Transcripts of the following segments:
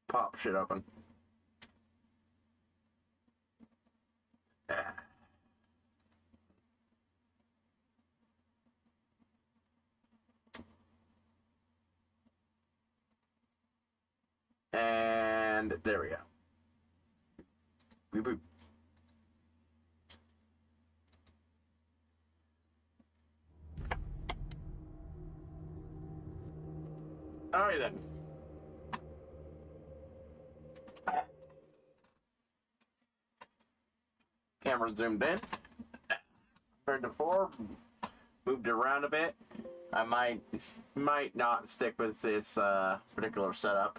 pop shit open. And there we go. Boop, boop. Alright then. Camera zoomed in. Compared to before. Moved it around a bit. I might not stick with this particular setup.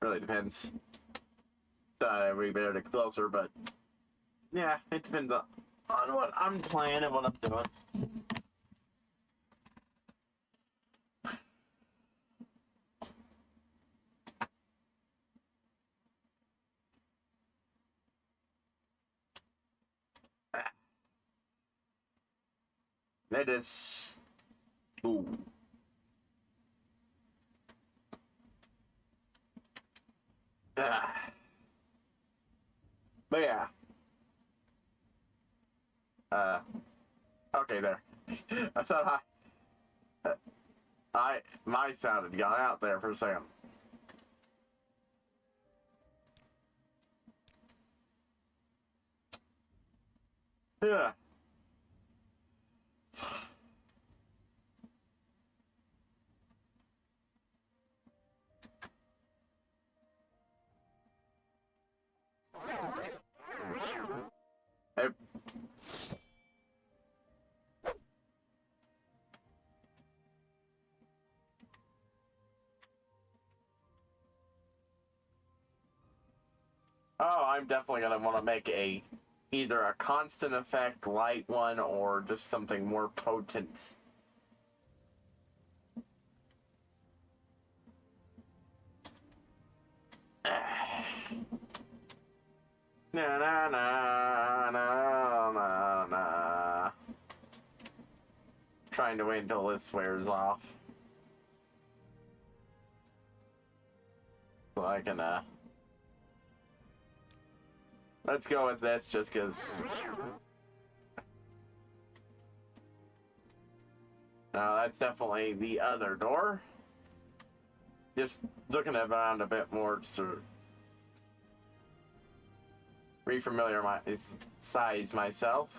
Really depends. Thought we'd be able to get closer, but yeah, it depends on what I'm playing and what I'm doing. It is. Ooh. But yeah. Okay, there. I thought my sound had gone out there for a second. Yeah. Hey. Oh, I'm definitely gonna want to make either a constant effect light one or just something more potent. Na na na na na na. Trying to wait until this wears off. So I can let's go with this just because. No, that's definitely the other door. Just looking around a bit more to size myself.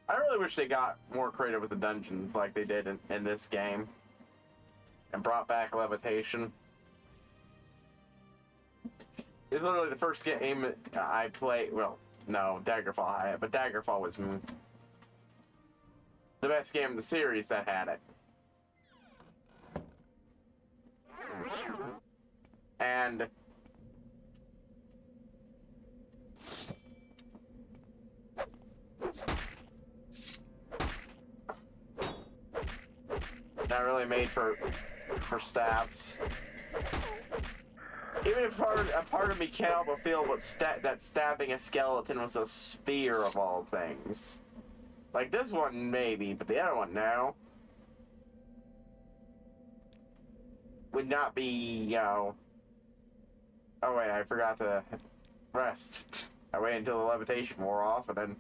I really wish they got more creative with the dungeons like they did in this game. And brought back levitation. It's literally the first game I played. Well, no, Daggerfall had it, but Daggerfall was the best game in the series that had it. And not really made for stabs. Even if a part of me can't help but feel that stabbing a skeleton was a spear of all things. Like this one maybe, but the other one no. Would not be, you know. Oh wait, I forgot to rest. I waited until the levitation wore off and then.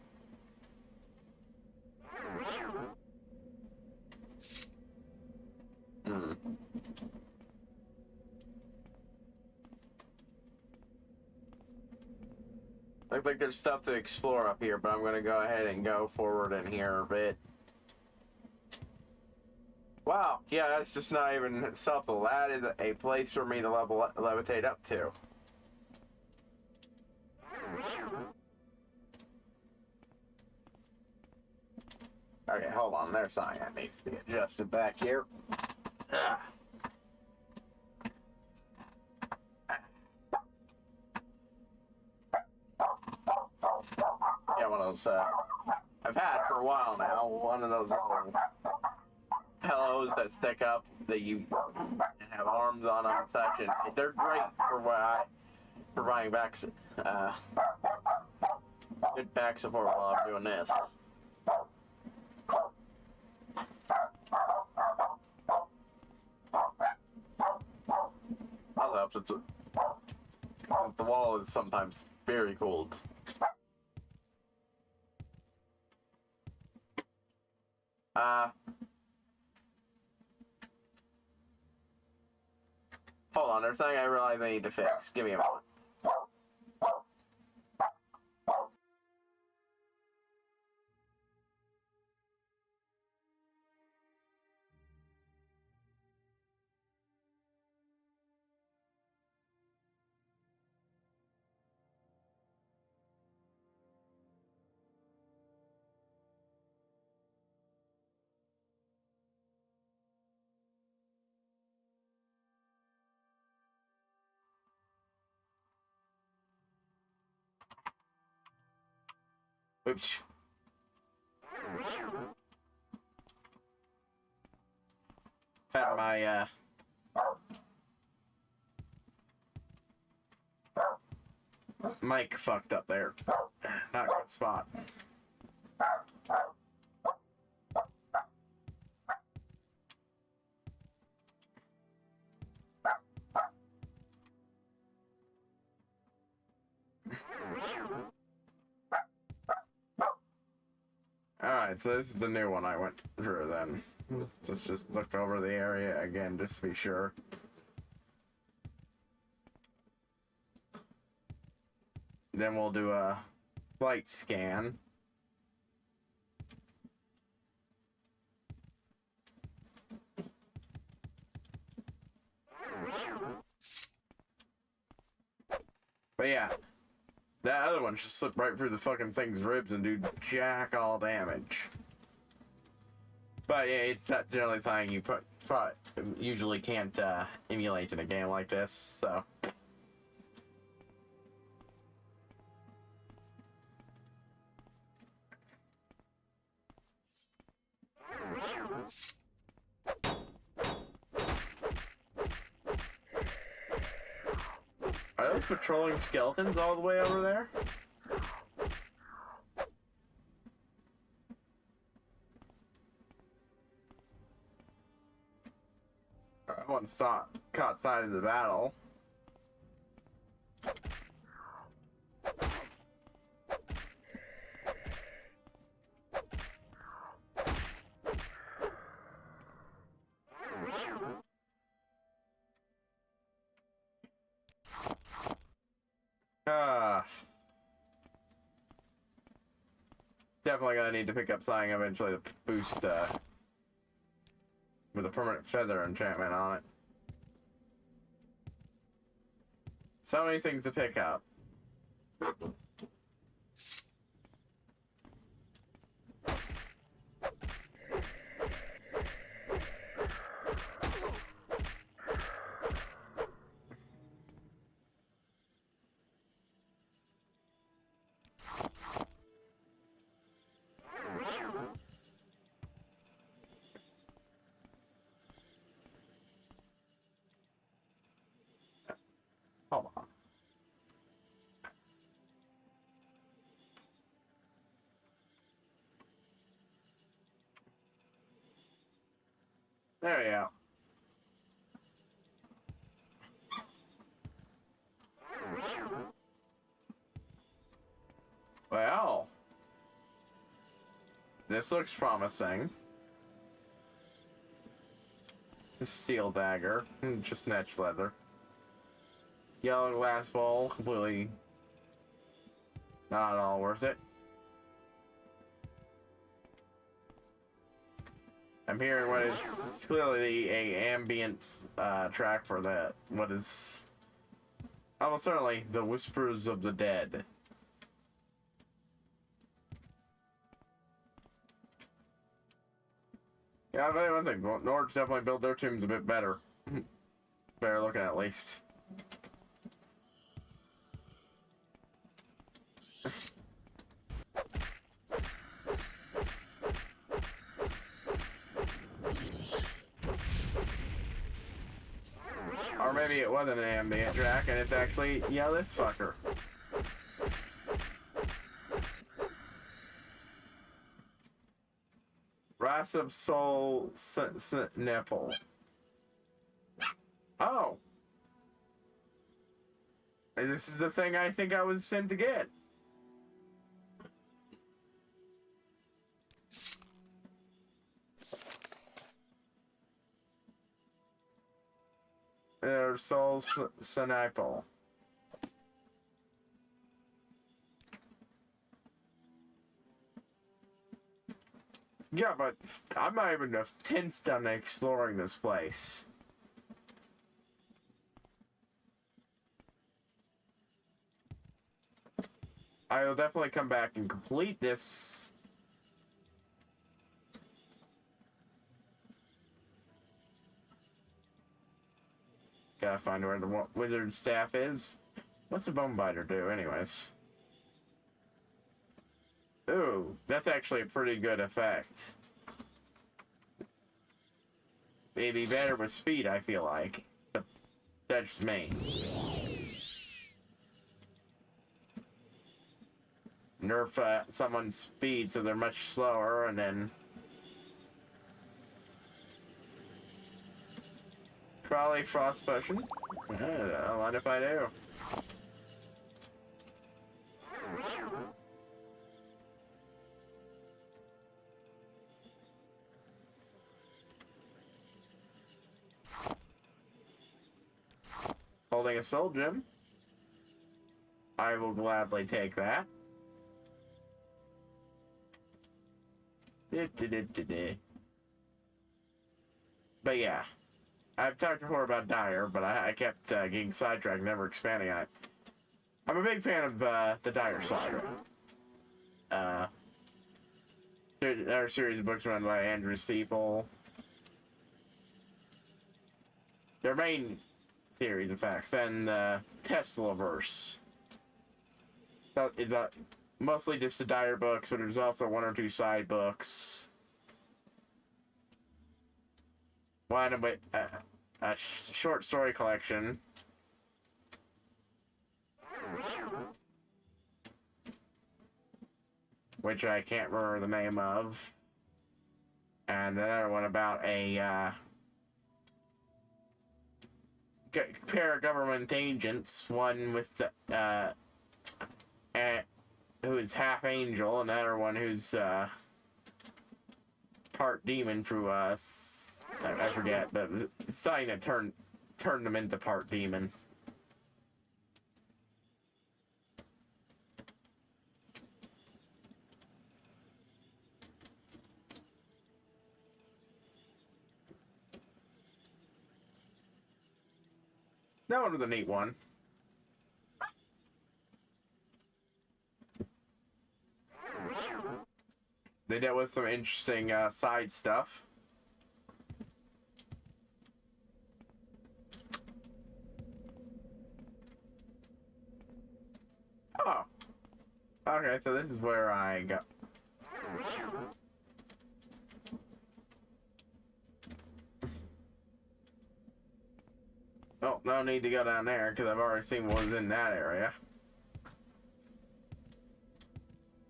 Looks like there's stuff to explore up here, but I'm going to go ahead and go forward in here a bit. Wow, yeah, that's just not even subtle. That is a place for me to levitate up to. Okay, hold on. There's something that needs to be adjusted back here. Ah. Yeah, one of those, I've had for a while now, one of those little pillows that stick up that you have arms on them and such, and they're great for providing good back support while I'm doing this. much. The wall is sometimes very cold. Hold on, there's something I realize I need to fix. Give me a moment. Oops. Had my mic fucked up there. Not a good spot. Alright, so this is the new one I went through then. Let's just look over the area again just to be sure. Then we'll do a flight scan. But yeah, that other one should slip right through the fucking thing's ribs and do jack all damage. But yeah, it's not generally something you usually can't emulate in a game like this, so. Are those patrolling skeletons all the way over there? I once caught sight of the battle. Definitely gonna need to pick up something eventually to boost with a permanent feather enchantment on it. So many things to pick up. Hold on. There we go. Well, this looks promising. The steel dagger, just netch leather. Yellow glass bowl, completely not at all worth it. I'm hearing what is clearly a ambient track for that. What is almost certainly the Whispers of the Dead. Yeah, I'll tell you one thing. Nords definitely built their tombs a bit better. Better looking at least. Or maybe it wasn't an ambient track and it's actually, yeah, this fucker. Wrath of Soul Nipple. Oh. And this is the thing I think I was sent to get. There's Soul Sniper. Yeah, but I'm not even a tenth done exploring this place. I'll definitely come back and complete this. Gotta find where the wizard staff is. What's the bone biter do, anyways? Ooh, that's actually a pretty good effect. Maybe better with speed, I feel like. But that's just me. Nerf someone's speed so they're much slower, and then Crawley Frost Potion. I don't mind if I do. Holding a soul gem. I will gladly take that. But yeah, I've talked before about Dire, but I kept getting sidetracked, never expanding on it. I'm a big fan of the Dire Saga. Our series of books run by Andrew Seipel. Their main series, in fact, then Teslaverse. That is mostly just the Dire books, but there's also one or two side books. One with a short story collection. Which I can't remember the name of. And another one about a pair of government agents. One with the who is half angel, another one who's part demon through I forget, but something that turned them into part demon. That one was a neat one. They dealt with some interesting side stuff. Oh. Okay, so this is where I go. Oh, no need to go down there, because I've already seen what was in that area.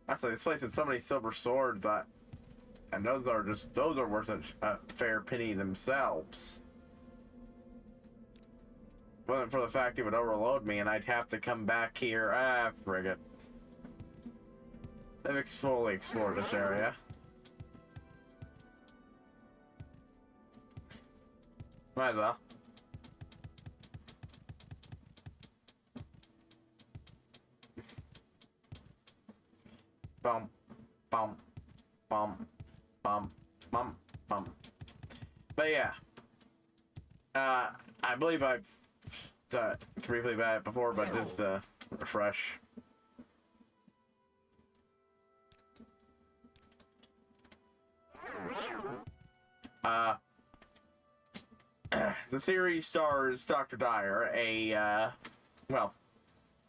Actually, this place has so many silver swords, and those are worth a fair penny themselves. Wasn't for the fact it would overload me and I'd have to come back here. Frig it. They've fully explored this area. Might as well. Bum, bum, bum, bum, bum, bum. But yeah. I believe I've briefly about it before, but just refresh. The series stars Dr. Dire,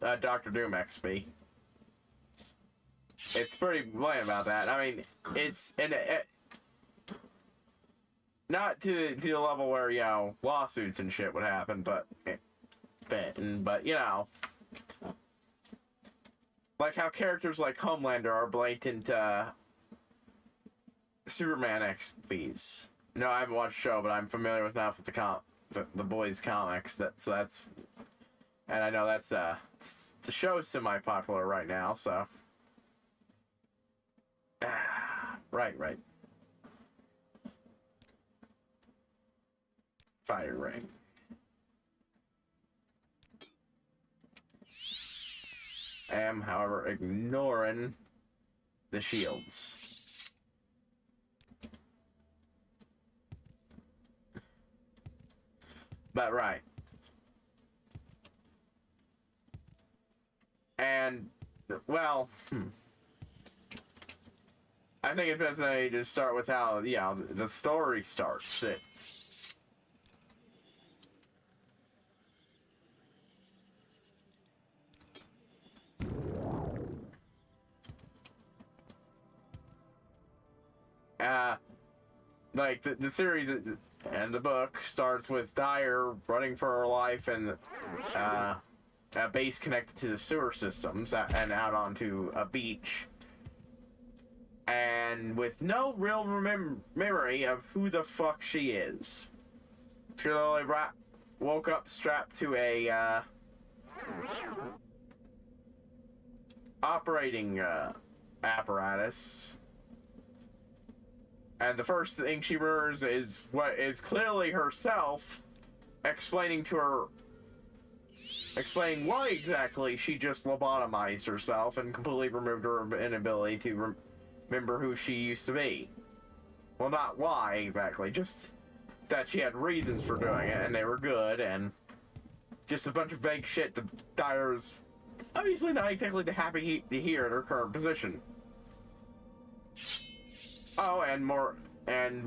Dr. Doom XP. It's pretty bland about that. I mean, it's not to the level where, you know, lawsuits and shit would happen, but you know, like how characters like Homelander are blatant Superman XPs. No, I haven't watched the show, but I'm familiar with enough with the boys' comics. And And I know that's the show's semi-popular right now, so. Right. Fire ring. I am, however, ignoring the shields. But right. And, well, I think it's best to start with how, the story starts. Like, the series and the book starts with Dyer running for her life and, a base connected to the sewer systems and out onto a beach. And with no real memory of who the fuck she is. She literally woke up strapped to a, operating, apparatus. And the first thing she remembers is what is clearly herself explaining why exactly she just lobotomized herself and completely removed her inability to remember who she used to be. Well, not why exactly, just that she had reasons for doing it, and they were good, and just a bunch of vague shit that Dyer's obviously not exactly happy to hear in her current position. Oh, and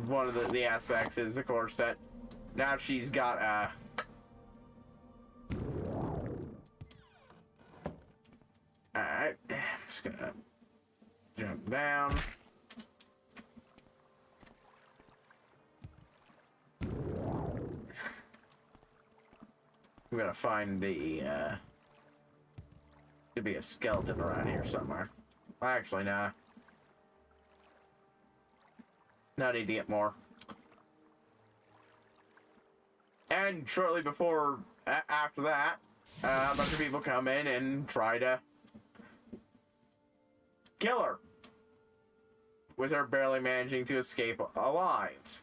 one of the aspects is, of course, that now she's got, alright, just gonna jump down. I'm gonna find the, could be a skeleton around here somewhere. Actually, nah. Now I need to get more. And shortly before, after that, a bunch of people come in and try to kill her, with her barely managing to escape alive.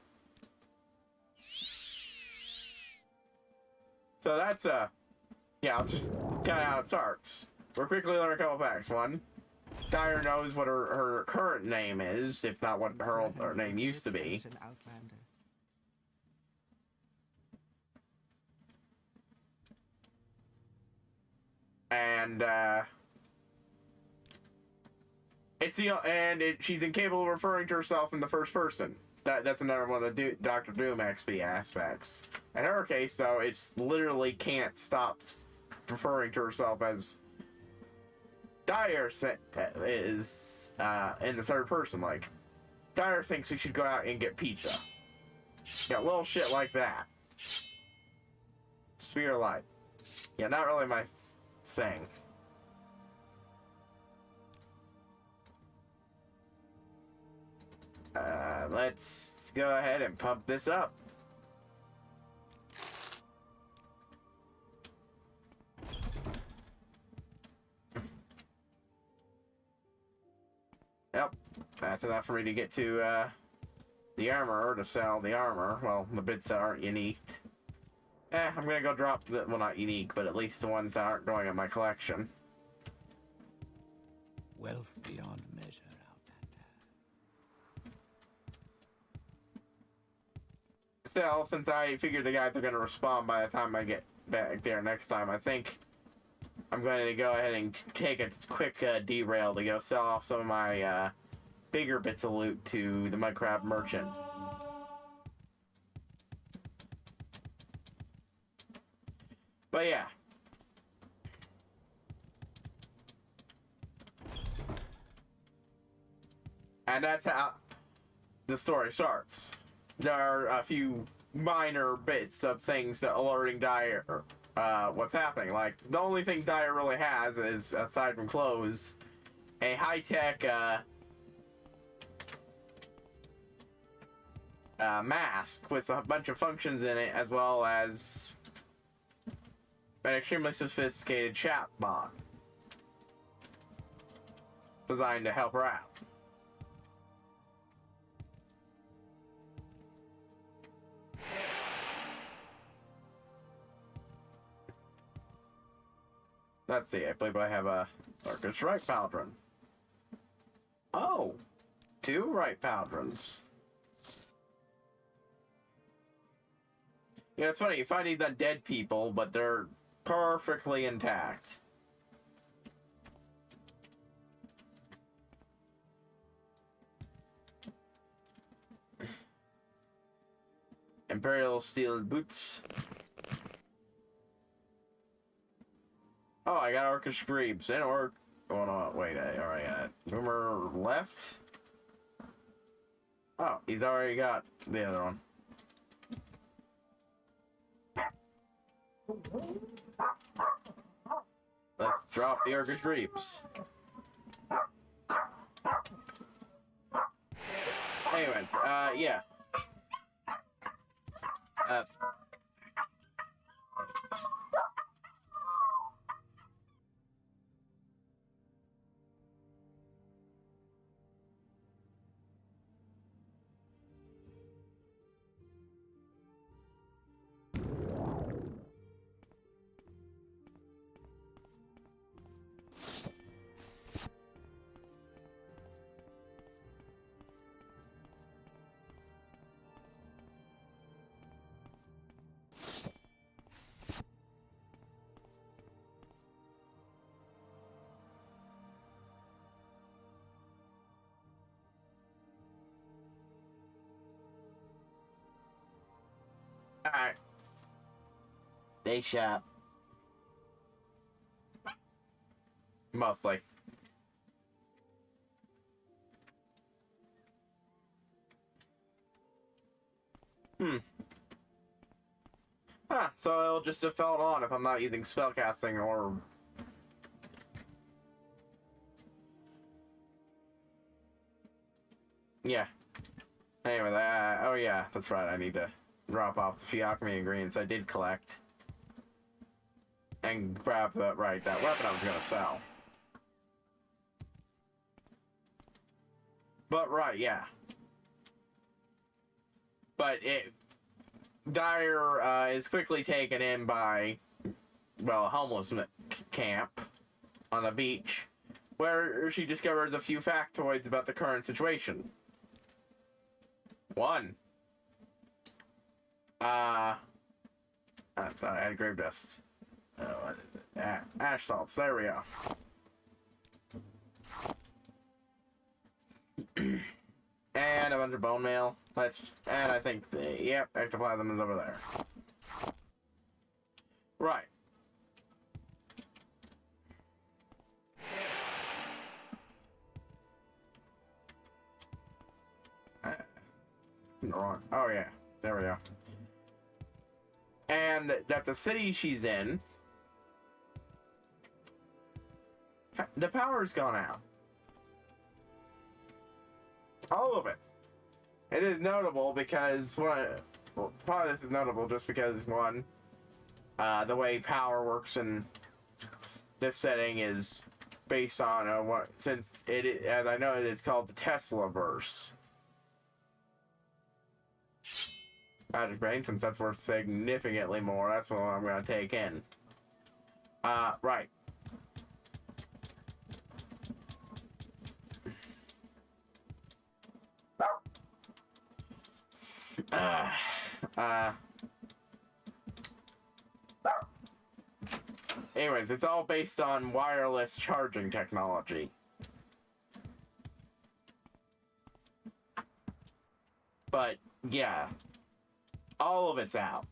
So that's, just kind of how it starts. We'll quickly learn a couple facts. One, Dyer knows what her current name is, if not what her name used to be. And, she's incapable of referring to herself in the first person. That's another one of the Dr. Doom XP aspects. In her case, though, it's literally can't stop referring to herself as Dyer is in the third person. Like, Dyer thinks we should go out and get pizza. Yeah, little shit like that. Spear light. Yeah, not really my thing. Let's go ahead and pump this up. Yep, that's enough for me to get to, the armorer to sell the armor. Well, the bits that aren't unique. I'm gonna go drop the, well, not unique, but at least the ones that aren't going in my collection. Wealth beyond measure out that. Still, since I figured the guys are gonna respond by the time I get back there next time, I think I'm going to go ahead and take a quick derail to go sell off some of my bigger bits of loot to the Mudcrab merchant. But yeah. And that's how the story starts. There are a few minor bits of things that alerting Dyer what's happening. Like, the only thing Dyer really has is, aside from clothes, a high-tech mask with a bunch of functions in it, as well as an extremely sophisticated chat bot designed to help her out. Let's see, I believe I have a Darkest Right Paladin. Oh, 2 Right Paladins. Yeah, it's funny, you find these undead people, but they're perfectly intact. Imperial steel boots. Oh, I got Orcish Greaves and Orc. Oh no, wait, I already got it. Boomer left. Oh, he's already got the other one. Let's drop the Orcish Greaves. Anyways, yeah. Alright. They shop. Mostly. So it'll just default on if I'm not using spellcasting or... Yeah. Anyway, oh yeah, that's right, I need to drop off the few alchemy ingredients I did collect. And grab that, right, that weapon I was gonna sell. But right, yeah. But Dyer is quickly taken in by, well, a homeless camp on the beach, where she discovers a few factoids about the current situation. 1. I thought I had grave dust. Ash salts, there we go. And a bunch of bone meal. And I think yep, ectoplasm is over there. Right. Wrong. Oh yeah, there we go. And that the city she's in, the power's gone out. All of it. It is notable because part of this is notable just because the way power works in this setting is based on since as I know it's called the Tesla verse. Magic Brain, since that's worth significantly more, that's what I'm gonna take in. Right. Anyways, it's all based on wireless charging technology. But, yeah. All of it's out.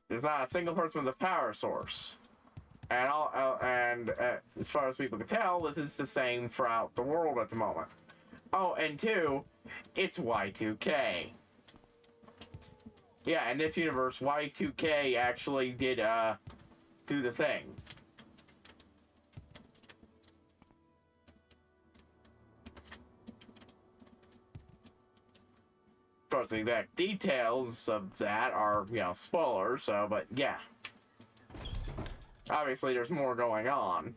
There's not a single person with a power source. And as far as people can tell, this is the same throughout the world at the moment. Oh, and 2, it's Y2K. Yeah, in this universe, Y2K actually did, do the thing. Of course, the exact details of that are, spoilers, so, but yeah. Obviously, there's more going on.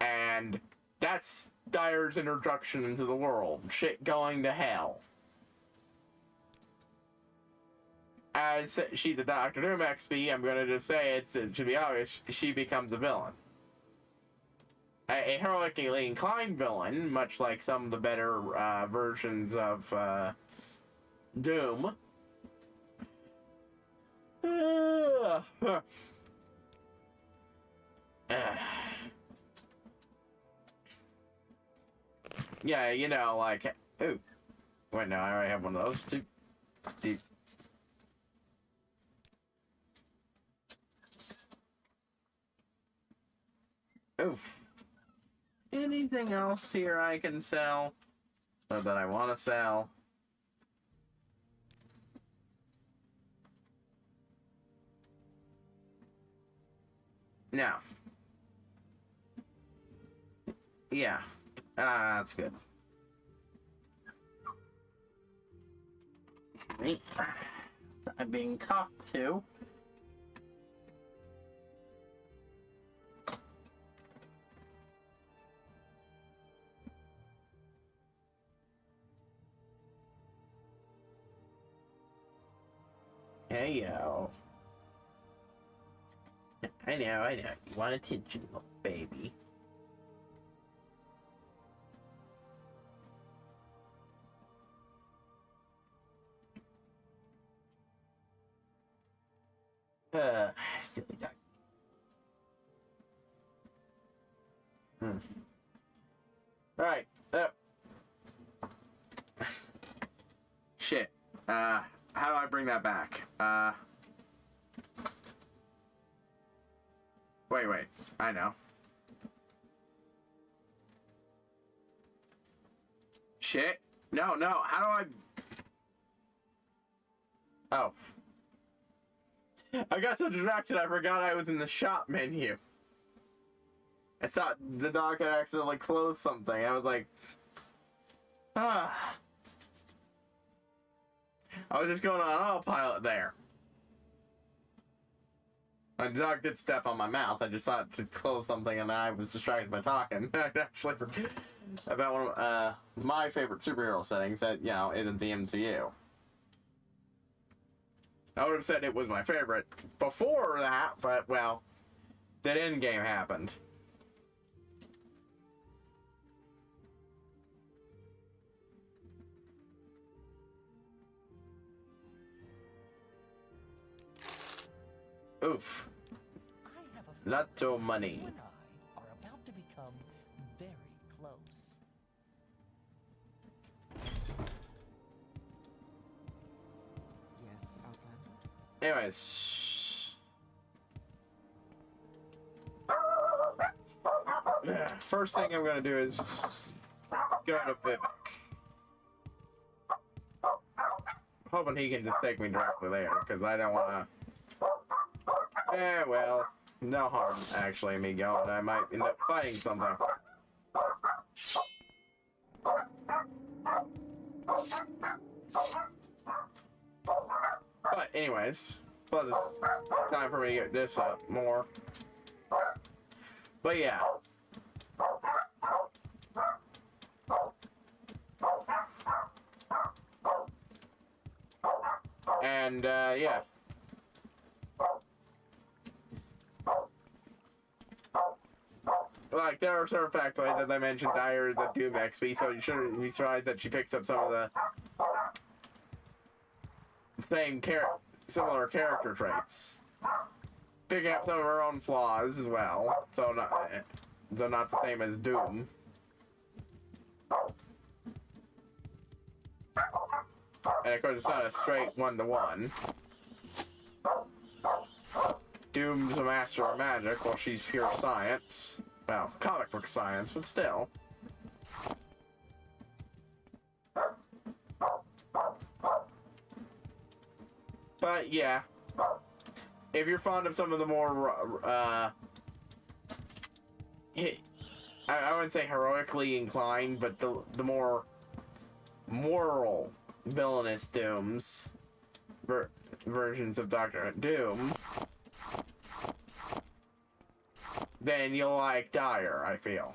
And that's Dyer's introduction into the world. Shit going to hell. As she's a Doctor Doom XP, I'm gonna just say it should be obvious, she becomes a villain. A heroically inclined villain, much like some of the better versions of Doom. Yeah, you know, like, ooh. Wait, no, I already have one of those. Deep. Oof. Anything else here I can sell? Or that I want to sell? No. Yeah. That's good. Right. I'm being talked to. Hey, yo. I know. You want attention, little baby. Silly duck. Alright. Shit. How do I bring that back? Wait. I know. Shit. No. How do I... Oh. I got so distracted I forgot I was in the shop menu. I thought the dog had accidentally closed something. I was like... I was just going on autopilot there. My dog did step on my mouth. I just thought to close something and I was distracted by talking. I actually forgot about one of my favorite superhero settings that, you know, isn't the MCU. I would have said it was my favorite before that, but, well, that Endgame happened. Oof. Lot of money. You and I are about to become very close. Yes, Outlander? Anyways. First thing I'm gonna do is go to Vivek. Hoping he can just take me directly there, because I don't wanna... well, no harm, actually, me going. I might end up fighting something. But anyways, plus it's time for me to get this up more. But yeah. And, yeah. Like, there are certain factoids, as I mentioned, Dyer is a Doom XP, so you shouldn't be surprised that she picks up some of the same similar character traits. Picking up some of her own flaws as well, so not the same as Doom. And of course, it's not a straight one-to-one. Doom's a master of magic, while she's pure science. Well, comic book science, but still. But yeah, if you're fond of some of the more, I wouldn't say heroically inclined, but the more moral villainous Dooms, versions of Doctor Doom, then you'll like Dyer, I feel.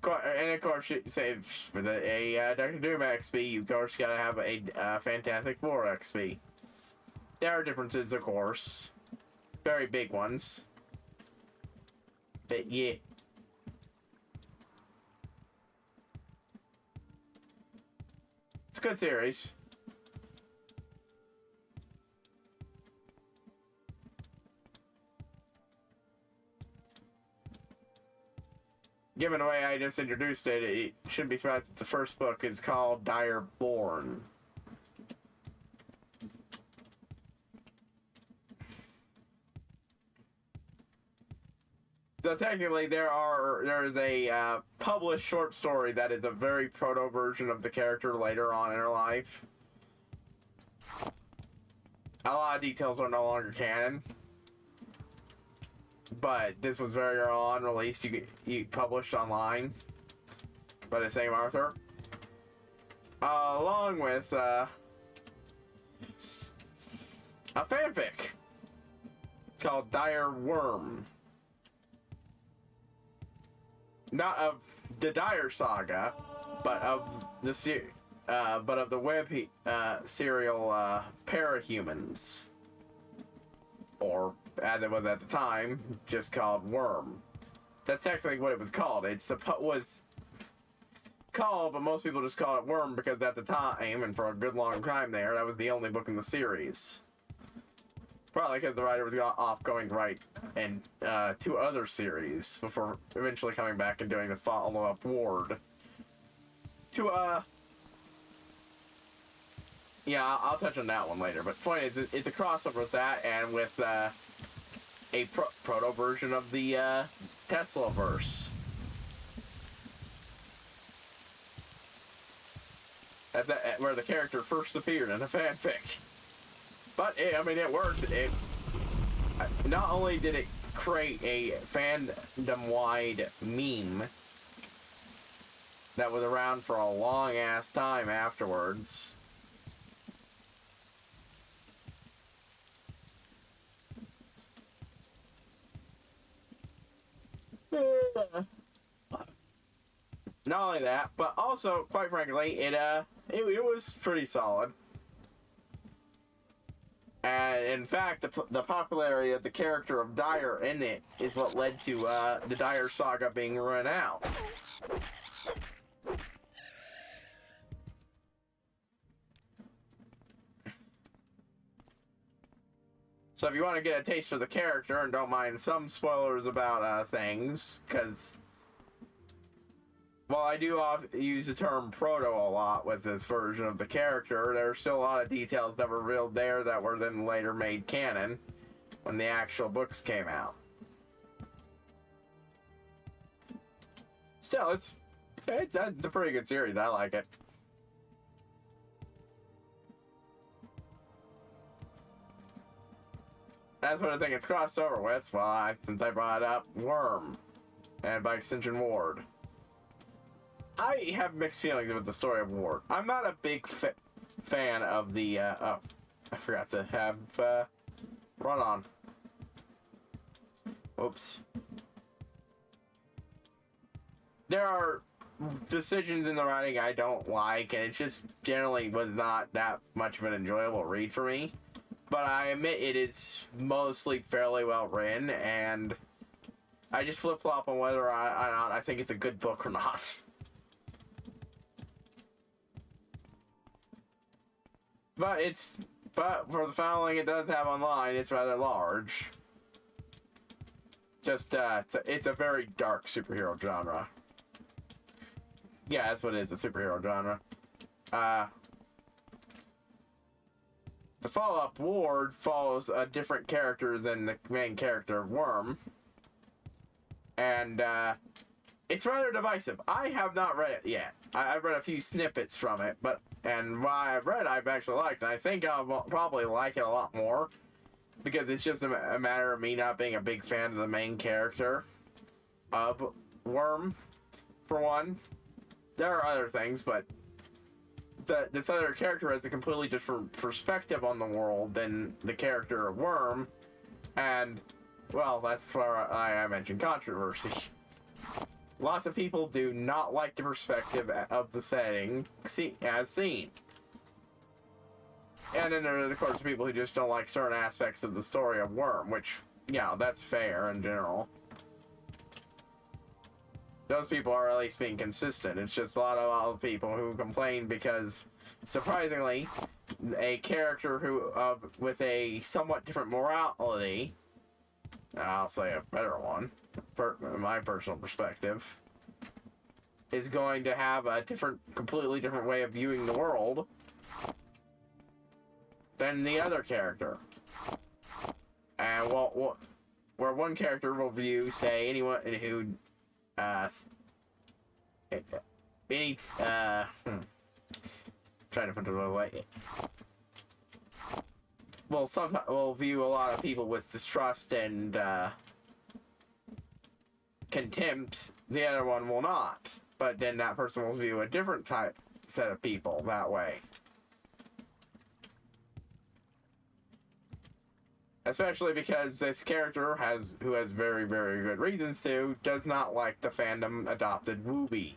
And of course, say with a Doctor Doom XP, you of course gotta have a Fantastic Four XP. There are differences, of course, very big ones, but yeah. It's a good series. Given the way I just introduced it, it shouldn't be surprised that the first book is called Dyer Born. So technically, there's a published short story that is a very proto version of the character later on in her life. A lot of details are no longer canon, but this was very early on released. You published online by the same author, along with a fanfic called Dire Worm. Not of the Dyer saga, but of the web serial Parahumans, or as it was at the time, just called Worm. That's technically what it was called. Was called, but most people just called it Worm because at the time, and for a good long time there, that was the only book in the series. Probably because the writer was off going to write and 2 other series before eventually coming back and doing the follow-up Ward. Yeah, I'll touch on that one later. But the point is, it's a crossover with that and with a proto version of the Tesla-verse. Where the character first appeared in a fanfic. But, it worked. Not only did it create a fandom-wide meme that was around for a long-ass time afterwards. Not only that, but also, quite frankly, it was pretty solid. And in fact, the popularity of the character of Dyer in it is what led to the Dyer saga being run out. So if you want to get a taste for the character and don't mind some spoilers about things, because while I do use the term proto a lot with this version of the character, there are still a lot of details that were revealed there that were then later made canon when the actual books came out. Still, it's a pretty good series. I like it. That's what I think it's crossed over with. Well, since I brought up Worm, and by extension Ward. I have mixed feelings with the story of Ward. I'm not a big fan of the, I forgot to have, run on. Oops. There are decisions in the writing I don't like, and it just generally was not that much of an enjoyable read for me. But I admit it is mostly fairly well written, and I just flip-flop on whether I think it's a good book or not. But for the following it does have online, it's rather large. Just, it's a very dark superhero genre. Yeah, that's what it is, a superhero genre. The follow-up Ward follows a different character than the main character, Worm. And, it's rather divisive. I have not read it yet. I've read a few snippets from it, and what I've read I've actually liked, and I think I'll probably like it a lot more, because it's just a matter of me not being a big fan of the main character of Worm, for one. there are other things, but this other character has a completely different perspective on the world than the character of Worm, and, well, that's where I mentioned controversy. Lots of people do not like the perspective of the setting as seen. And then there are, of course, people who just don't like certain aspects of the story of Worm, which, yeah, that's fair in general. Those people are at least being consistent. It's just a lot of people who complain because, surprisingly, a character who with a somewhat different morality, I'll say a better one, in my personal perspective, is going to have a completely different way of viewing the world than the other character. And where one character will view, say, anyone who trying to put it away. Well, sometimes we'll view a lot of people with distrust and contempt. The other one will not, but then that person will view a different set of people that way. Especially because this character who has very, very good reasons to, does not like the fandom adopted Wooby.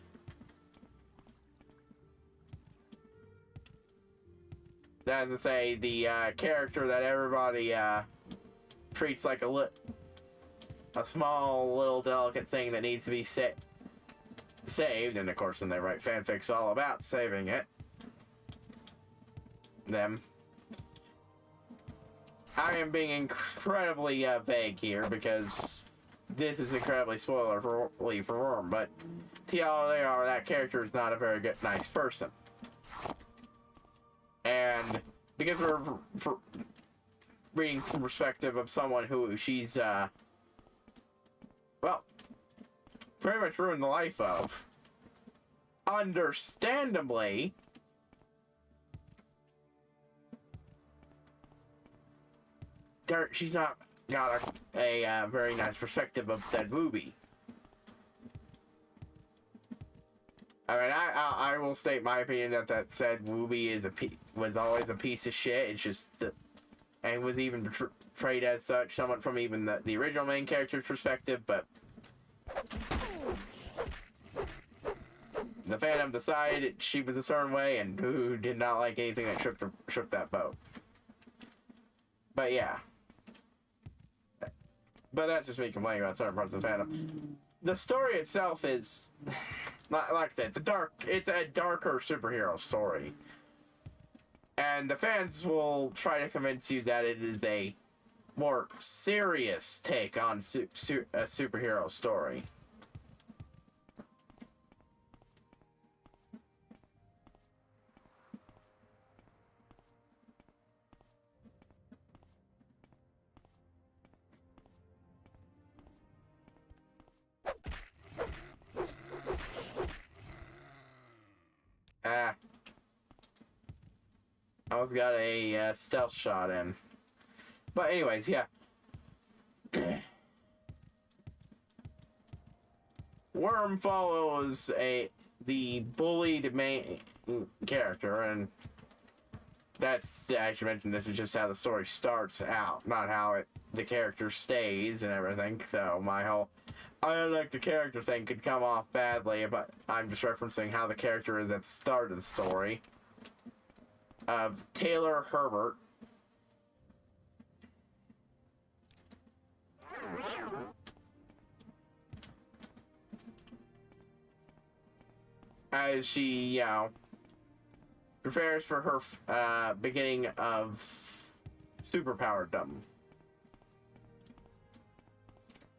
That is to say, the character that everybody treats like a small, little, delicate thing that needs to be saved, and of course then they write fanfics all about saving it. I am being incredibly vague here because this is incredibly spoiler-free for Worm, but TLDR, that character is not a very nice person. And because we're reading from the perspective of someone who she's, well, pretty much ruined the life of, understandably, she's not got a very nice perspective of said Wooby. I mean, I will state my opinion that said Wooby was always a piece of shit. It's just and was even portrayed as such, somewhat from even the original main character's perspective. But the fandom decided she was a certain way, and who did not like anything that shook that boat. But yeah. But that's just me complaining about certain parts of the fandom. The story itself is, like that, it's a darker superhero story. And the fans will try to convince you that it is a more serious take on a superhero story. I almost got a stealth shot in. But anyways, yeah. Worm follows the bullied main character, and that's, I should mention, this is just how the story starts out, not how the character stays and everything. So my whole I don't like the character thing could come off badly, but I'm just referencing how the character is at the start of the story. Of Taylor Herbert. As she, you know, prepares for her beginning of superpowerdom.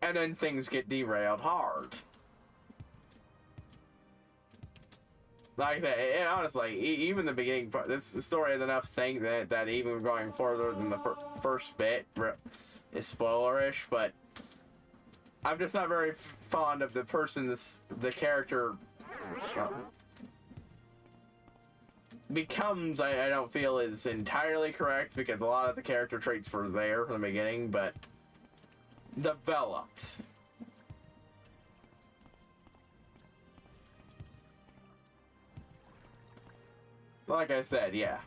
And then things get derailed hard. Like that, and honestly, even the beginning part, this story has enough things that even going further than the first bit is spoilerish, but I'm just not very fond of the character becomes, I don't feel is entirely correct, because a lot of the character traits were there from the beginning, but developed. like I said, yeah,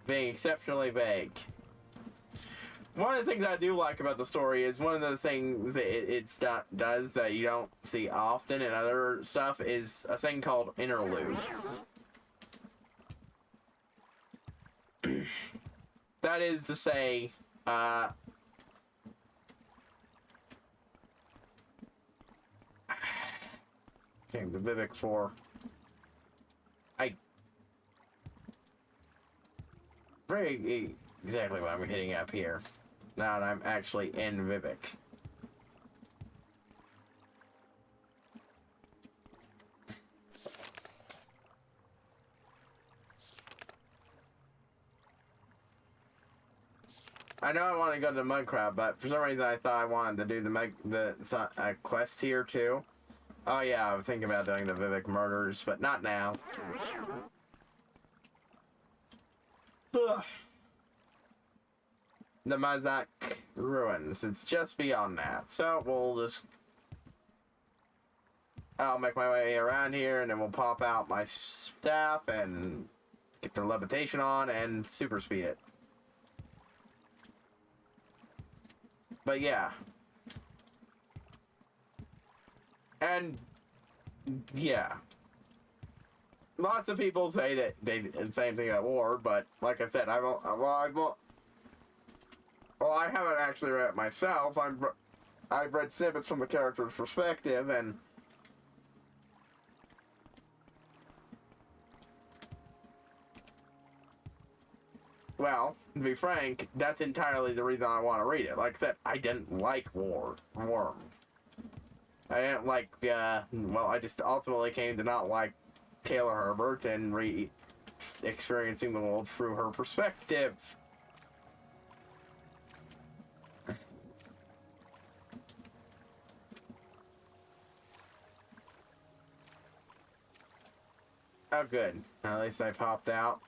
being exceptionally vague. One of the things I do like about the story is one of the things that does that you don't see often in other stuff is a thing called interludes. That is to say, the Vivek 4. Very exactly what I'm hitting up here. Now that I'm actually in Vivek. I know I want to go to the mud crab, but for some reason I thought I wanted to do the quest here too. Oh yeah, I was thinking about doing the Vivek murders, but not now. Ugh. The Mazak ruins. It's just beyond that. So we'll just... I'll make my way around here and then we'll pop out my staff and get the levitation on and super speed it. But yeah. And yeah. Lots of people say that they the same thing about war, but like I said, I haven't actually read it myself. I've read snippets from the character's perspective, and well, to be frank, that's entirely the reason I want to read it. Like I said, I didn't like Worm. I didn't like, well, I just ultimately came to not like Taylor Herbert and experiencing the world through her perspective. Oh, good. At least I popped out.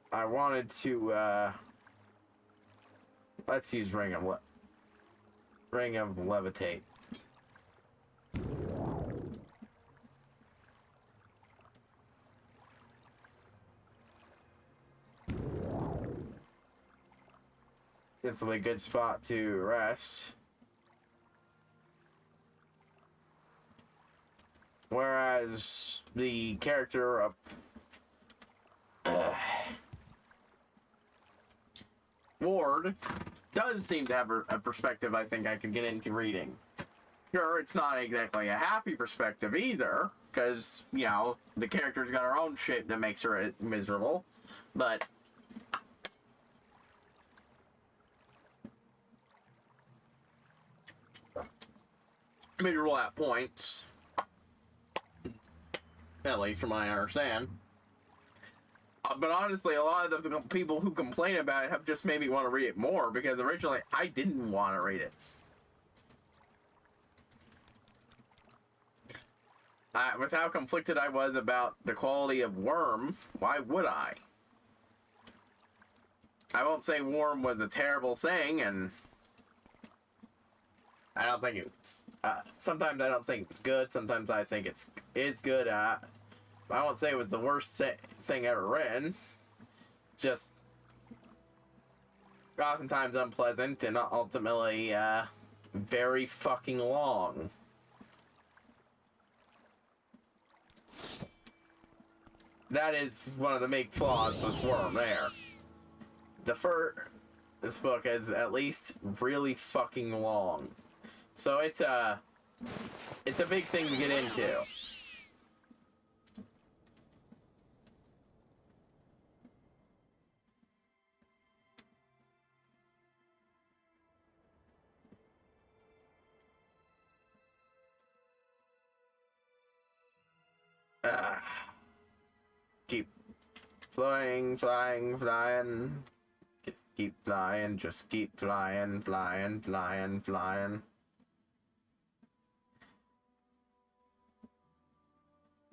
I wanted to, let's use Ring of Levitate. This will be a good spot to rest. Whereas the character of Ward does seem to have a perspective I think I could get into reading. Sure, it's not exactly a happy perspective either, because, you know, the character's got her own shit that makes her miserable, but miserable at points, at least from what I understand. But honestly, a lot of the people who complain about it have just made me want to read it more, because originally I didn't want to read it. With how conflicted I was about the quality of Worm, why would I? I won't say Worm was a terrible thing, and I don't think it's... sometimes I don't think it's good, sometimes I think it's good. I won't say it was the worst thing ever written. Just oftentimes unpleasant and ultimately very fucking long. That is one of the big flaws with Worm there. This book is at least really fucking long. So it's a big thing to get into. Keep flying. Just keep flying, just keep flying.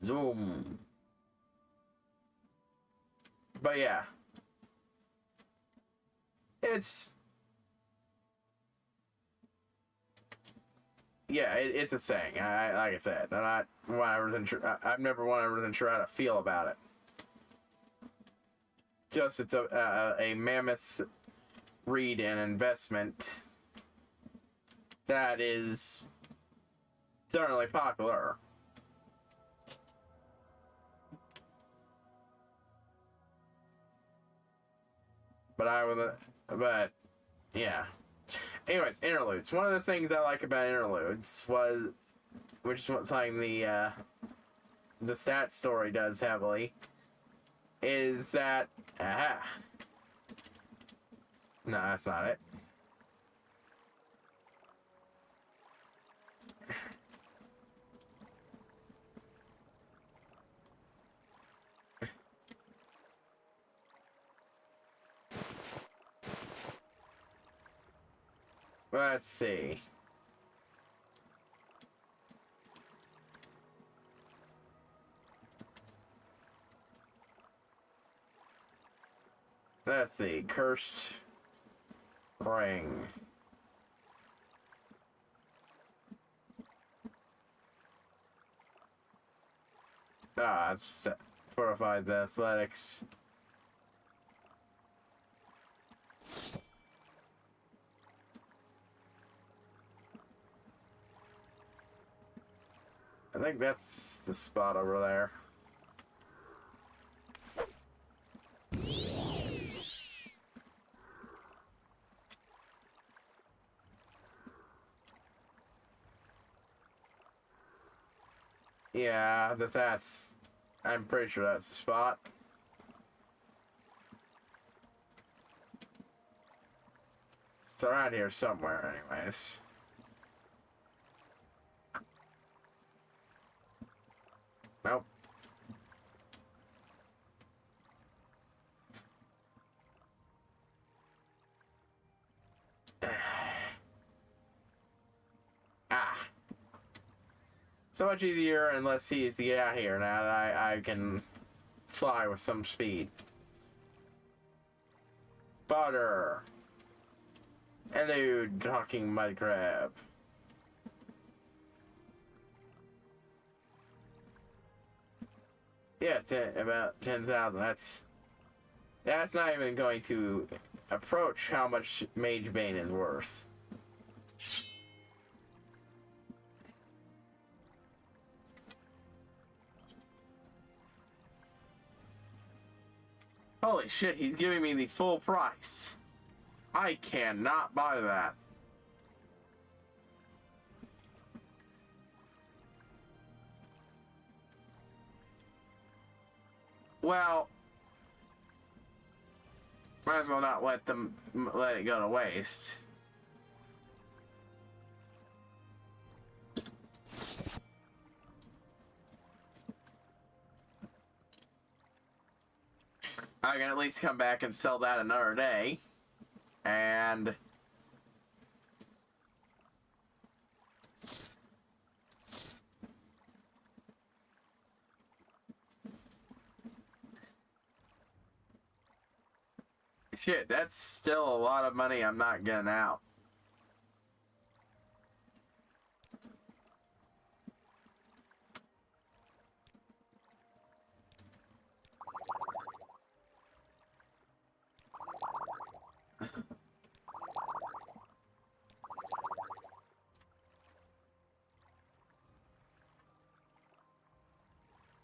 Zoom. But yeah. It's a thing. Like I said, I'm not 100% sure. I'm never 100% sure how to feel about it. Just it's a mammoth read and investment that is certainly popular. But yeah. Anyways, interludes. One of the things I like about interludes which is something the stat story does heavily, is that, no, that's not it. Let's see. Let's see. Cursed Ring. It's fortified the athletics. I think that's the spot over there. Yeah, I'm pretty sure that's the spot. It's around here somewhere, anyways. Nope. So much easier and less easy to get out here now that I can fly with some speed. Butter. Hello, talking mud crab. Yeah, about 10,000. That's not even going to approach how much Mage Bane is worth. Holy shit, he's giving me the full price. I cannot buy that. Well, might as well not let it go to waste. I can at least come back and sell that another day. And shit, that's still a lot of money I'm not getting out.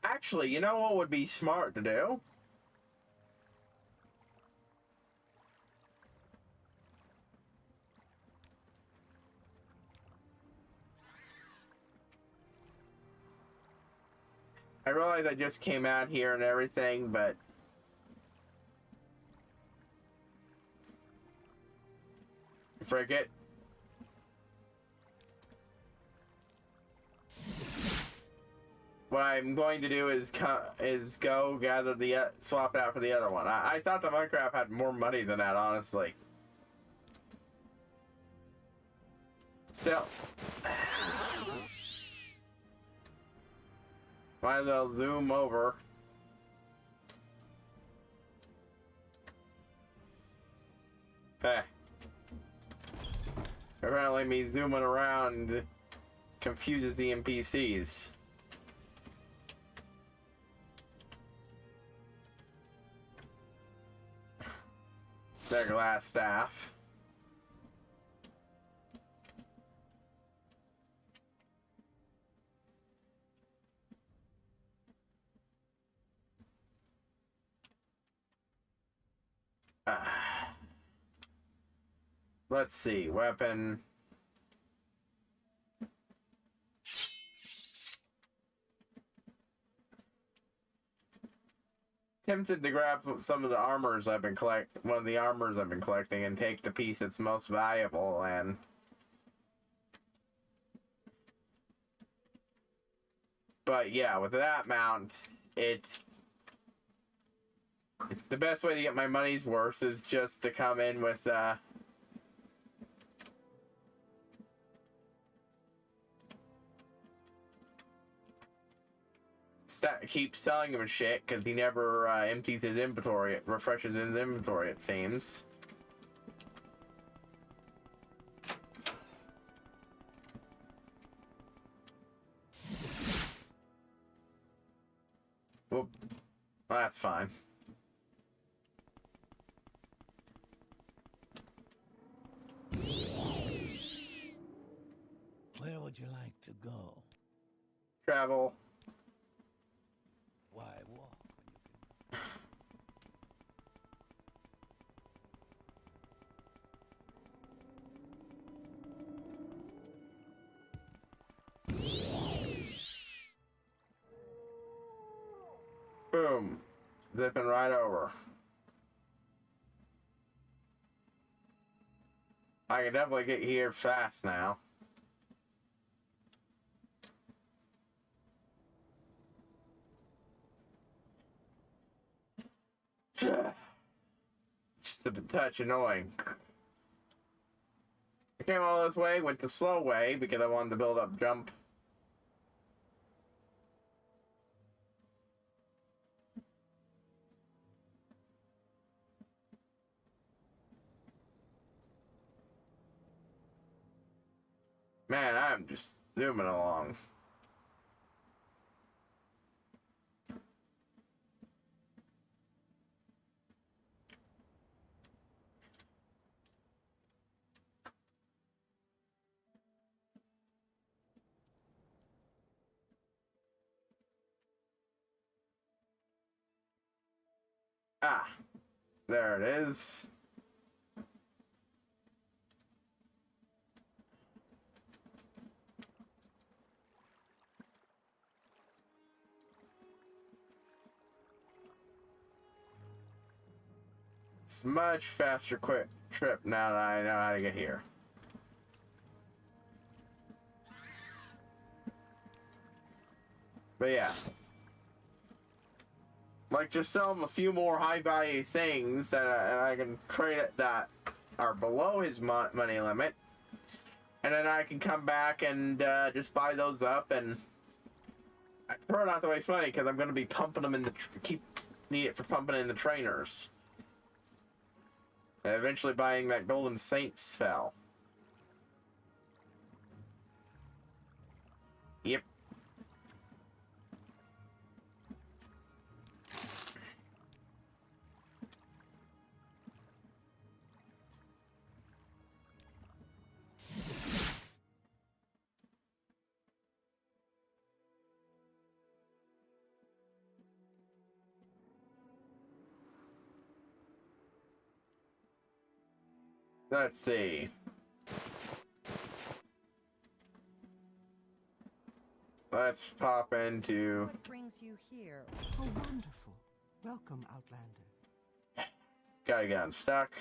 Actually, you know what would be smart to do? I realize I just came out here and everything, but forget. What I'm going to do is go gather swap it out for the other one. I thought the Minecraft had more money than that, honestly. So might as well zoom over. Apparently me zooming around confuses the NPCs. Their glass staff. Let's see, weapon. Tempted to grab some of the armors I've been one of the armors I've been collecting and take the piece that's most valuable and but yeah, with that mount, it's the best way to get my money's worth is just to come in with keep selling him shit because he never empties his inventory, refreshes his inventory, it seems. Whoop. Well, that's fine. Where would you like to go? Travel. Why walk when Boom. Zipping right over. I can definitely get here fast now. Just a touch annoying. I came all this way, went the slow way because I wanted to build up jump. Man, I'm just zooming along. Ah, there it is. It's much faster quick trip now that I know how to get here. But yeah. Like, just sell him a few more high-value things that I can trade that are below his money limit. And then I can come back and just buy those up. And I prefer not to waste money because I'm going to be pumping them in the... need it for pumping in the trainers. And eventually buying that Golden Saint spell. Yep. Let's see. Let's pop into... What brings you here? Oh, wonderful. Welcome, Outlander. Gotta get unstuck.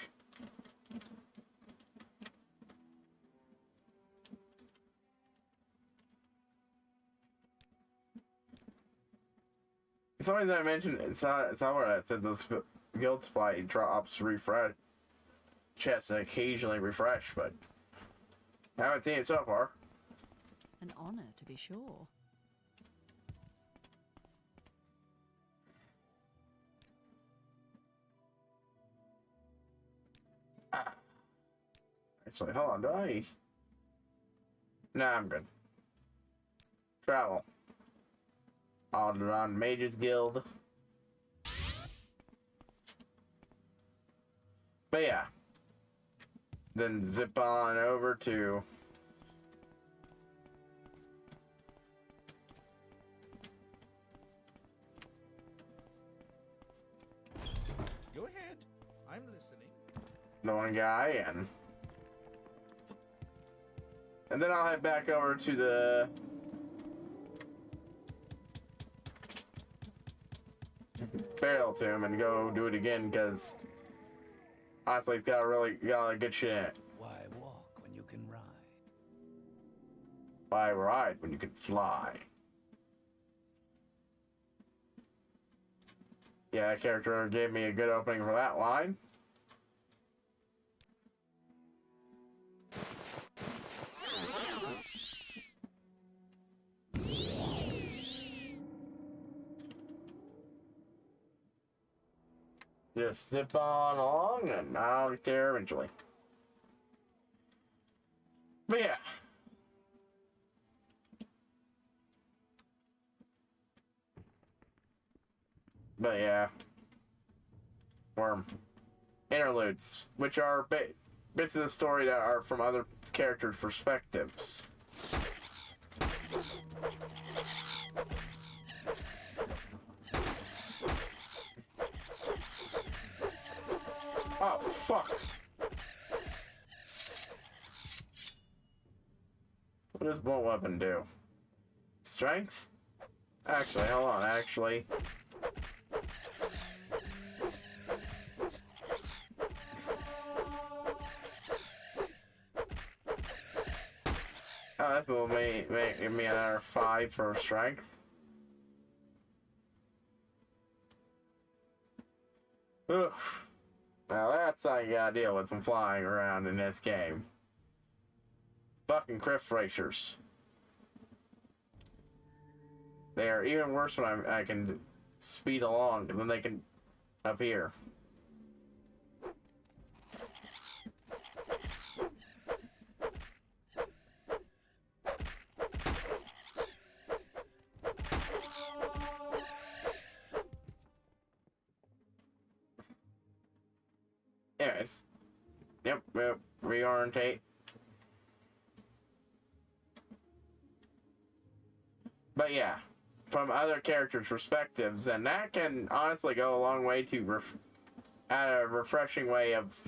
It's only that I mentioned, it's not what I said, those guild supply drops refresh. Chests occasionally refresh, but I haven't seen it so far. An honor, to be sure. Actually, hold on, do I? Nah, I'm good. Travel. All around Mages Guild. But yeah. Then zip on over to... Go ahead. I'm listening. the one guy, and then I'll head back over to the burial tomb and go do it again, because honestly, it's got a lot of good shit in it. Why walk when you can ride? Why ride when you can fly? Yeah, that character gave me a good opening for that line. Just zip on along and I'll get there eventually. But yeah. But yeah. Worm. Interludes, which are bits of the story that are from other characters' perspectives. Oh, fuck. What does bolt weapon do? Strength? Actually, hold on, actually. Oh, that will make me another 5 for strength. Oof. Now that's how you gotta deal with some flying around in this game. Fucking cliff racers. They are even worse when I can speed along than they can up here. Anyways. Yep, reorientate. But yeah, from other characters' perspectives, and that can honestly go a long way to add a refreshing way of,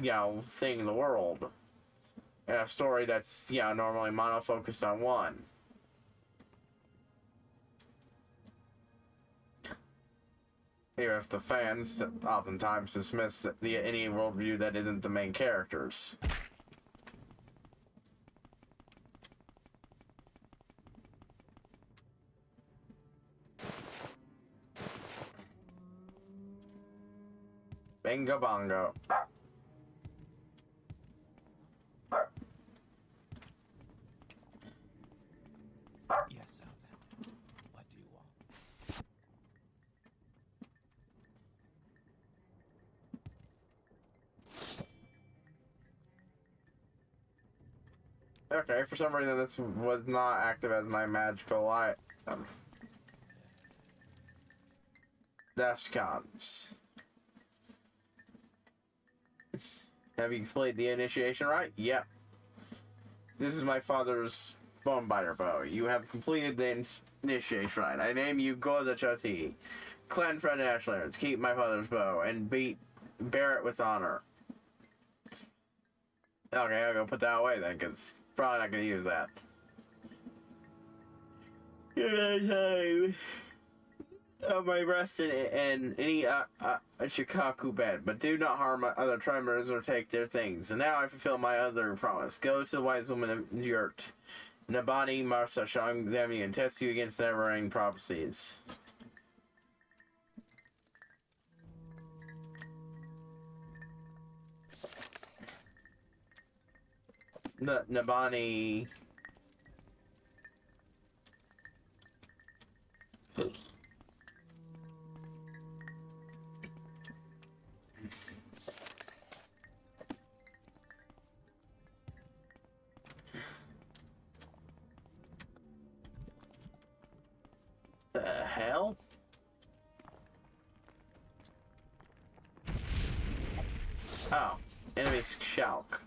seeing the world. In a story that's, normally mono-focused on one. Even if the fans oftentimes dismiss any worldview that isn't the main characters. Bingo bongo. Yes, Outlander. What do you want? Okay, for some reason this was not active as my magical item. Dashcons. Have you played the initiation right? Yep. This is my father's bone biter bow. You have completed the initiation right. I name you Gorda Chati. Clan friend Ashlands. Keep my father's bow and bear it with honor. Okay, I'll go put that away then, because probably not going to use that. Good time. On my rest in any Shikaku bed, but do not harm other tremors or take their things. And now I fulfill my other promise. Go to the wise woman of Yurt, Nabani Marsa, shall examine you and test you against their varying prophecies. Nabani. hell? Oh, enemy Shulk.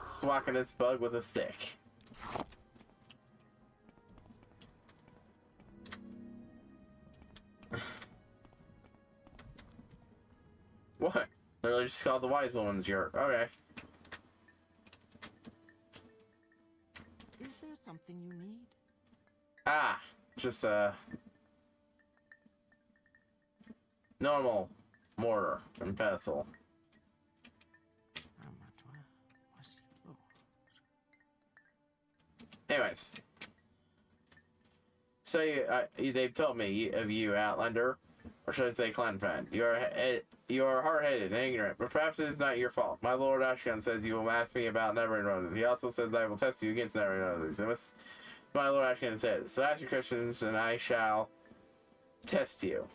Swacking this bug with a stick. What? Literally just called the wise woman's yerk. Okay. Is there something you need? Ah, just normal mortar and pestle. Anyways, so they've told me of you, Outlander, or should I say clan friend. You are hard-headed and ignorant, but perhaps it is not your fault. My Lord Ashkan says you will ask me about Neverend Roses. He also says I will test you against Neverend Roses. My Lord Ashkan says, so ask your questions and I shall test you.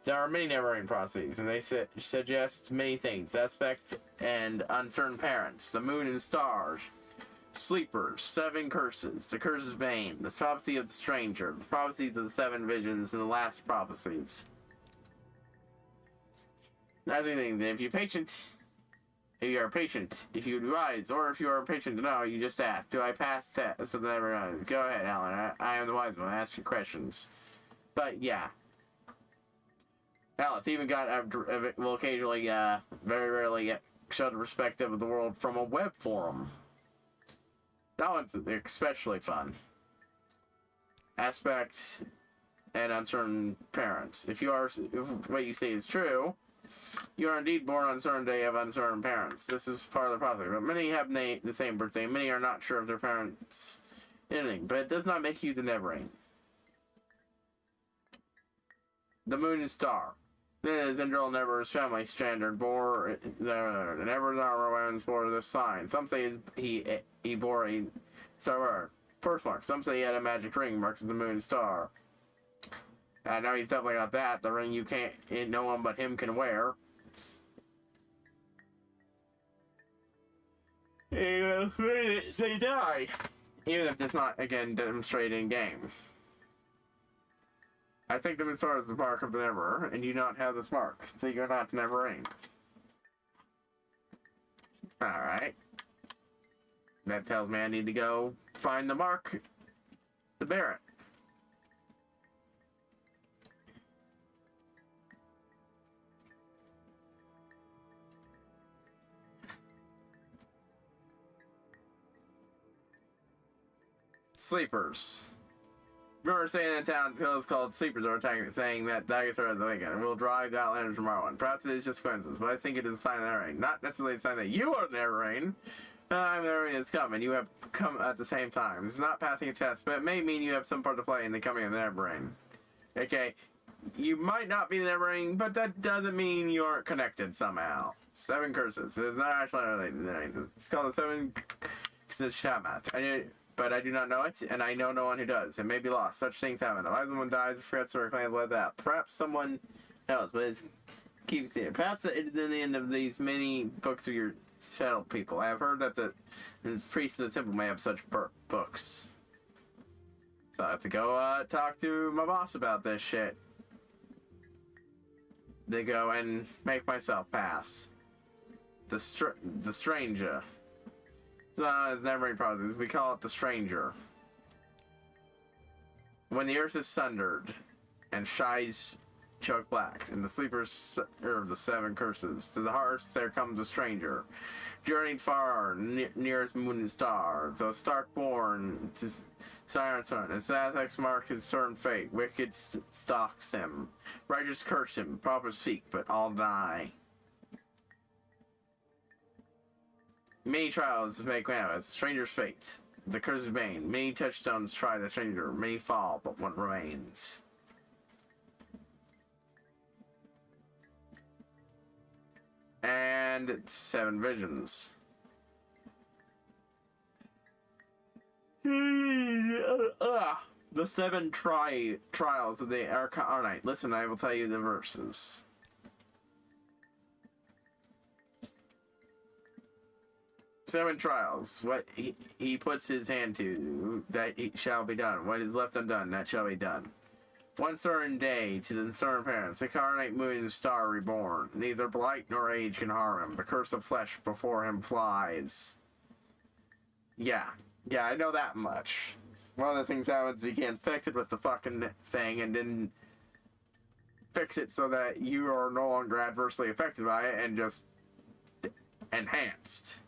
There are many Neverend prophecies, and they suggest many things. Aspect and uncertain parents, the moon and stars, sleepers, 7 curses, the curse's bane, the prophecy of the stranger, the prophecies of the 7 visions, and the last prophecies. That's the thing. If you are patient, if you advise, or if you are impatient to know, you just ask. Do I pass test? So never know. Go ahead, Alan. I am the wise one. Ask your questions. But yeah, Alex even will occasionally, very rarely, show the perspective of the world from a web forum. That one's especially fun. Aspect and uncertain parents. If what you say is true, you are indeed born on a certain day of uncertain parents. This is part of the process. But many have the same birthday. Many are not sure of their parents' anything. But it does not make you the Neverend. The moon and star. This is Indril Never's family standard bore Never's armor bore this sign. Some say he bore a birthmark. Some say he had a magic ring marked with the moon and star. I know he's definitely got that. The ring no one but him can wear. They die. Even if it's not, again, demonstrated in game. I think the Midstar is the mark of the Never, and you not have this mark, so you're not Neverend. Alright. That tells me I need to go find the mark to bear it. Sleepers. Remember saying in town it's called Sleepers are attacking, saying that Dagger is the weekend will drive the Outlanders from Morrowind. Perhaps it is just coincidence, but I think it is a sign of Neverend. Not necessarily a sign that you are Neverend. Neverend has come, and you have come at the same time. It's not passing a test, but it may mean you have some part to play in the coming of the Neverend. Okay, you might not be the Neverend, but that doesn't mean you aren't connected somehow. 7 curses. It's not actually related. It's called the 7 Shamat. But I do not know it, and I know no one who does. It may be lost. Such things happen. If someone dies, forgets or claims like that. Perhaps someone knows, but it keeps it. Perhaps it is in the end of these many books of your settled people. I have heard that the priests of the temple may have such books. So I have to go talk to my boss about this shit. To go and make myself pass. The stranger. It's never any problems. We call it the stranger. When the earth is sundered and shies choke black, and the sleepers serve the 7 curses, to the hearts there comes a stranger, journeying far, nearest moon and star, the stark born to Siren's son. His Aztecs mark his certain fate. Wicked stalks him, righteous curse him, proper speak, but all die. Many trials make man with stranger's fate. The curse's bane. Many touchstones try the stranger. Many fall, but one remains. And 7 visions. The 7 trials of the Arcanite. Listen, I will tell you the verses. 7 trials. What he puts his hand to, that shall be done. What is left undone, that shall be done. One certain day, to the certain parents, the incarnate moon and star reborn. Neither blight nor age can harm him. The curse of flesh before him flies. Yeah, I know that much. One of the things happens, he get infected with the fucking thing and then fix it so that you are no longer adversely affected by it and just enhanced.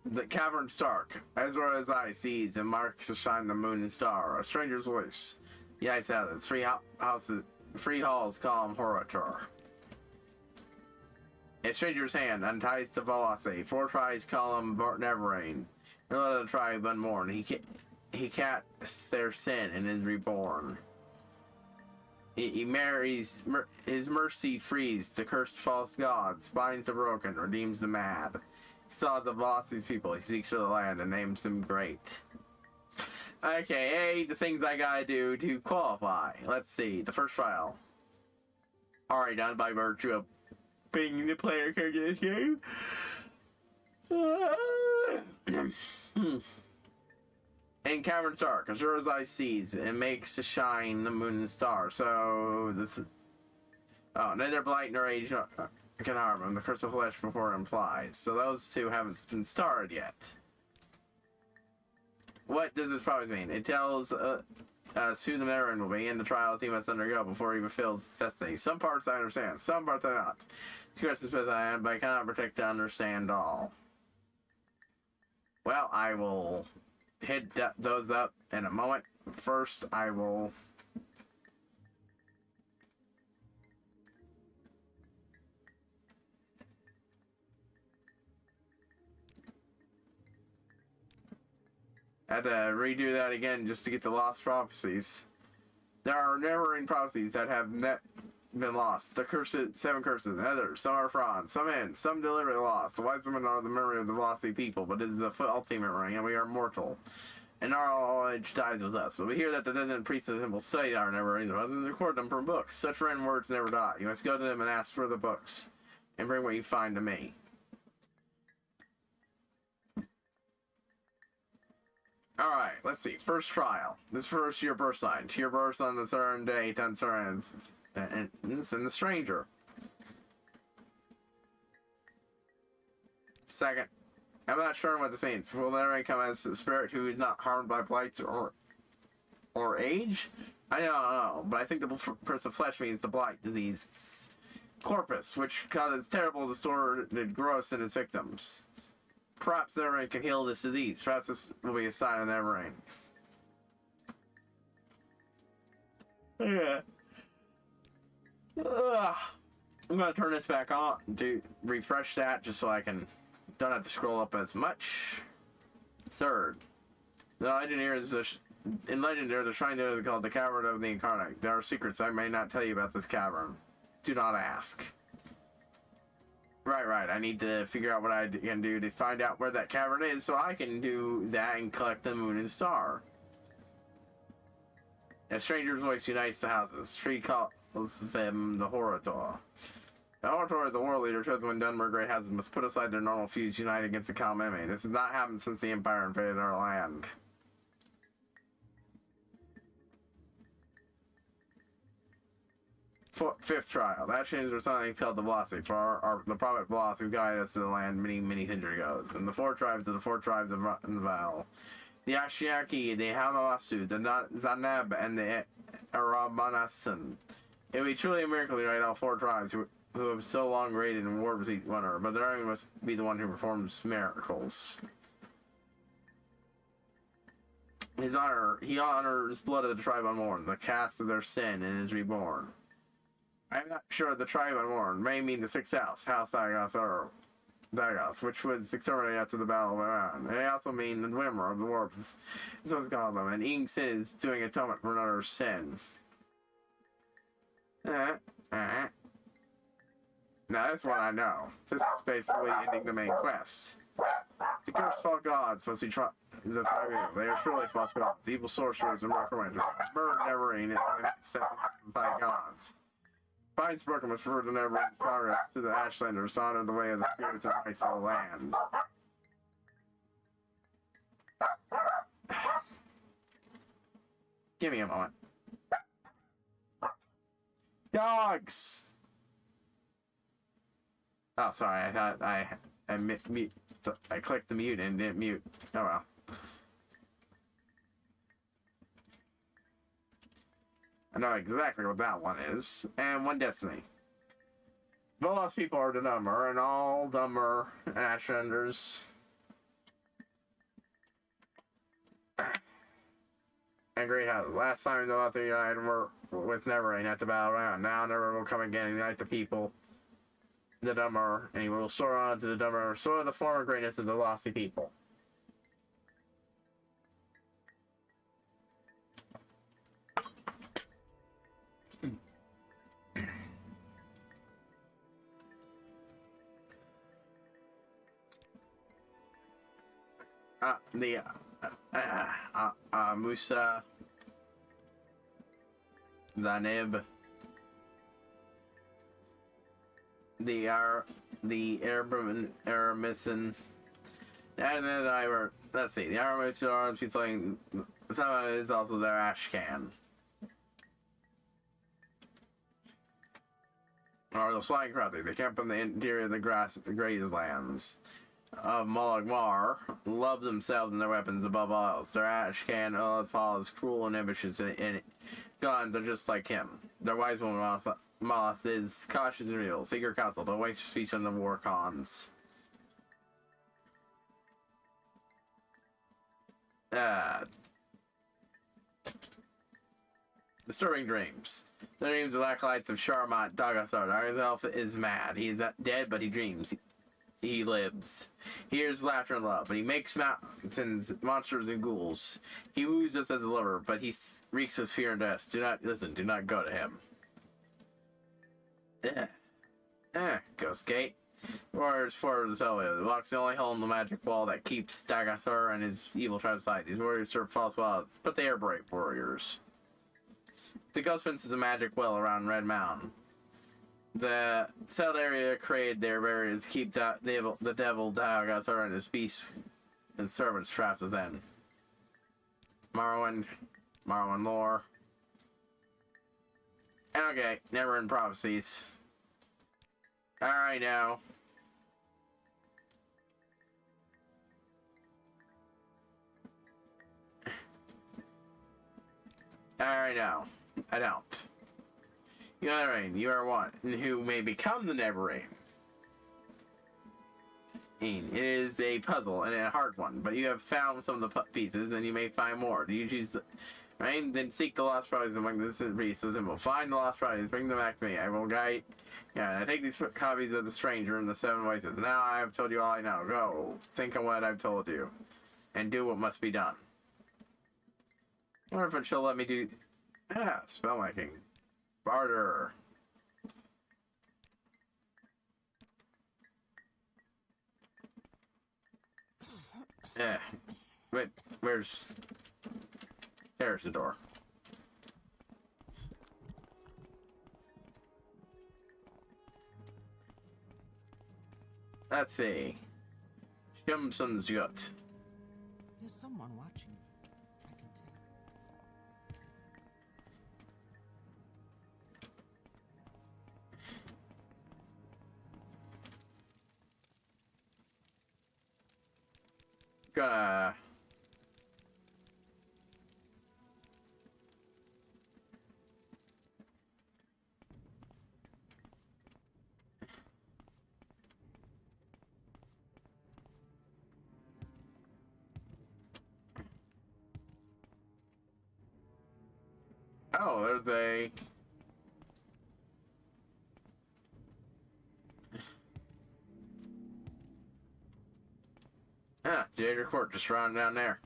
The cavern stark, Ezra's eye sees and marks to shine the moon and star. A stranger's voice. Yeah, it's out. It's free halls call him Horator. A stranger's hand unties the Velothi. 4 tribes call him Neverain. Another tribe unborn. He casts their sin and is reborn. He marries, his mercy frees the cursed false gods, binds the broken, redeems the mad. He saw the Veloci's people, he speaks for the land and names them great. Okay, the things I gotta do to qualify. Let's see, the first trial. Already done by virtue of being the player character in this game. In Cavern Stark, Azura's eye sees and makes to shine the moon and star. So this, neither blight nor age can harm him. The curse of flesh before him flies. So those 2 haven't been starred yet. What does this promise mean? It tells us who the Marin will be and the trials he must undergo before he fulfills his destiny. Some parts I understand, some parts I not. Questions with I am, but I cannot protect to understand all. Well, I will hit those up in a moment. First, I will have to redo that again just to get the lost prophecies. There are never-ending prophecies that have been lost. The 7 curses, others, some are frauds, some end, some deliberately lost. The wise women are the memory of the Velocity people, but it is the ultimate memory, and we are mortal. And our knowledge dies with us. But we hear that the dead and priests of the temple say our never ending, rather than record them from books. Such written words never die. You must go to them and ask for the books, and bring what you find to me. Alright, let's see. First trial. This first your birth sign. To your birth on the 3rd day, 10th and the stranger. Second, I'm not sure what this means. Will there come as a spirit who is not harmed by blights or age? I don't know, but I think the curse of flesh means the blight disease. Corpus, which causes terrible, distorted growth in its victims. Perhaps Neverain can heal this disease. Perhaps this will be a sign of Neverain. Yeah. I'm gonna turn this back on to refresh that just so I don't have to scroll up as much. Third, the legend here is in legend there's a shrine there called the Cavern of the Incarnate. There are secrets I may not tell you about this cavern. Do not ask. Right. I need to figure out what I can do to find out where that cavern is so I can do that and collect the moon and star. A stranger's voice unites the houses. Tree calls them the Horator. The Horator is the war leader chosen when Dunmer great houses must put aside their normal feuds unite against the common enemy. This has not happened since the Empire invaded our land. Fifth trial. That changes for something called the Velocity, for the prophet Veloth who guided us to the land many centuries ago. And the 4 tribes are the 4 tribes of Val. The Ashiaki, the Hamawasu, the Zanab, and the Arabanasan. It would be truly a miracle to unite all 4 tribes who have so long raided and warred with each other, but their enemy must be the one who performs miracles. He honors blood of the tribe unborn, the cast of their sin, and is reborn. I'm not sure the tribe unborn may mean the 6th house, House Dagoth, or Dagoth, which was exterminated after the Battle of Iran. It may also mean the Dwimmer of the Warps. That's what they call them, and eating sin is doing atonement for another sin. Now that's what I know. This is basically ending the main quest. The cursed false gods must be the tribe. They are surely false gods, the evil sorcerers and necromancers. Murder Neverain and set by gods. The tribe of the Velocity, the tribe of the Fine spoken was further never in progress to the Ashlanders to honor the way of the spirits and rights of the land. Give me a moment. Dogs! Oh, sorry, I thought I mute. I clicked the mute and didn't mute. Oh well. I know exactly what that one is. And one destiny. The lost people are the dumber, and all dumber Ashlanders. And great house. Last time the Lothar united were with Neverrain at the battleground. Now Never will come again and unite the people. The dumber, and he will restore on to the dumber and restore the former greatness of the losty people. Musa Zanib, the Aramis, and then I were, let's see, the Aramis are feeling some is also their Ashcan. Or the flying crowd, they camp in the interior of the grazelands of Molagmar, love themselves and their weapons above all else. Their Ashcan follows cruel and ambitious and guns are just like him. Their wise woman Moth is cautious and real. Seek her counsel, don't waste your speech on the war cons. Disturbing dreams. The dreams of the acolytes of Sharmat Dagathar. Our elf is mad. He is not dead, but he dreams. He lives. He hears laughter and love, but he makes mountains, monsters, and ghouls. He woos us as a lover, but he reeks of fear and death. Do not listen. Do not go to him. Ghost Gate. Warriors forward the Zelda. The block's the only hole in the magic wall that keeps Dagathar and his evil tribes fight. These warriors serve false wilds, but they are brave warriors. The Ghost Fence is a magic well around Red Mountain. The settled area created their barriers to keep the devil Dagathar and his beasts and servants trapped within. Morrowind lore. Okay, never in prophecies. Alright now. Alright now. I don't. You know, Neverrain, you are one who may become the Neverrain. It is a puzzle and a hard one, but you have found some of the pieces and you may find more. Do you choose right? Then seek the lost prizes among the distant pieces and we'll find the lost prizes. Bring them back to me. I will guide. Yeah, I take these copies of the stranger and the 7 voices. Now I have told you all I know. Go. Think of what I've told you. And do what must be done. I wonder if she'll let me do spellmaking. Barter. Wait, there's the door. Let's see. Shumson's Jut. There's someone watching. I can tell. Gonna there's a Jader Court just running down there.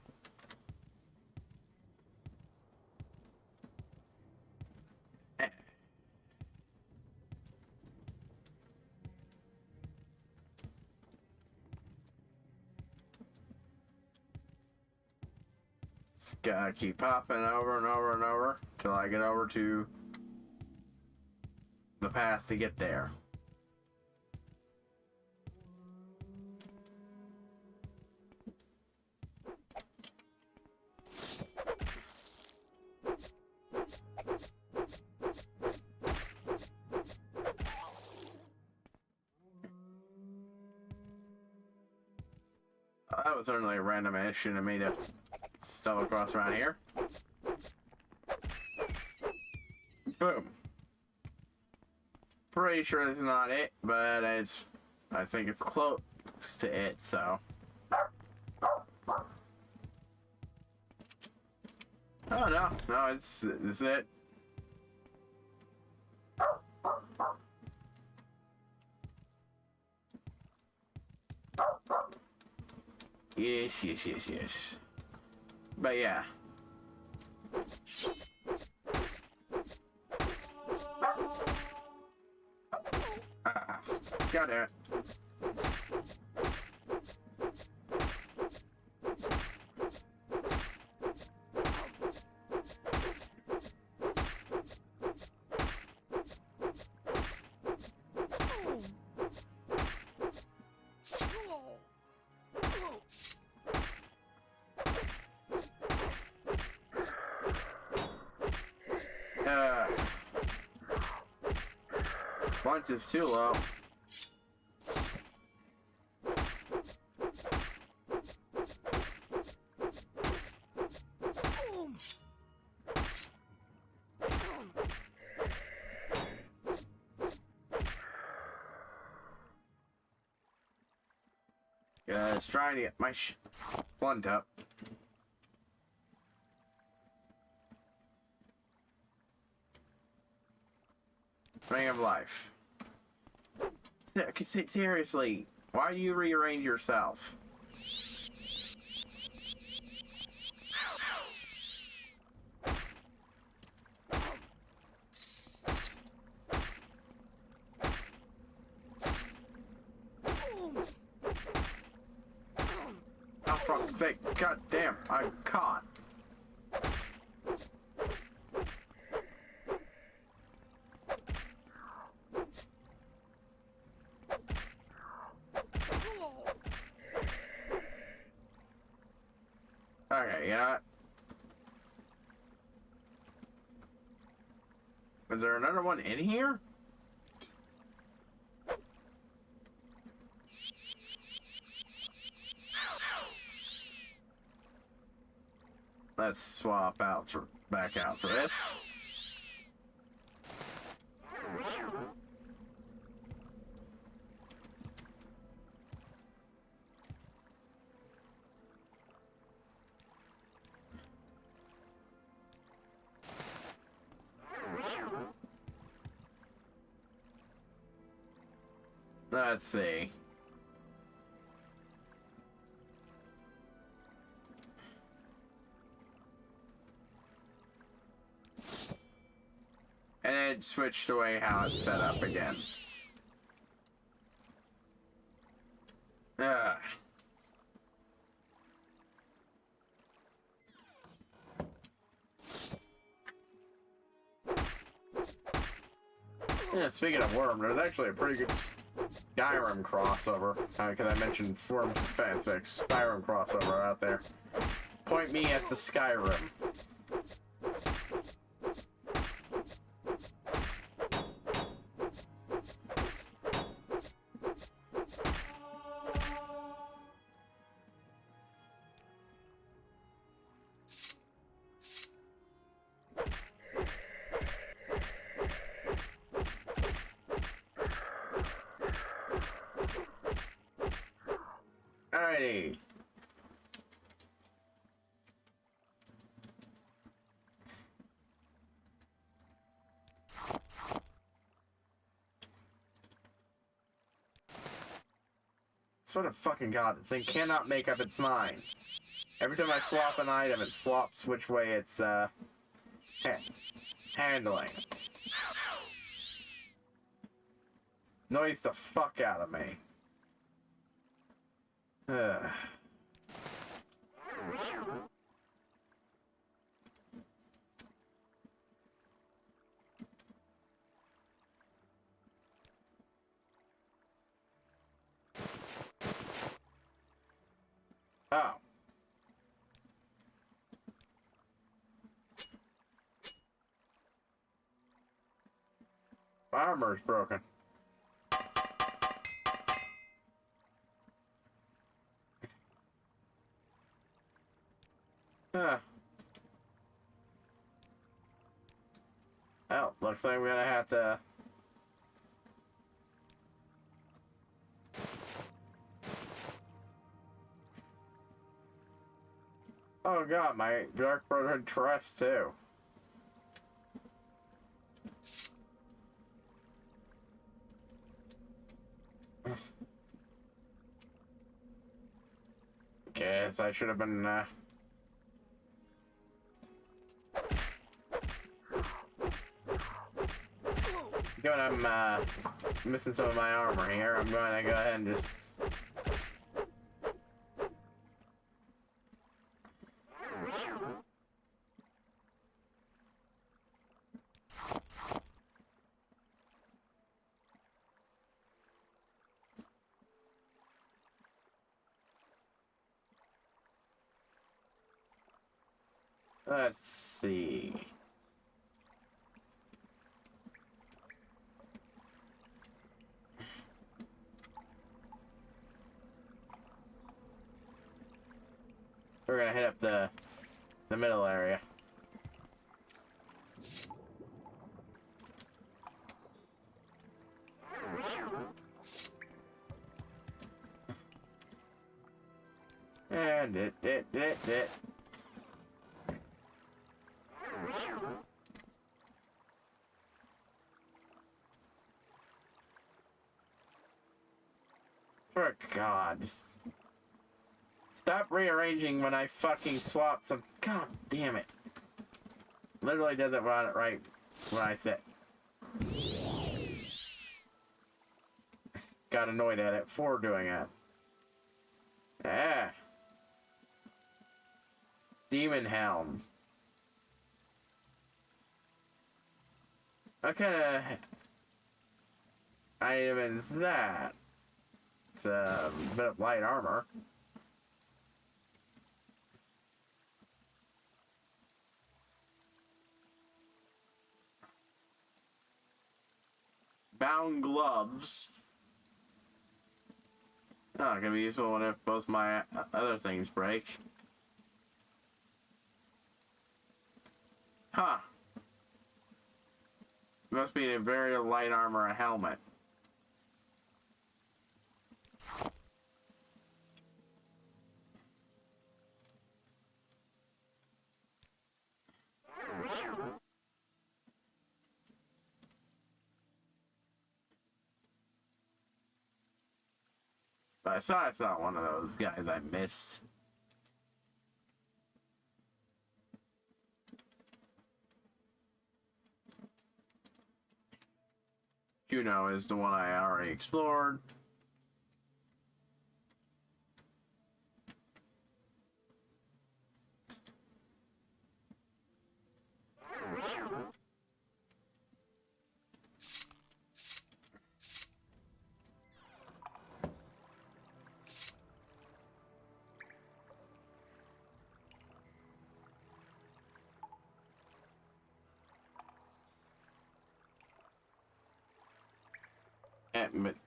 Gotta keep popping over and over and over till I get over to the path to get there. That was certainly a random issue to me to stumble across around here. Boom. Pretty sure it's not it, but I think it's close to it, so. Oh no, it's it. Yes. But yeah. Got it. Bunch is too low. Yeah, it's trying to get my blunt up. Ring of Life. Seriously, why do you rearrange yourself? Oh, fuck's sake. God damn, I'm caught. Okay, you know what? Is there another one in here? Let's swap out for back out for this. Let's see. And it switched away how it's set up again. Ugh. Yeah, speaking of Worm, there's actually a pretty good Skyrim crossover. Because I mentioned Worm's Fanfics. Skyrim crossover out there. Point me at the Skyrim. Alrighty. Sort of fucking god, the thing cannot make up its mind. Every time I swap an item, it swaps which way it's, handling. Noise the fuck out of me. Ugh. armor's broken. Huh. Well, looks like we're gonna have to... Oh god, my Dark Brotherhood trust too. Guess I should have been, given I'm, missing some of my armor here, I'm going to go ahead and just... Let's see. We're gonna hit up the middle area. And it. For God. Stop rearranging when I fucking swap some. God damn it. Literally doesn't run it right when I say. Got annoyed at it for doing it. Ah. Demon Helm. What kind of item is that? It's a bit of light armor. Bound gloves. Oh, gonna be useful when if both my other things break. Huh. Must be a very light armor, a helmet. But I saw one of those guys I missed. Juno is the one I already explored.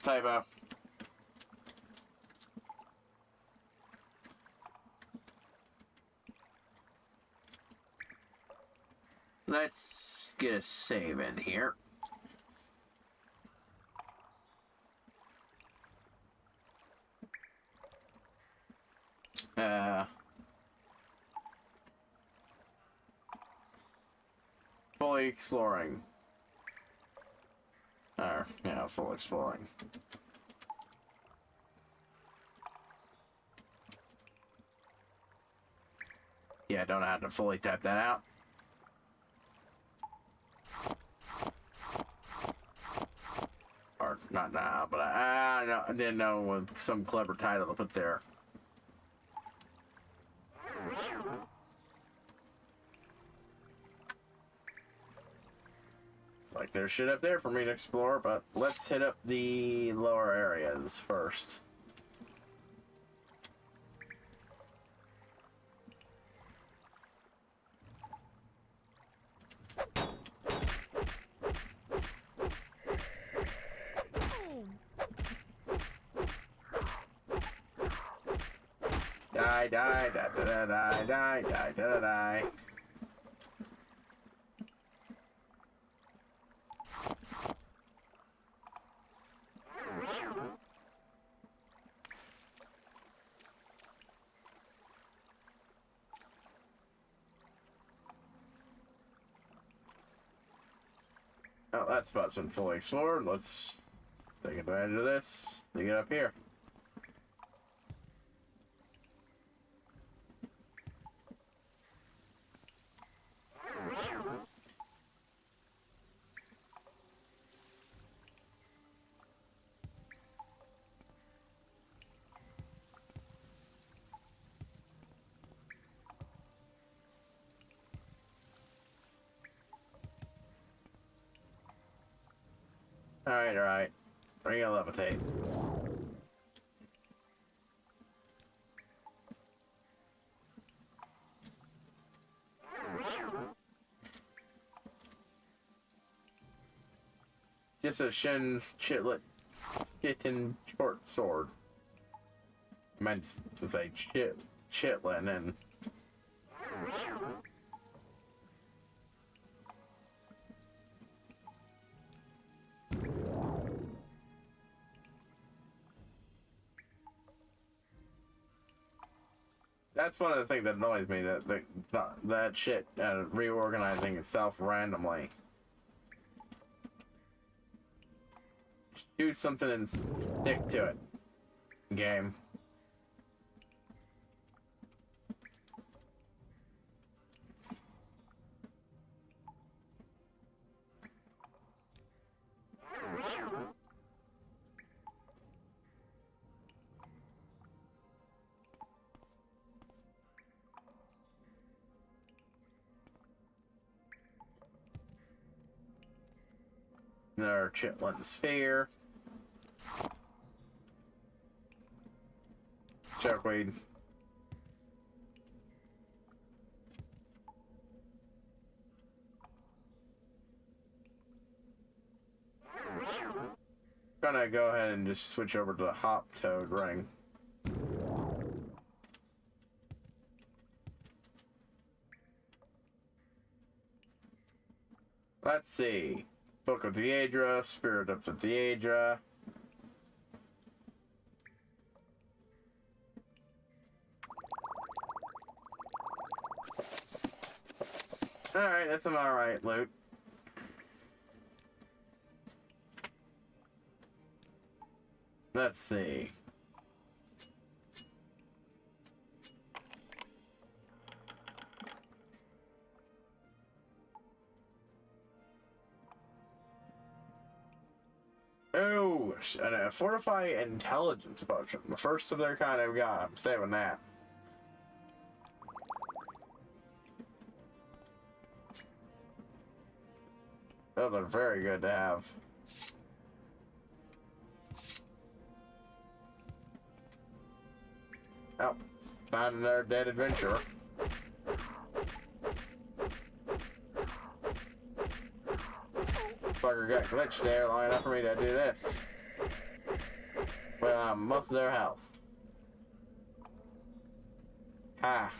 Typo. Let's get a save in here. Fully exploring. Yeah, full exploring. Yeah, don't have to fully tap that out. Or not now, but I didn't know with some clever title to put there. It's like there's shit up there for me to explore, but let's hit up the lower areas first. die, die, da da da die, die, die, da da die. Oh, that spot's been fully explored. Let's take advantage of this to get up here. Alright, alright. We're gonna levitate. Just a Shin's chitlet kitten short sword. Meant to say chitlin and that's one of the things that annoys me, that shit reorganizing itself randomly. Do something and stick to it. Game. Another chitlin sphere. Chokeweed. Gonna go ahead and just switch over to the hop toad ring. Let's see. Book of the Aedra, Spirit of the Aedra. Alright, that's some alright loot. Let's see. Oh, and a Fortify Intelligence potion. The first of their kind I've got. I'm saving that. Those are very good to have. Oh, found another dead adventurer. Fucker got glitched there long enough for me to do this. Well, I'm most of their health. Ha.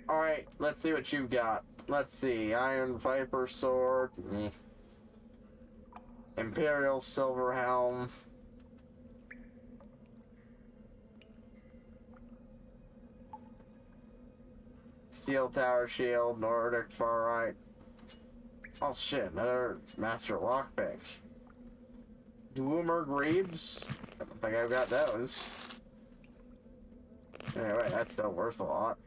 Alright, let's see what you've got. Let's see, Iron Viper Sword. Imperial Silver Helm. Steel Tower Shield, Nordic Far Right. Oh shit, another Master Lockpick. Doomer Greaves? I don't think I've got those. Anyway, that's still worth a lot.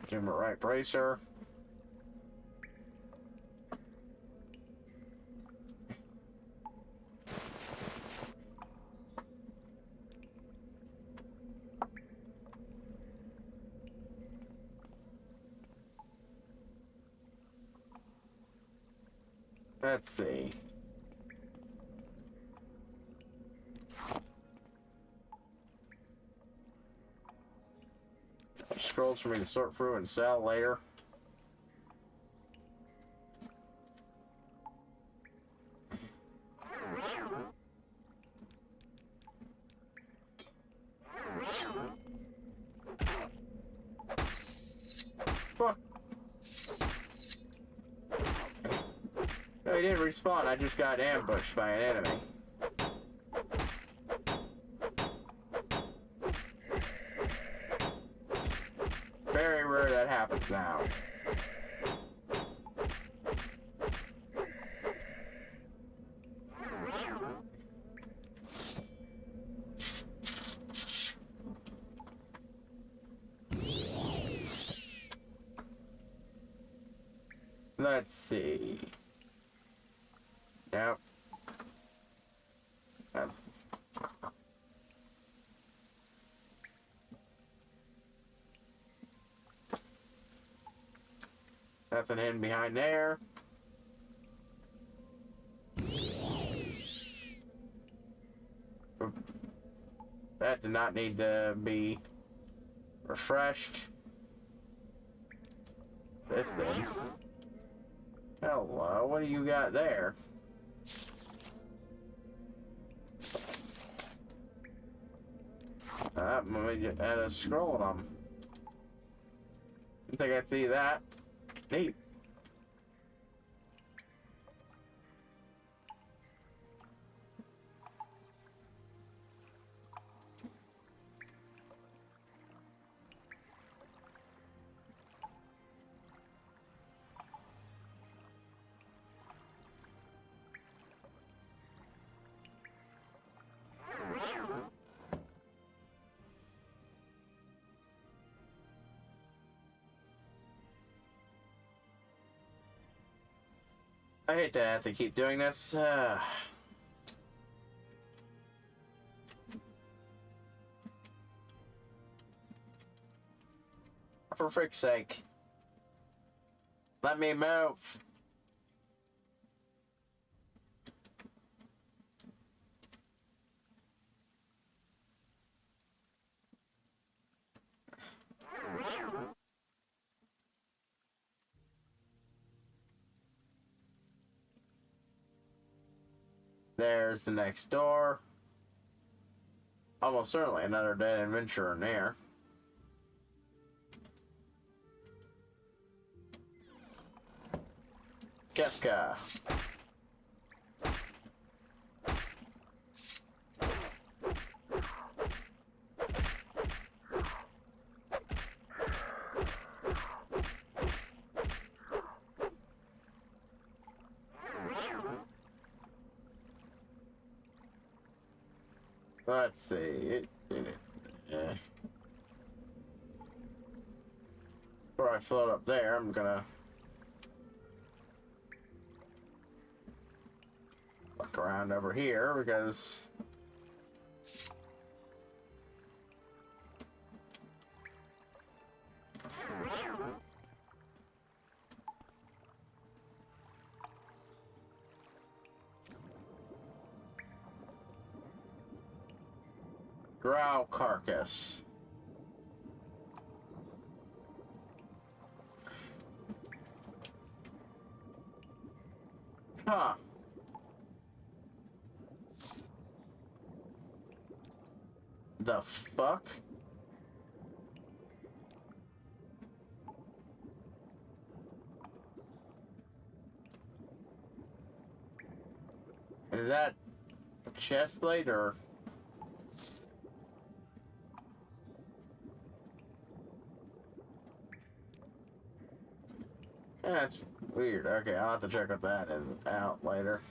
Doomer Right Bracer. Let's see. scrolls for me to sort through and sell later. Fuck. No, he didn't respawn. I just got ambushed by an enemy. Very rare that happens now. Let's see. Yep. Nothing hidden behind there. That did not need to be refreshed. This did. Hello, what do you got there? Maybe just add a scroll on them. I think I see that. Neat. I hate to have to keep doing this. For frick's sake. Let me move. There's the next door. Almost certainly another dead adventure in there. Kefka. Let's see. Yeah. Before I float up there, I'm gonna look around over here because Drow carcass. Huh. The fuck? Is that a chest plate or? That's weird. Okay, I'll have to check with that out later.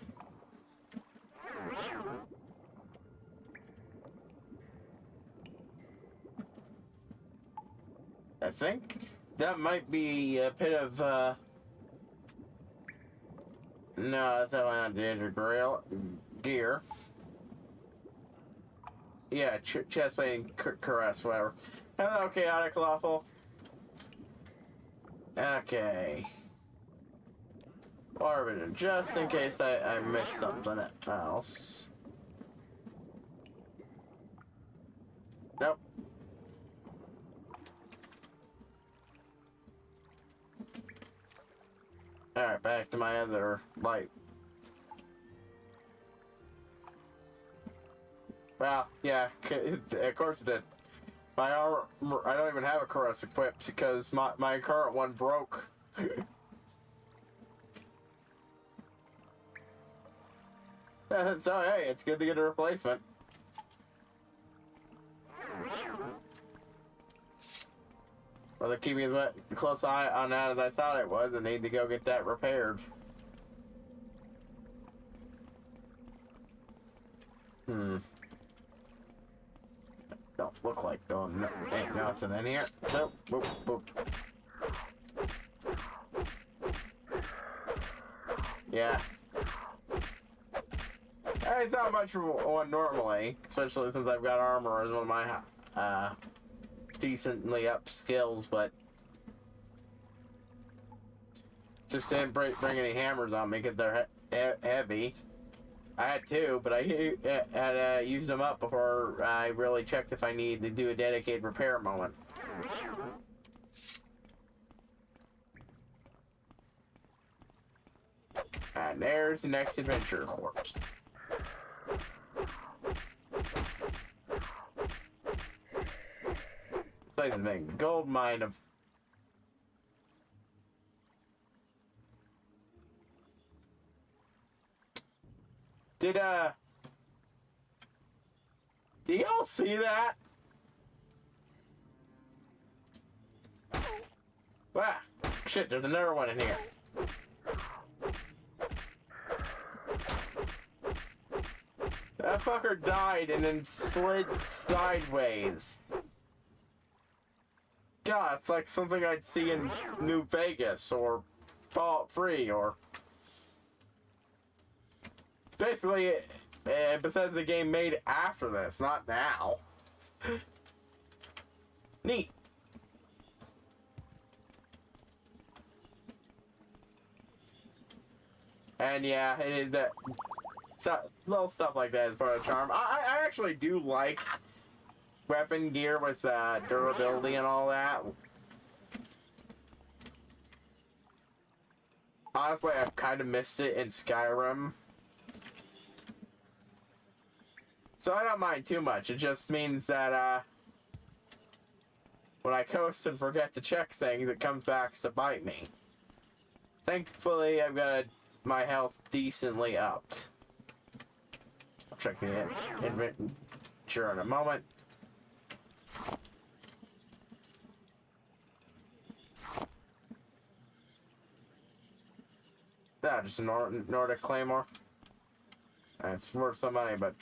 I think that might be a bit of, no, that's definitely not danger gear. Yeah, chest plate and caress, whatever. Hello, chaotic lawful. Okay. Orbited, just in case I missed something else. Nope. Alright, back to my other light. Well, yeah, of course it did. My armor, I don't even have a cuirass equipped because my current one broke. So, hey, it's good to get a replacement. Well, they're keeping a close eye on that as I thought it was. I need to go get that repaired. Don't look like though. No, ain't nothing in here. So, boop, boop. Yeah. It's not much for one normally, especially since I've got armor as one of my decently up skills, but just didn't bring any hammers on me because they're heavy. I had two, but I had used them up before I really checked if I needed to do a dedicated repair moment. And there's the next adventure course. This place has been a gold mine of... Do y'all see that? Wow. Shit, there's another one in here. That fucker died and then slid sideways. God, it's like something I'd see in New Vegas or Fallout 3 or... Basically, besides the game made after this, not now. Neat. And yeah, it is that little stuff like that is part of the charm. I actually do like weapon gear with durability and all that. Honestly, I've kind of missed it in Skyrim. So I don't mind too much. It just means that when I coast and forget to check things, it comes back to bite me. Thankfully, I've got my health decently upped. I'll check the adventure in a moment. Yeah, just a Nordic Claymore. It's worth some money, but...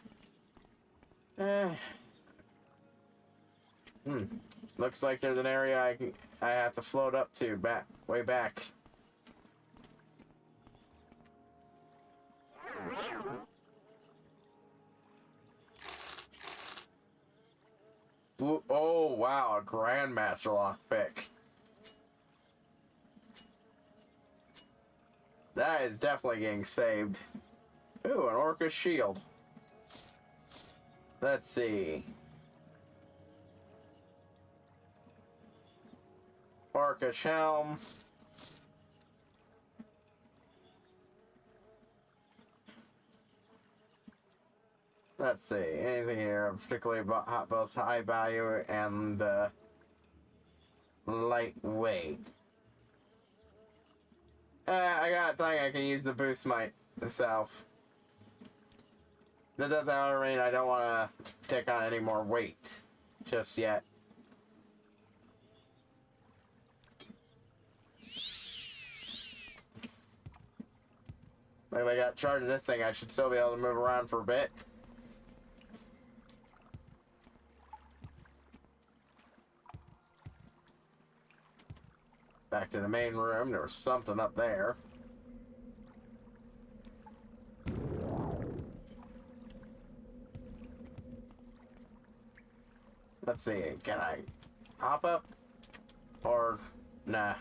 Looks like there's an area I have to float up to, way back. Ooh, oh wow, a Grandmaster lockpick. That is definitely getting saved. Ooh, an Orca shield. Let's see. Orca helm. Let's see. Anything here, particularly about both high value and lightweight. I got a thing I can use to boost myself. That doesn't mean I don't want to take on any more weight just yet. Like I got charged in this thing, I should still be able to move around for a bit. Back to the main room, there was something up there. Let's see, can I hop up? Or, nah.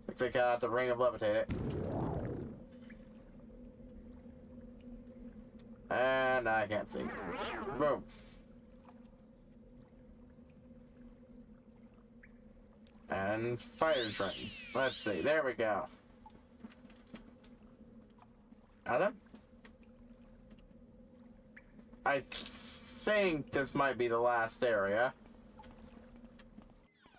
Looks like I have to ring of levitate it. And I can't see. Boom. And fire train. Let's see, there we go. Adam? I think this might be the last area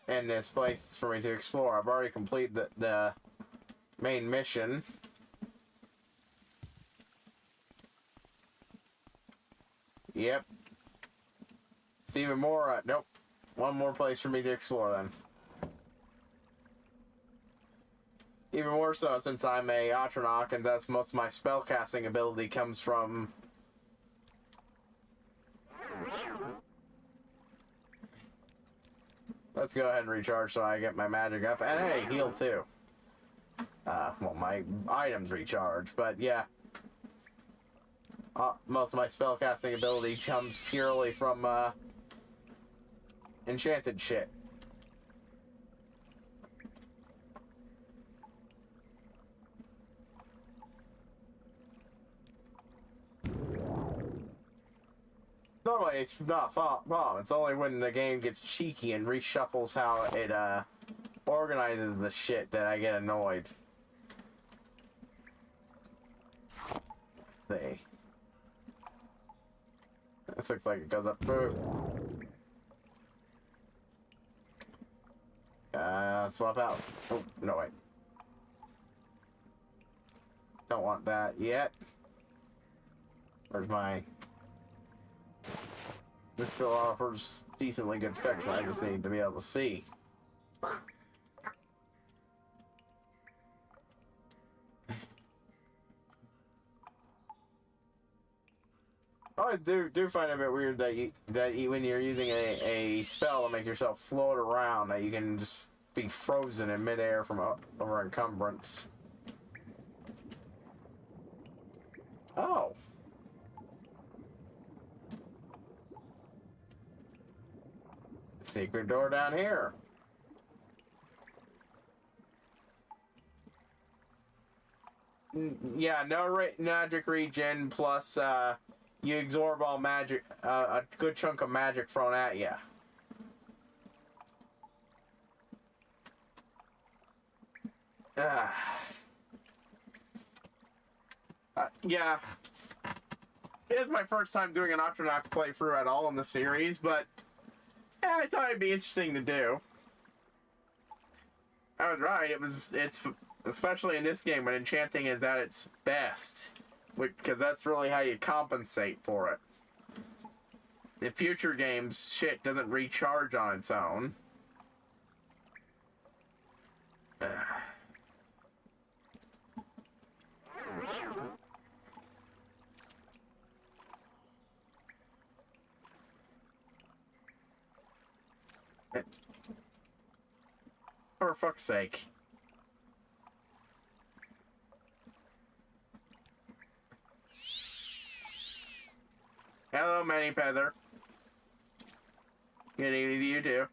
in this place for me to explore. I've already completed the main mission. Yep. It's even more, nope. One more place for me to explore then. Even more so since I'm a Atronach, and thus most of my spellcasting ability comes from... Let's go ahead and recharge so I get my magic up. And hey, heal too. Well, my items recharge, but yeah. Most of my spellcasting ability comes purely from enchanted shit. Normally it's not a problem. It's only when the game gets cheeky and reshuffles how it organizes the shit that I get annoyed. Let's see. This looks like it goes up through. Swap out. Oh, no wait. Don't want that yet. Where's my... This still offers decently good protection. I just need to be able to see. I do find it a bit weird that when you're using a spell to make yourself float around, that you can just be frozen in midair from over encumbrance. Oh. Secret door down here. Yeah, no magic regen plus you absorb all magic, a good chunk of magic thrown at you. Yeah. It is my first time doing an Atronach playthrough at all in the series, but yeah, I thought it'd be interesting to do. I was right. It's especially in this game when enchanting is at its best, because that's really how you compensate for it. In future games, shit doesn't recharge on its own. For fuck's sake. Hello, Manny Feather. Good evening to you too.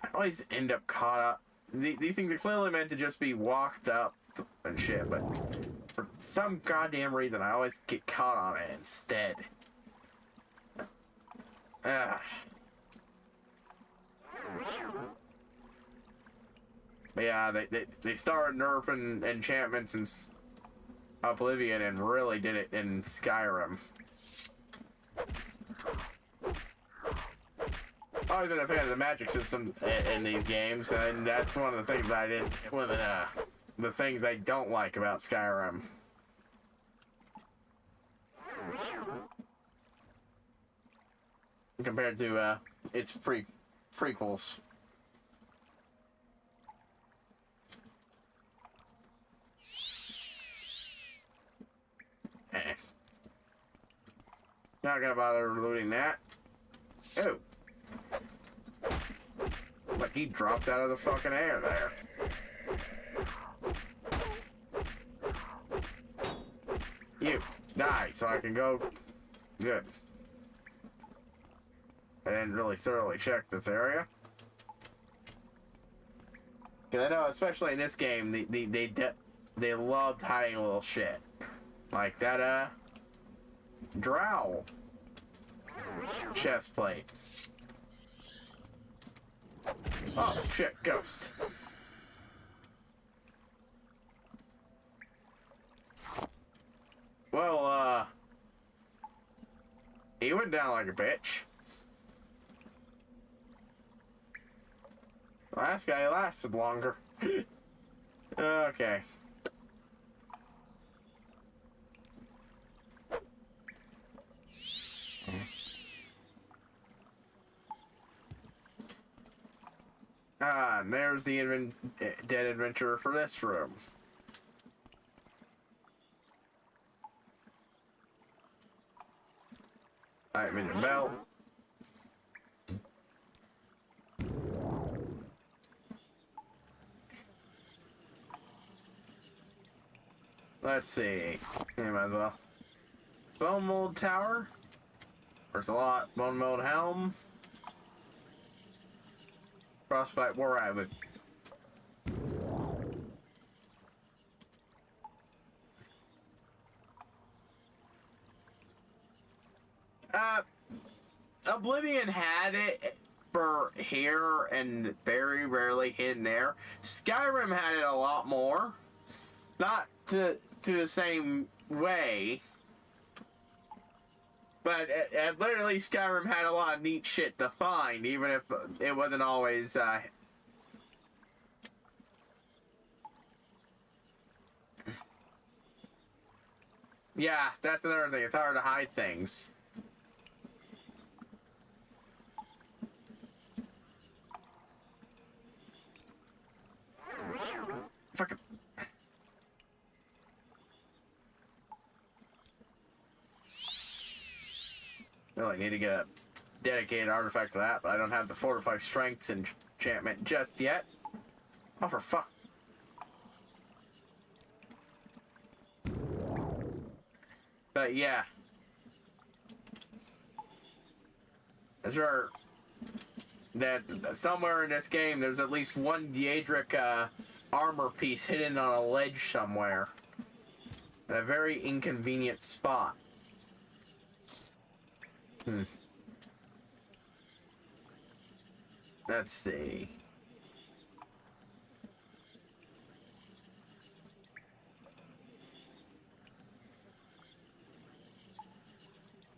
I always end up caught up. These things are clearly meant to just be walked up and shit, but for some goddamn reason I always get caught on it instead. But yeah, they started nerfing enchantments in Oblivion and really did it in Skyrim. I've always been a fan of the magic system in these games, and that's one of the things I didn't. One of the things I don't like about Skyrim. Compared to its prequels. Not gonna bother looting that. Oh. Like he dropped out of the fucking air there. You die so I can go. Good. I didn't really thoroughly check this area. Cause I know, especially in this game, they loved hiding a little shit, like that drow chest plate. Oh shit, ghost. He went down like a bitch. Last guy lasted longer. Okay. Ah, and there's the dead adventurer for this room. Alright, minute bell. Let's see. Yeah, might as well. Bone mold tower. There's a lot. Bone mold helm. Frostbite war rabbit. Oblivion had it for here and very rarely hidden there. Skyrim had it a lot more. Not to the same way. But literally Skyrim had a lot of neat shit to find, even if it wasn't always yeah, that's another thing. It's hard to hide things. Fucking. Really need to get a dedicated artifact for that, but I don't have the fortified strength enchantment just yet. Oh, for fuck. But yeah. I'm sure that somewhere in this game there's at least one Daedric armor piece hidden on a ledge somewhere. In a very inconvenient spot. Let's see.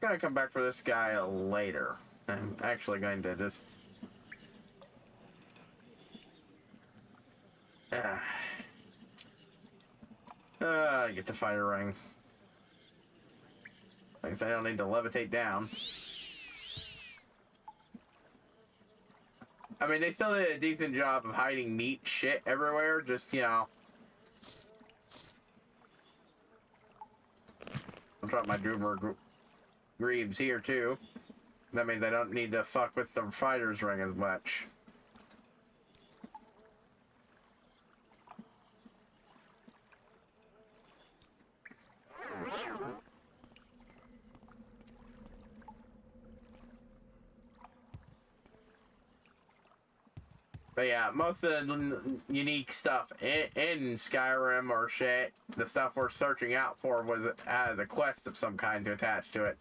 Gotta come back for this guy later. I'm actually going to just... get the fire ring. Like I said, I don't need to levitate down. I mean, they still did a decent job of hiding neat shit everywhere, just, you know. I'll drop my Droomer Greaves here, too. That means I don't need to fuck with the fighter's ring as much. But yeah, most of the unique stuff in Skyrim or shit, the stuff we're searching out for has a quest of some kind to attach to it.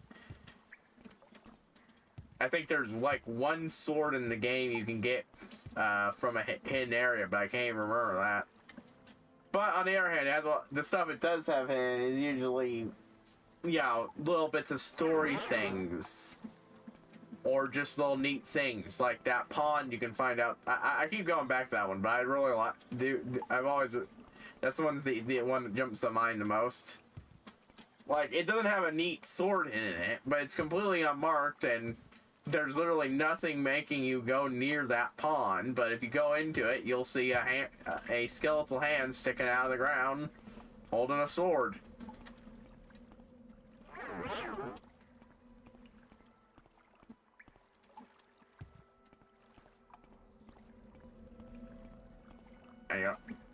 I think there's like one sword in the game you can get from a hidden area, but I can't even remember that. But on the other hand, the stuff it does have hidden is usually, you know, little bits of story things. Or just little neat things like that pond you can find out. I keep going back to that one, but I really like. I've always. That's the one that jumps to mind the most. Like, it doesn't have a neat sword in it, but it's completely unmarked, and there's literally nothing making you go near that pond. But if you go into it, you'll see a skeletal hand sticking out of the ground, holding a sword.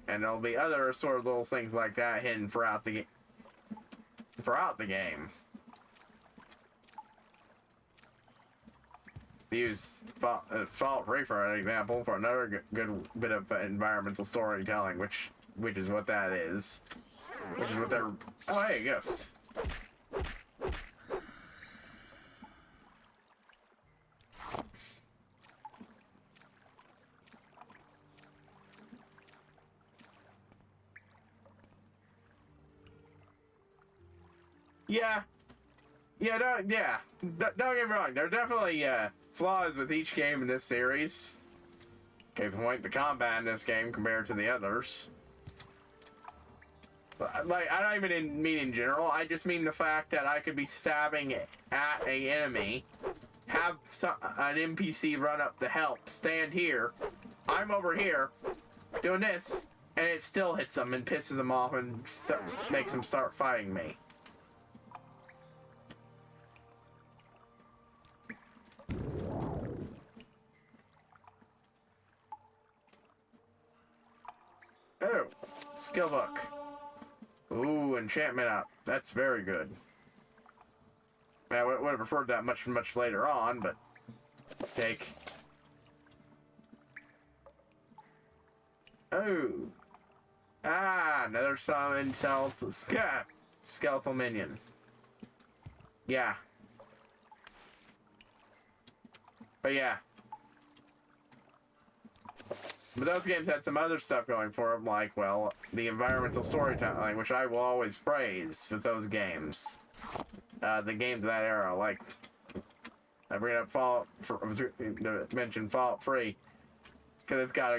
And there'll be other sort of little things like that hidden throughout the game. Use Fault Free for an example for another good bit of environmental storytelling, which is what that is. Which is what they're. Oh, hey, ghost. Yeah. Yeah, don't get me wrong. There are definitely flaws with each game in this series. Case in point, the combat in this game compared to the others. Like, I don't even mean in general. I just mean the fact that I could be stabbing at an enemy, have an NPC run up to help, stand here. I'm over here doing this, and it still hits them and pisses them off and makes them start fighting me. Oh, skill book. Ooh, enchantment up. That's very good. I would have preferred that much later on, but take. Oh. Ah, another summon skeletal minion. Yeah. But yeah. But those games had some other stuff going for them, like, well, the environmental storytelling, which I will always praise for those games. The games of that era, like, I bring up mention Fallout 3, because it's got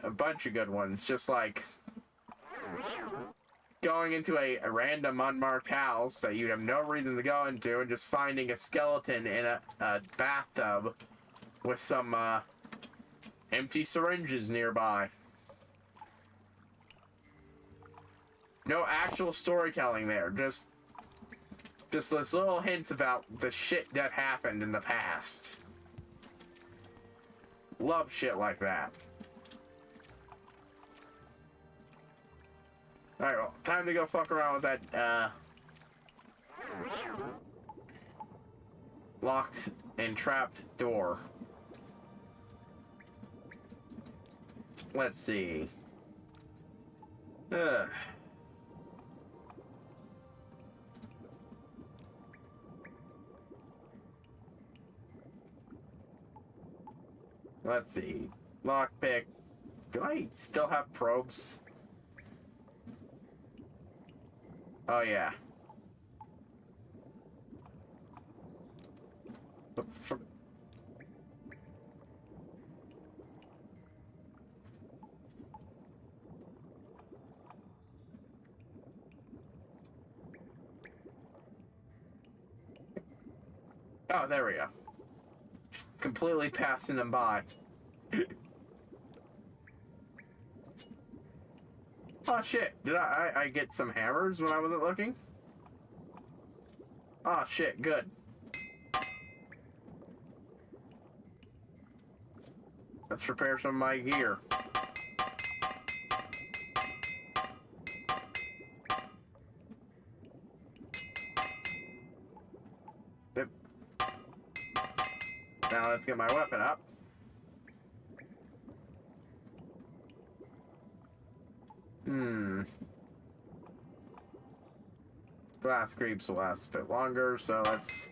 a bunch of good ones, just like going into a random unmarked house that you have no reason to go into and just finding a skeleton in a bathtub with some, empty syringes nearby. No actual storytelling there. Just those little hints about the shit that happened in the past. Love shit like that. Alright, well, time to go fuck around with that, locked and trapped door. Let's see. Let's see. Lockpick. Do I still have probes? Oh, yeah. Oh, there we go. Just completely passing them by. Oh shit, did I get some hammers when I wasn't looking? Oh shit, good. Let's repair some of my gear. Now let's get my weapon up. Glass creeps will last a bit longer, so let's...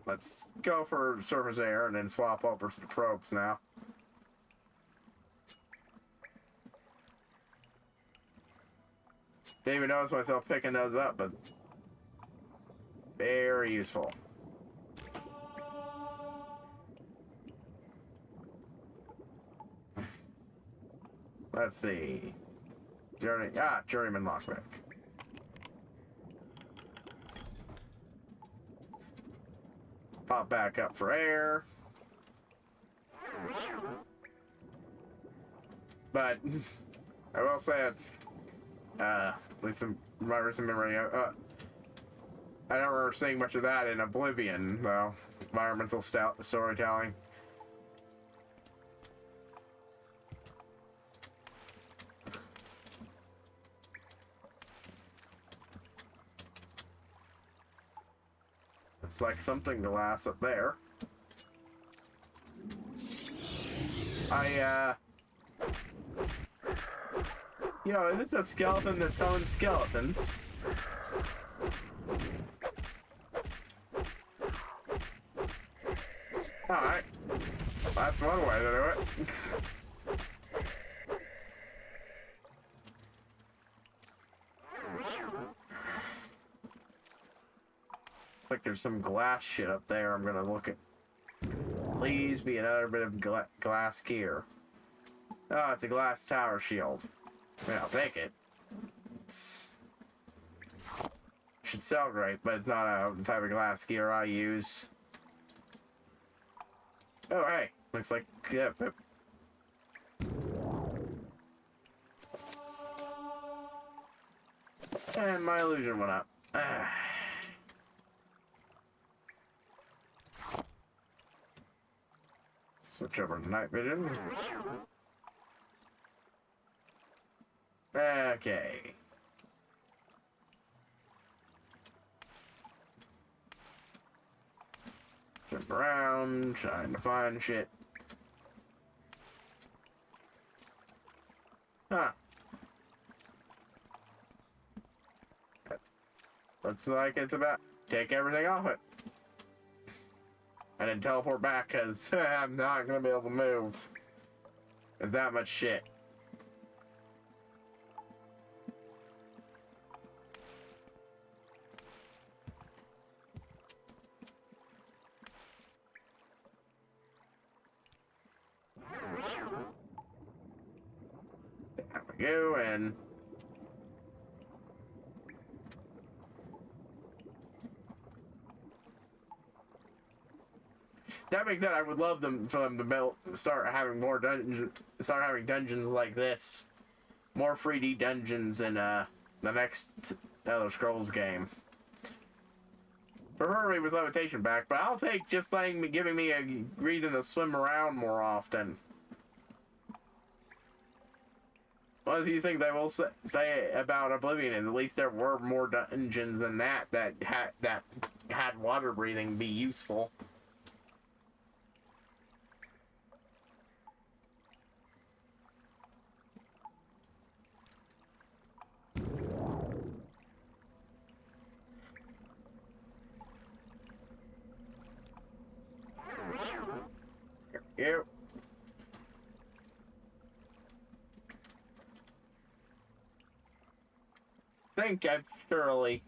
Let's go for surface air and then swap over to the probes now. Didn't even notice myself picking those up, but very useful. Let's see. Journeyman lockpick. Pop back up for air. But I will say it's at least in my recent memory, I don't remember seeing much of that in Oblivion, though. Environmental storytelling. It's like something glass up there. Yo, is this a skeleton that summons skeletons? Alright. That's one way to do it. Like there's some glass shit up there I'm gonna look at. Please be another bit of glass gear. Oh, it's a glass tower shield. I mean, I'll take it. Should sell great, but it's not a type of glass gear I use. Oh, hey. Looks like... Yeah. And my illusion went up. Switch over to night vision. Okay. Jump around, trying to find shit. Huh. Looks like it's about take everything off it. I didn't teleport back because I'm not going to be able to move. There's that much shit. There we go, and... That being said, I would love them for them to start having more dungeons, start having dungeons like this, more 3D dungeons in the next Elder Scrolls game. Preferably with levitation back, but I'll take just giving me a reason to swim around more often. What do you think they will say about Oblivion? At least there were more dungeons than that had water breathing be useful. You. I think I've thoroughly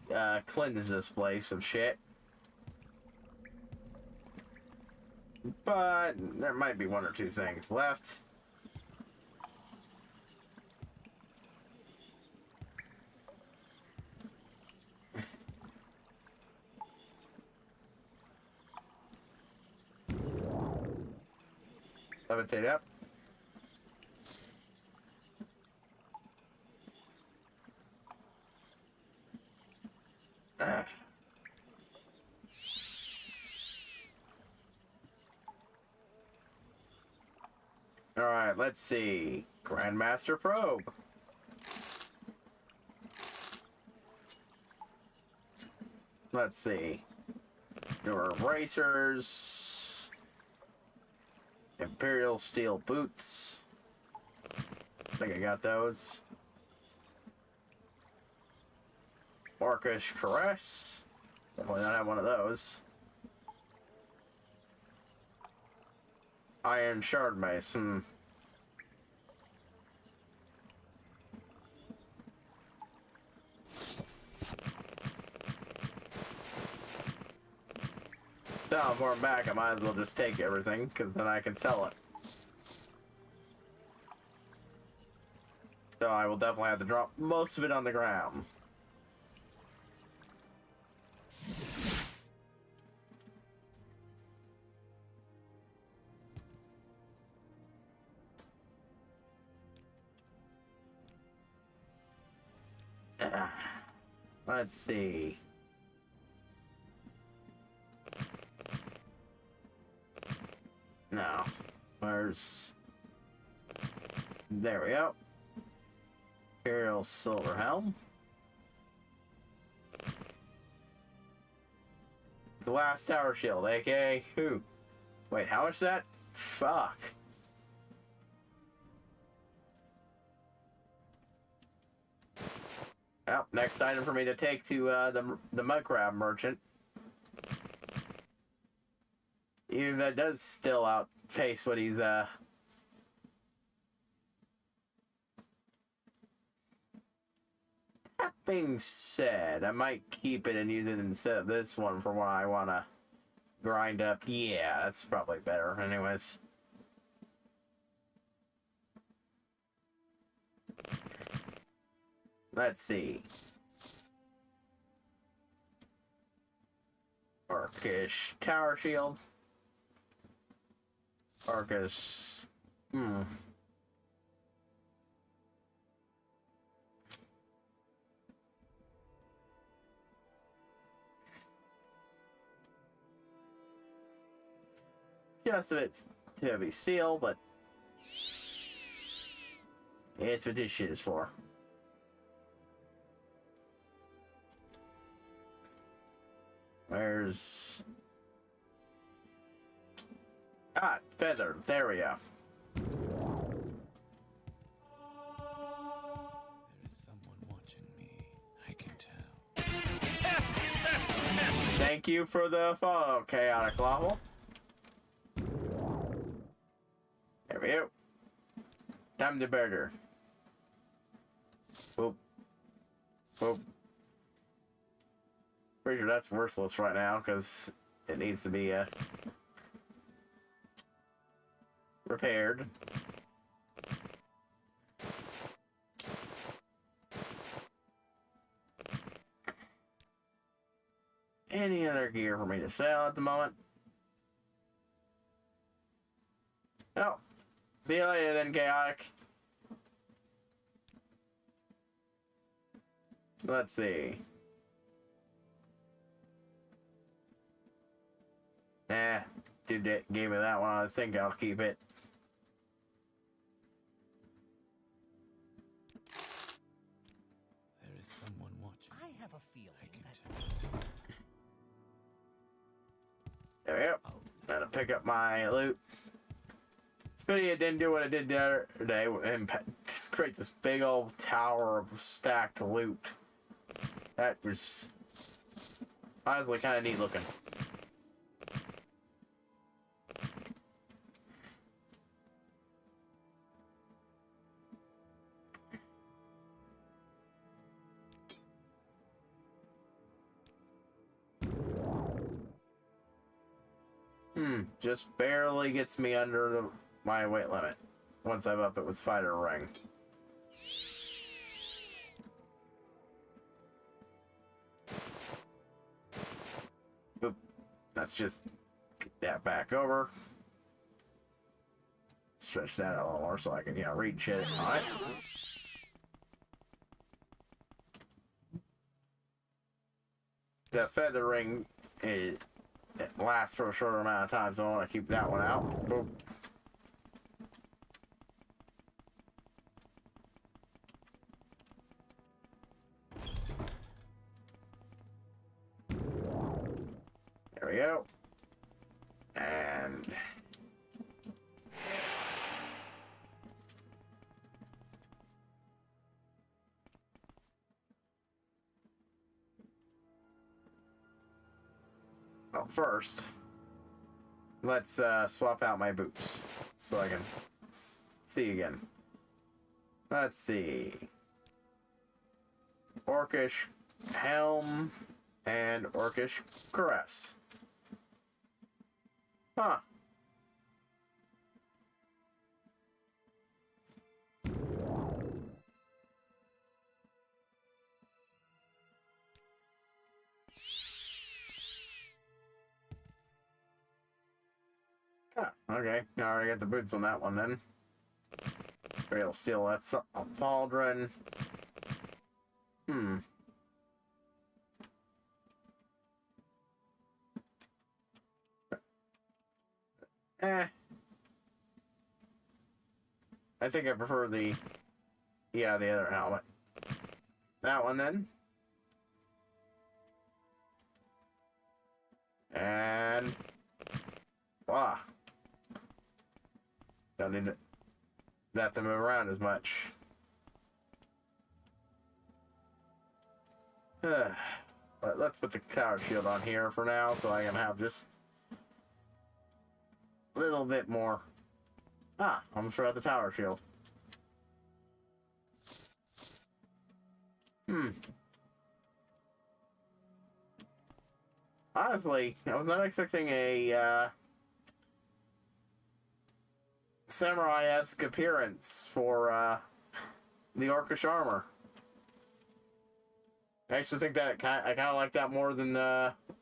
cleansed this place of shit. But there might be one or two things left. Levitate up. Alright, let's see. Grandmaster Probe. Let's see. Door bracers. Imperial steel boots. I think I got those. Orcish caress. Definitely not have one of those. Iron shard mace. Now, if I'm back, I might as well just take everything, because then I can sell it. So I will definitely have to drop most of it on the ground. Let's see. No. Where's... There we go. Imperial Silver Helm. Glass Tower Shield, aka who? Wait, how much is that? Fuck. Well, next item for me to take to the mud crab merchant. Even that does still face what he's That being said, I might keep it and use it instead of this one for when I want to grind up. Yeah, that's probably better anyways. Let's see. Orcish Tower Shield. Orcish. Just a bit heavy steel, but it's what this shit is for. Where's... Ah, feather. There we go. There is someone watching me. I can tell. Thank you for the follow, Chaotic Lava. There we go. Time to burger. Boop. Boop. Pretty sure that's worthless right now because it needs to be repaired. Any other gear for me to sell at the moment? No. See you later then, Chaotic. Let's see. Dude that gave me that one. I think I'll keep it. There is someone watching. I have a feeling I can that tell. There we go. Gotta pick up my loot. It's pity it didn't do what it did the other day and create this big old tower of stacked loot. That was honestly kind of neat looking. Just barely gets me under my weight limit. Once I'm up it with fighter ring. Boop. Let's just get that back over. Stretch that out a little more so I can, reach it. Alright. The feather ring is... It lasts for a short amount of time, so I want to keep that one out. Boop. There we go. And... Well, first, let's swap out my boots so I can see again. Let's see. Orcish Helm and Orcish Caress. Huh. Okay, I already got the boots on that one then. Real steel, that's a pauldron. I think I prefer the other helmet. That one then. And wow. Don't need that to move around as much. But let's put the tower shield on here for now so I can have just little bit more. Ah, almost forgot the power shield. Honestly, I was not expecting a samurai-esque appearance for the orcish armor. I actually think that I kind of like that more than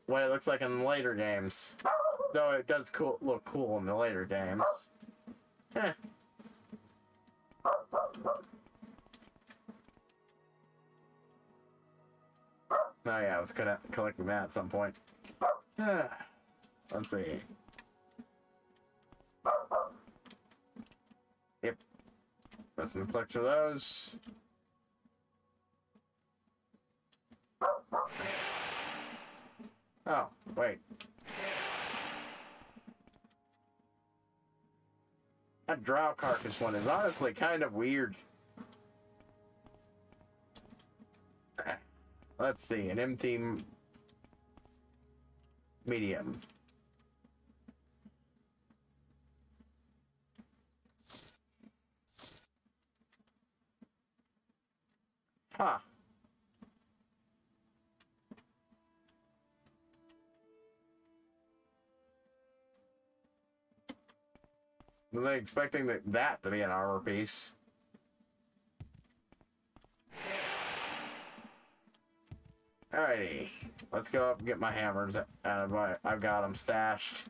what it looks like in the later games. Though it does look cool in the later games. Eh. Oh yeah, I was collecting that at some point. Let's see. Yep. Let's collect of those. Oh, wait. That drow carcass one is honestly kind of weird. Let's see, an empty medium. Huh. Was I expecting that to be an armor piece? Alrighty, let's go up and get my hammers out of I've got them stashed.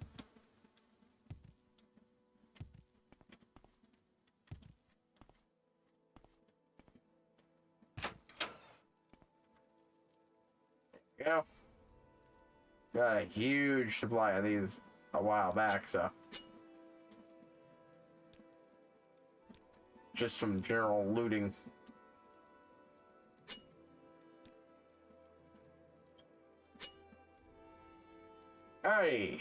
There we go. Got a huge supply of these a while back, so. Just from general looting. Alrighty,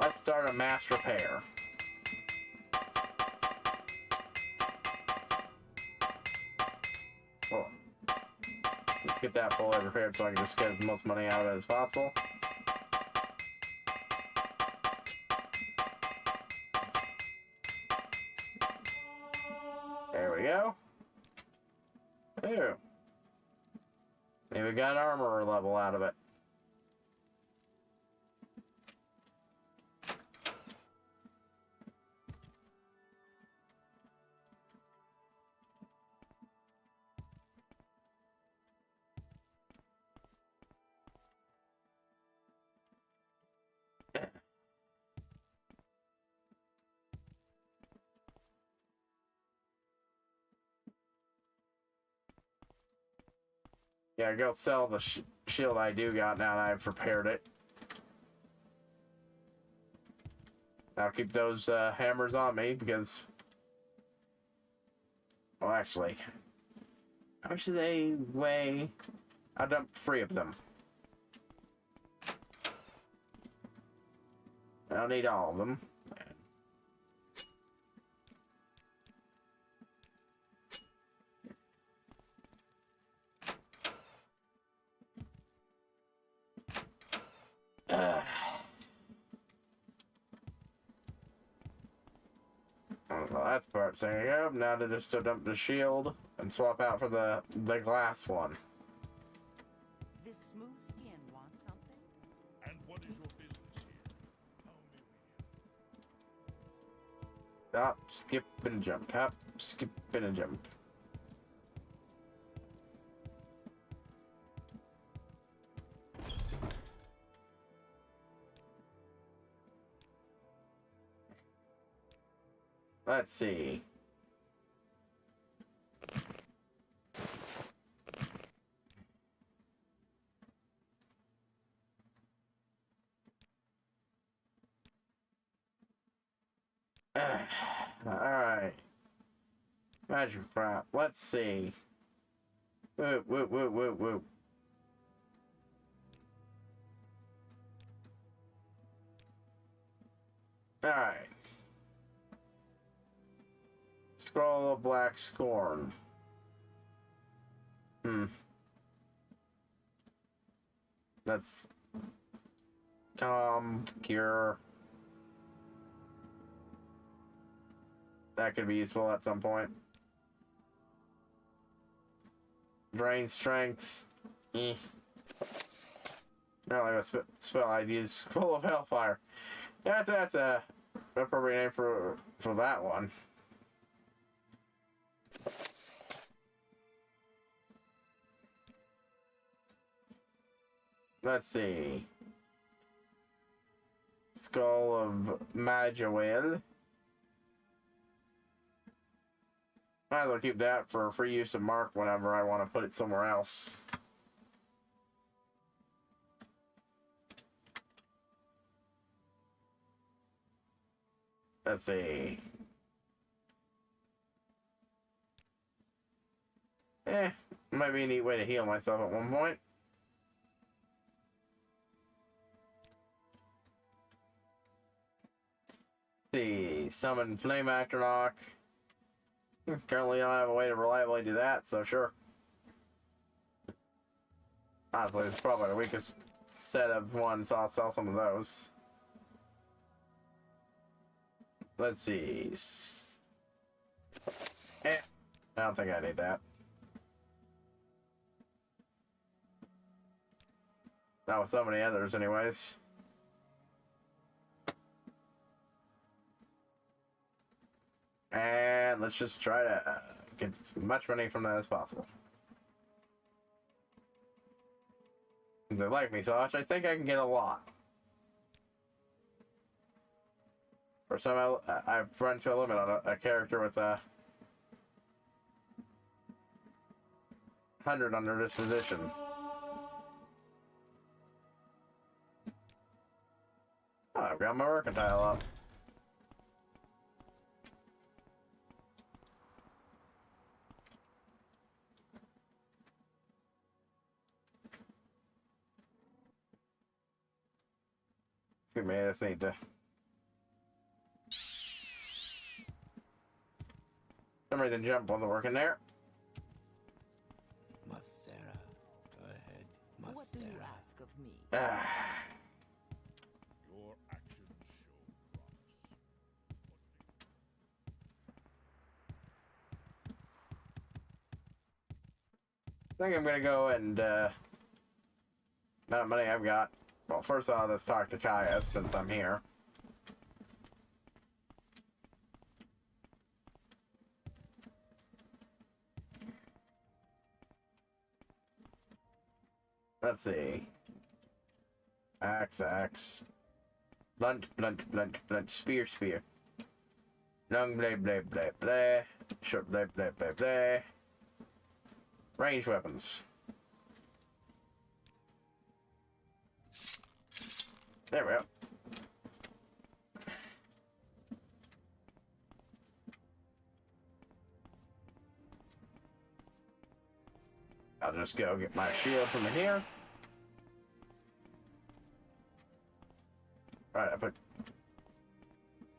let's start a mass repair. Oh. Let's get that fully repaired so I can just get as much money out of it as possible. There we go. Ew. Maybe we got an armor level out of it. Yeah, go sell the shield I do got now that I've prepared it. I'll keep those hammers on me because... Well, actually... How much do they weigh? I'll dump 3 of them. I don't need all of them. Well, that's part. There you go. Now to just dump the shield and swap out for the glass one. This smooth skin wants something? And what is your business here? How may we help? Hop, skip, and jump. Hop, skip, and jump. Let's see. Alright. Magic crap. Let's see. Whoop, whoop, whoop, whoop, whoop. Alright. Scroll of Black Scorn. That's Cure. that could be useful at some point. Drain strength. Not like a spell I'd use full of hellfire. Yeah, that's a appropriate name for that one. Let's see. Skull of Magawil. Might as well keep that for free use of mark whenever I want to put it somewhere else. Let's see. Might be a neat way to heal myself at one point. Let's see. Summon Flame Actorlock. Currently, I don't have a way to reliably do that, so sure. Honestly, it's probably the weakest set of ones, so I'll sell some of those. Let's see. I don't think I need that. Not with so many others, anyways. And let's just try to get as much money from that as possible. They like me so much, I think I can get a lot. First time I've run to a limit on a character with 100 under disposition. Oh, I've got my mercantile up. Excuse me, I just need to... some reason jump wasn't working there. Masera. Go ahead. Masera. What do you ask of me? Your actions show promise. I think I'm gonna go and, not money I've got. Well, first I'll just talk to Kaya since I'm here. Let's see. Axe. Blunt, spear. Long blade. Short blade. Range weapons. There we go. I'll just go get my shield from in here. Right, I put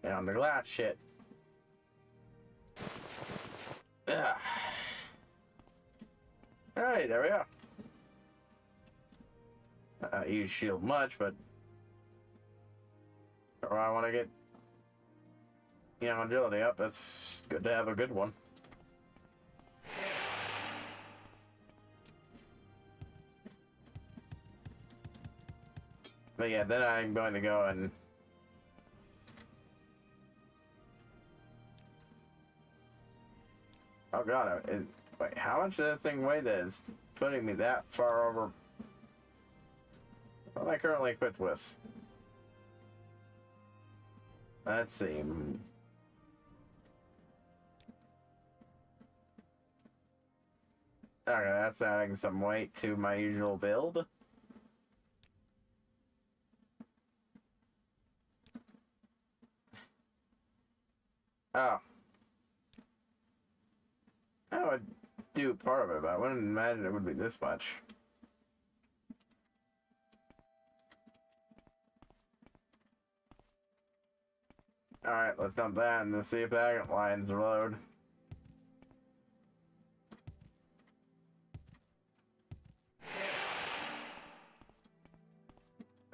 it on the glass shit. Alright, there we go. I don't use shield much, but or I want to get, agility up. It's good to have a good one. But yeah, then I'm going to go and oh god, wait, how much does that thing weigh that is putting me that far over? What am I currently equipped with? Let's see. Okay, that's adding some weight to my usual build. Oh. I would do part of it, but I wouldn't imagine it would be this much. Alright, let's dump that and see if that lines load.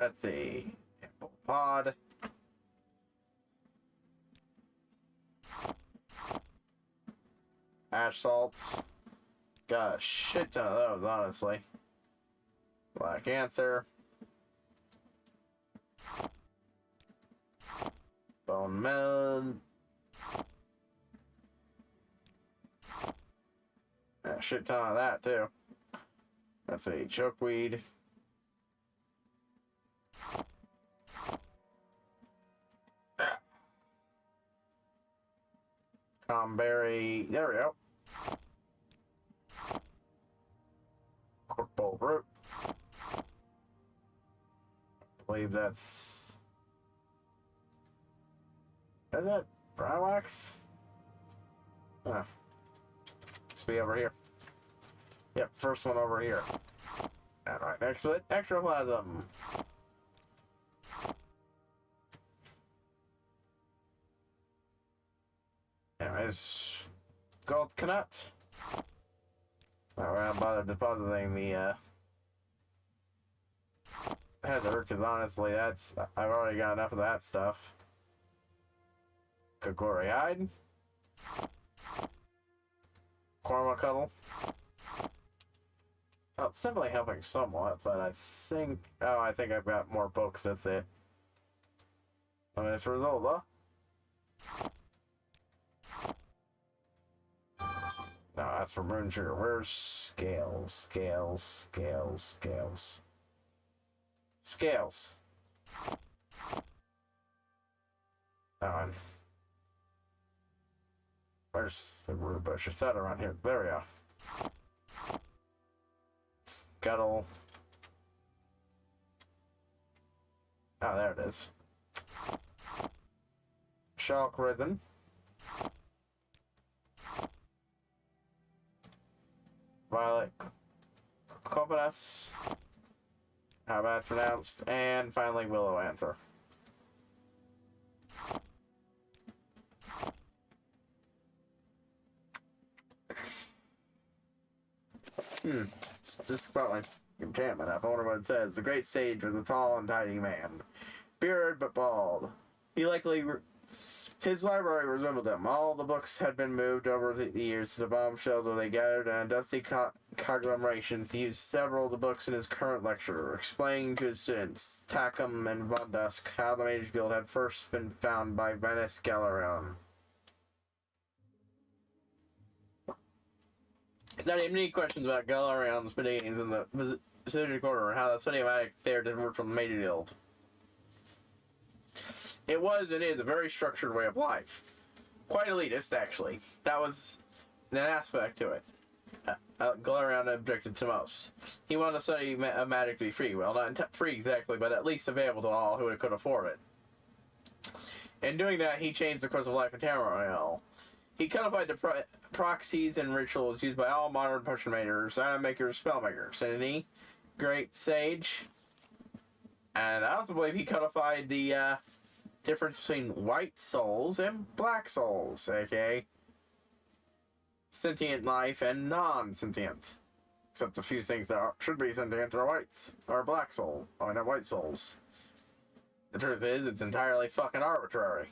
Let's see. Ample pod. Ash salts. Got a shit ton of those, honestly. Black Anther. Bone melon. A shit ton of that, too. Let's see, chokeweed. Comberry. There we go. Cork bowl root. I believe that's. Is that brown wax? Huh. Let's be over here. Yep, first one over here. Alright, next to it, ectoplasm. Anyways, gold canut. Not gonna bother depositing the heather, because honestly, that's I've already got enough of that stuff. Kokori hide. Korma cuddle. Well, it's definitely helping somewhat, but I think I've got more books. That's it. I mean, it's Rizola. No, that's from Rune Sugar. Where's scales? Scales. On. Where's the root bush? It's that around here. There we go. Scuttle. Oh, there it is. Shalk Rhythm. Violet Coconuts. How that's pronounced. And finally, Willow Anther. It's just about like enchantment. I wonder what it says. The great sage was a tall and tidy man, bearded but bald. His library resembled him. All the books had been moved over the years to the bombshells where they gathered, and dusty conglomerations. He used several of the books in his current lecture, explaining to his students, Tackham and Von Dusk, how the Mage Guild had first been found by Venice Galleron. Now, do you have any questions about Gallerion's beginnings in the Pacific Order and how the study of magic there differed from the Mage Guild? It was and is a very structured way of life. Quite elitist, actually. That was an aspect to it. Galerion objected to most. He wanted to study magic to be free. Well, not free exactly, but at least available to all who could afford it. In doing that, he changed the course of life in Tamriel. He codified the proxies and rituals used by all modern potion makers, item makers, spell makers. And he, great sage, and I also believe he codified the difference between white souls and black souls, aka sentient life and non-sentient. Except a few things that should be sentient are whites, or black soul, or not white souls. The truth is, it's entirely fucking arbitrary.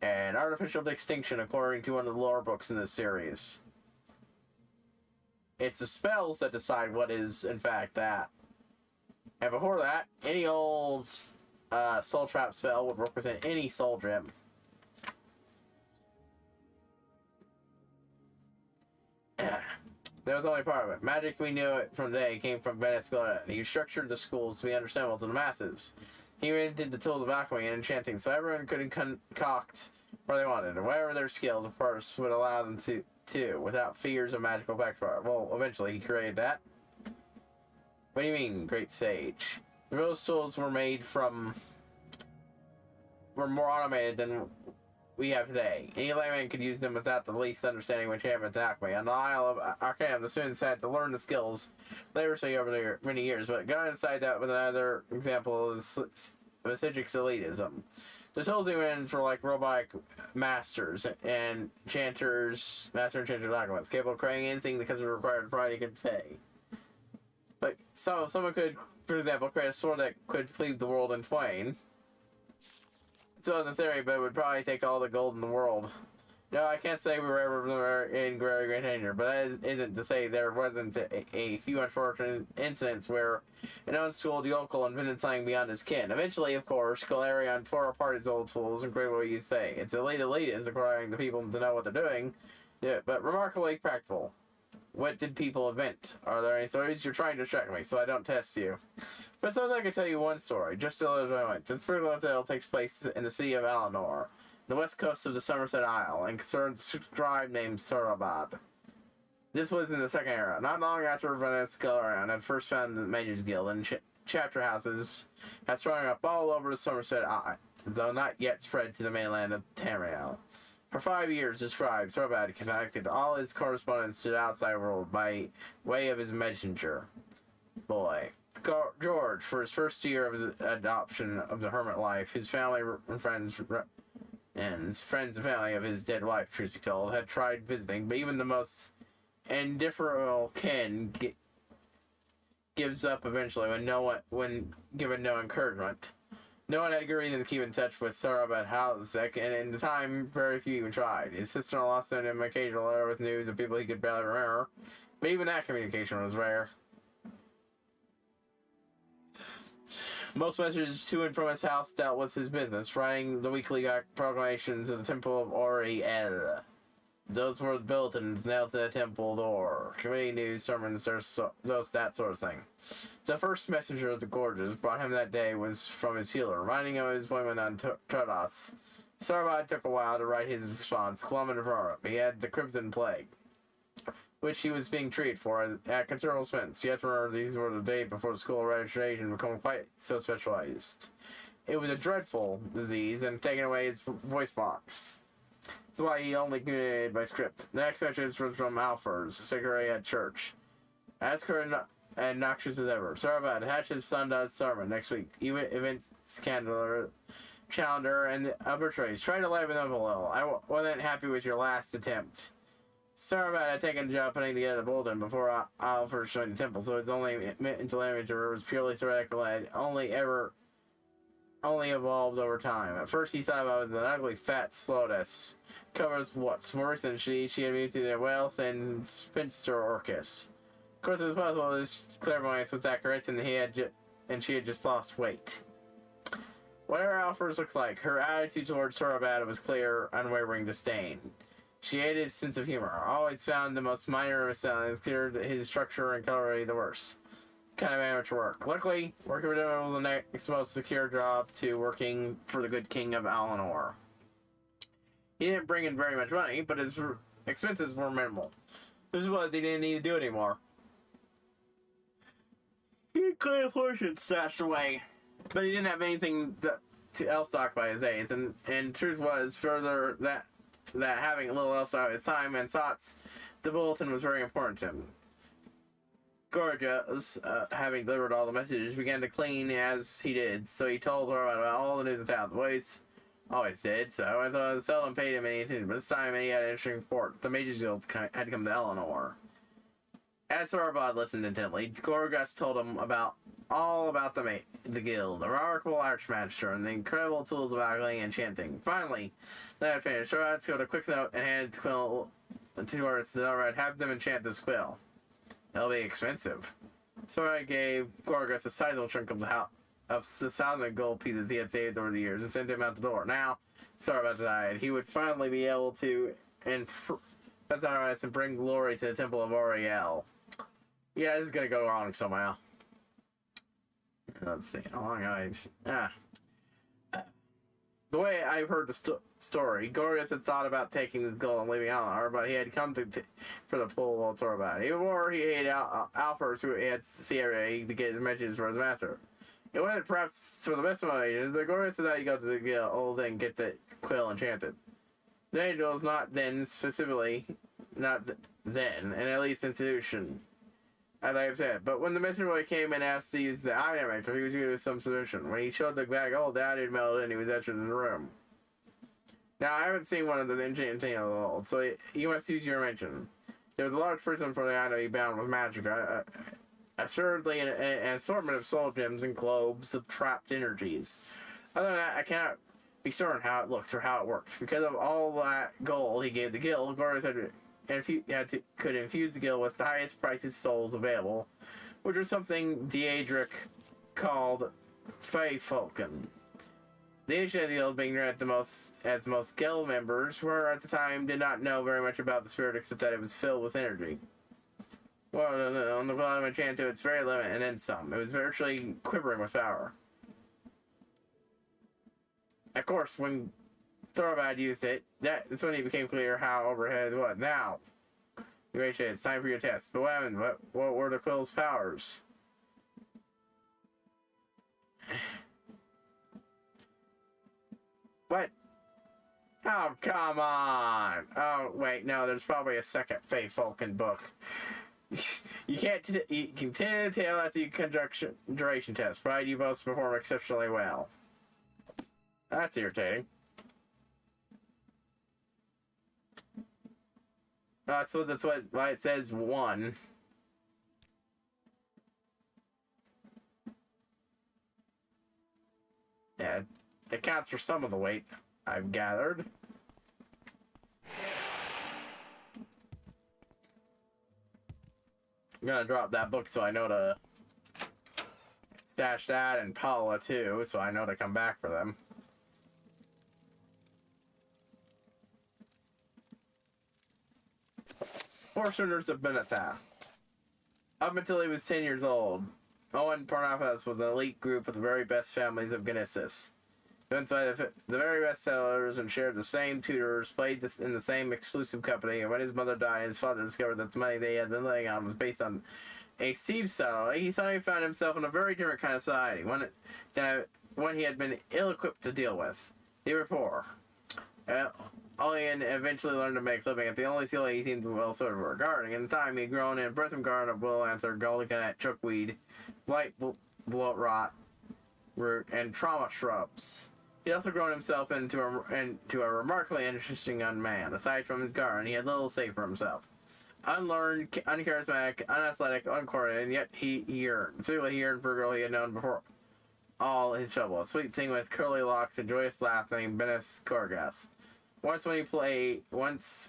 An artificial extinction according to one of the lore books in this series. It's the spells that decide what is, in fact, that. And before that, any old soul trap spell would represent any soul gem. That was only part of it. Magic, we knew it from day, came from Venice Galleron. He structured the schools to be understandable to the masses. He invented the tools of alchemy and enchanting, so everyone could concoct where they wanted, and whatever their skills, of course, would allow them to without fears of magical backfire. Well, eventually he created that. What do you mean, great sage? Those tools were more automated than we have today. Any layman could use them without the least understanding of enchantment and alchemy. On the Isle of Arcanum, the students had to learn the skills laboriously over the many years, but got inside that with another example of Sigic elitism. The tools they went for like robotic masters and enchanters, master enchanters documents, capable of creating anything because of required variety could pay. But someone could, for example, create a sword that could cleave the world in twain. So the theory, but it would probably take all the gold in the world No, I can't say we were ever in very great danger, but that isn't to say there wasn't a few unfortunate incidents where an unschooled yokel invented something beyond his kin. Eventually, of course, Galerion tore apart his old tools and created what you say. It's elitist, requiring the people to know what they're doing, yeah, but remarkably practical. What did people invent? Are there any stories? You're trying to trick me, so I don't test you. But suppose I could tell you one story, just to illustrate. This spiritual tale takes place in the city of Alinor, the west coast of the Somerset Isle, and concerns a scribe named Sorabad. This was in the Second Era, not long after Venice Galerion had first founded the Mages Guild, and chapter houses had sprung up all over the Somerset Isle, though not yet spread to the mainland of Tamriel. For 5 years, the scribe Sorabad connected all his correspondence to the outside world by way of his messenger boy. George, for his first year of his adoption of the hermit life, his family and friends and family of his dead wife, truth be told, had tried visiting, but even the most indifferent kin gives up eventually when given no encouragement. No one had a good reason to keep in touch with Sorabad Halzek, and in the time, very few even tried. His sister-in-law sent him an occasional letter with news of people he could barely remember, but even that communication was rare. Most messages to and from his house dealt with his business, writing the weekly proclamations of the Temple of Oriel. Those were the bulletins nailed to the temple door. Committee news, sermons, that sort of thing. The first messenger of the Gorges brought him that day was from his healer, reminding him of his appointment on Trodos. Sarvad took a while to write his response, glum and firm. He had the Crimson Plague, which he was being treated for at considerable expense. Yet remember, these were the day before the school registration became quite so specialized. It was a dreadful disease and taken away his voice box. That's why he only communicated by script. The next message was from Alfers, secretary at church. As current and noxious as ever. Sarabad Hatch's son does sermon next week. Events calendar and arbitraries. Try to liven up a little. I wasn't happy with your last attempt. Sarabad had taken a job putting together the bulletin before Alfers joined the temple, so his only mental image was purely theoretical and only evolved over time. At first he thought I was an ugly fat slotus. Covers what? More recently, she had mutated a well-thin spinster Orcus. Of course, it was possible his clairvoyance was accurate and she had just lost weight. Whatever Alfers looked like, her attitude towards Sorabad was clear, unwavering disdain. She hated his sense of humor, always found the most minor of his and cleared his structure and color the worst. Kind of amateur work. Luckily, working for them was the next most secure job to working for the good king of Alinor. He didn't bring in very much money, but his expenses were minimal. This is what he didn't need to do anymore. He had clear fortune stashed away, but he didn't have anything else to occupy his days, and truth was further that having a little else out of his time and thoughts, the bulletin was very important to him. Gorgias, having delivered all the messages, began to clean as he did, so he told her about all the news of town. The boys always did, so I thought seldom paid him any attention, but this time he had an interesting report. The Mages Guild had to come to Alinor. As Sorabad listened intently, Gorgas told him all about the guild, the remarkable archmaster, and the incredible tools of alchemy and enchanting. Finally, they had finished. Sorabad took a quick note and handed the quill to her and said, "Alright, have them enchant this quill. It'll be expensive." Sorabad gave Gorgas a sizable chunk of the 1,000 gold pieces he had saved over the years and sent him out the door. Now, Sorabad died. He would finally be able to and bring glory to the Temple of Oriel. Yeah, this is gonna go wrong somehow. Let's see. How long the way I've heard the story, Gorgas had thought about taking this gold and leaving Alinor, but he had come for the pull of Sorabad. Even more, he hated Alfers, who had Sierra to get his messages for his master. It wasn't perhaps for the best motivation, but Gorgas said that he got to the guild and get the quill enchanted. The angel was not then, an elite institution, as I have said. But when the messenger boy came and asked to use the item maker, he was given some solution. When he showed the bag, the item melted and he was ushered in the room. Now, I haven't seen one of the enchanting of the old, so you must use your invention. There was a large prism for the item he bound with magic, assuredly an assortment of soul gems and globes of trapped energies. Other than that, I cannot be certain how it looked or how it worked. Because of all that gold he gave the guild, Gordon could infuse the guild with the highest priced souls available, which was something Daedric called Fey Falcon. The issue of the guild being read as most guild members were at the time did not know very much about the spirit except that it was filled with energy. Well, on the bottom of chant to its very limit and then some. It was virtually quivering with power. Of course, when Thorvald used it, that's when it became clear how overhead it was. Now, it's time for your test. But what were the quill's powers? What? Oh, come on. Oh, wait, no, there's probably a second Fey Falcon book. You can continue to tell after you conduct duration test, provided you both perform exceptionally well. That's irritating. That's why it says 1. Yeah, it counts for some of the weight, I've gathered. I'm gonna drop that book so I know to stash that and Paula too, so I know to come back for them. Fortuners have been at that. Up until he was 10 years old, Owen Parnafas was an elite group of the very best families of Genesis. Inside the very best sellers and shared the same tutors, played in the same exclusive company, and when his mother died, his father discovered that the money they had been laying on was based on a Steve style. He suddenly found himself in a very different kind of society, one he had been ill-equipped to deal with. They were poor. Olian eventually learned to make a living at the only field he seemed well sort of regarding. In time, he had grown in a Breatham garden of willow anther, golden canet, chookweed, white bloat rot root, and trauma shrubs. He also grown himself into a remarkably interesting young man. Aside from his garden, he had little to say for himself. Unlearned, uncharismatic, unathletic, uncoordinated, and yet he yearned. Particularly he yearned for a girl he had known before all his trouble. A sweet thing with curly locks and joyous laugh named Benneth Corgas. Once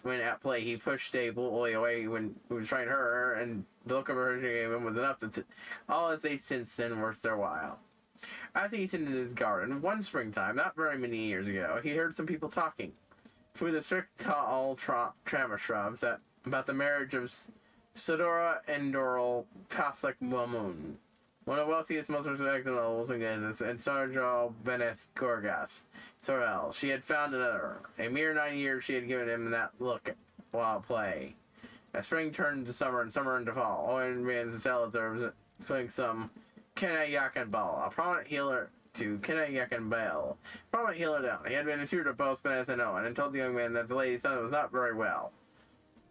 when at play, he pushed a bully away when he was trying to hurt her, and the look of her she gave him was enough to all his days since then worth their while. After he tended his garden, one springtime, not very many years ago, he heard some people talking through the strict tall trama shrubs about the marriage of Sodora and Doral Catholic Mamoon, one of the wealthiest, most respected nobles in Gaza, and Sarjal Benes Gorgas. Sorrel. She had found another. A mere 9 years she had given him that look while at play. As spring turned into summer and summer into fall, Owen began to sell his putting some Kena Yakan Ball, a prominent healer to Kena Yakan Bell. Prominent healer down. He had been assured of both Bennett and Owen and told the young man that the lady's son was not very well.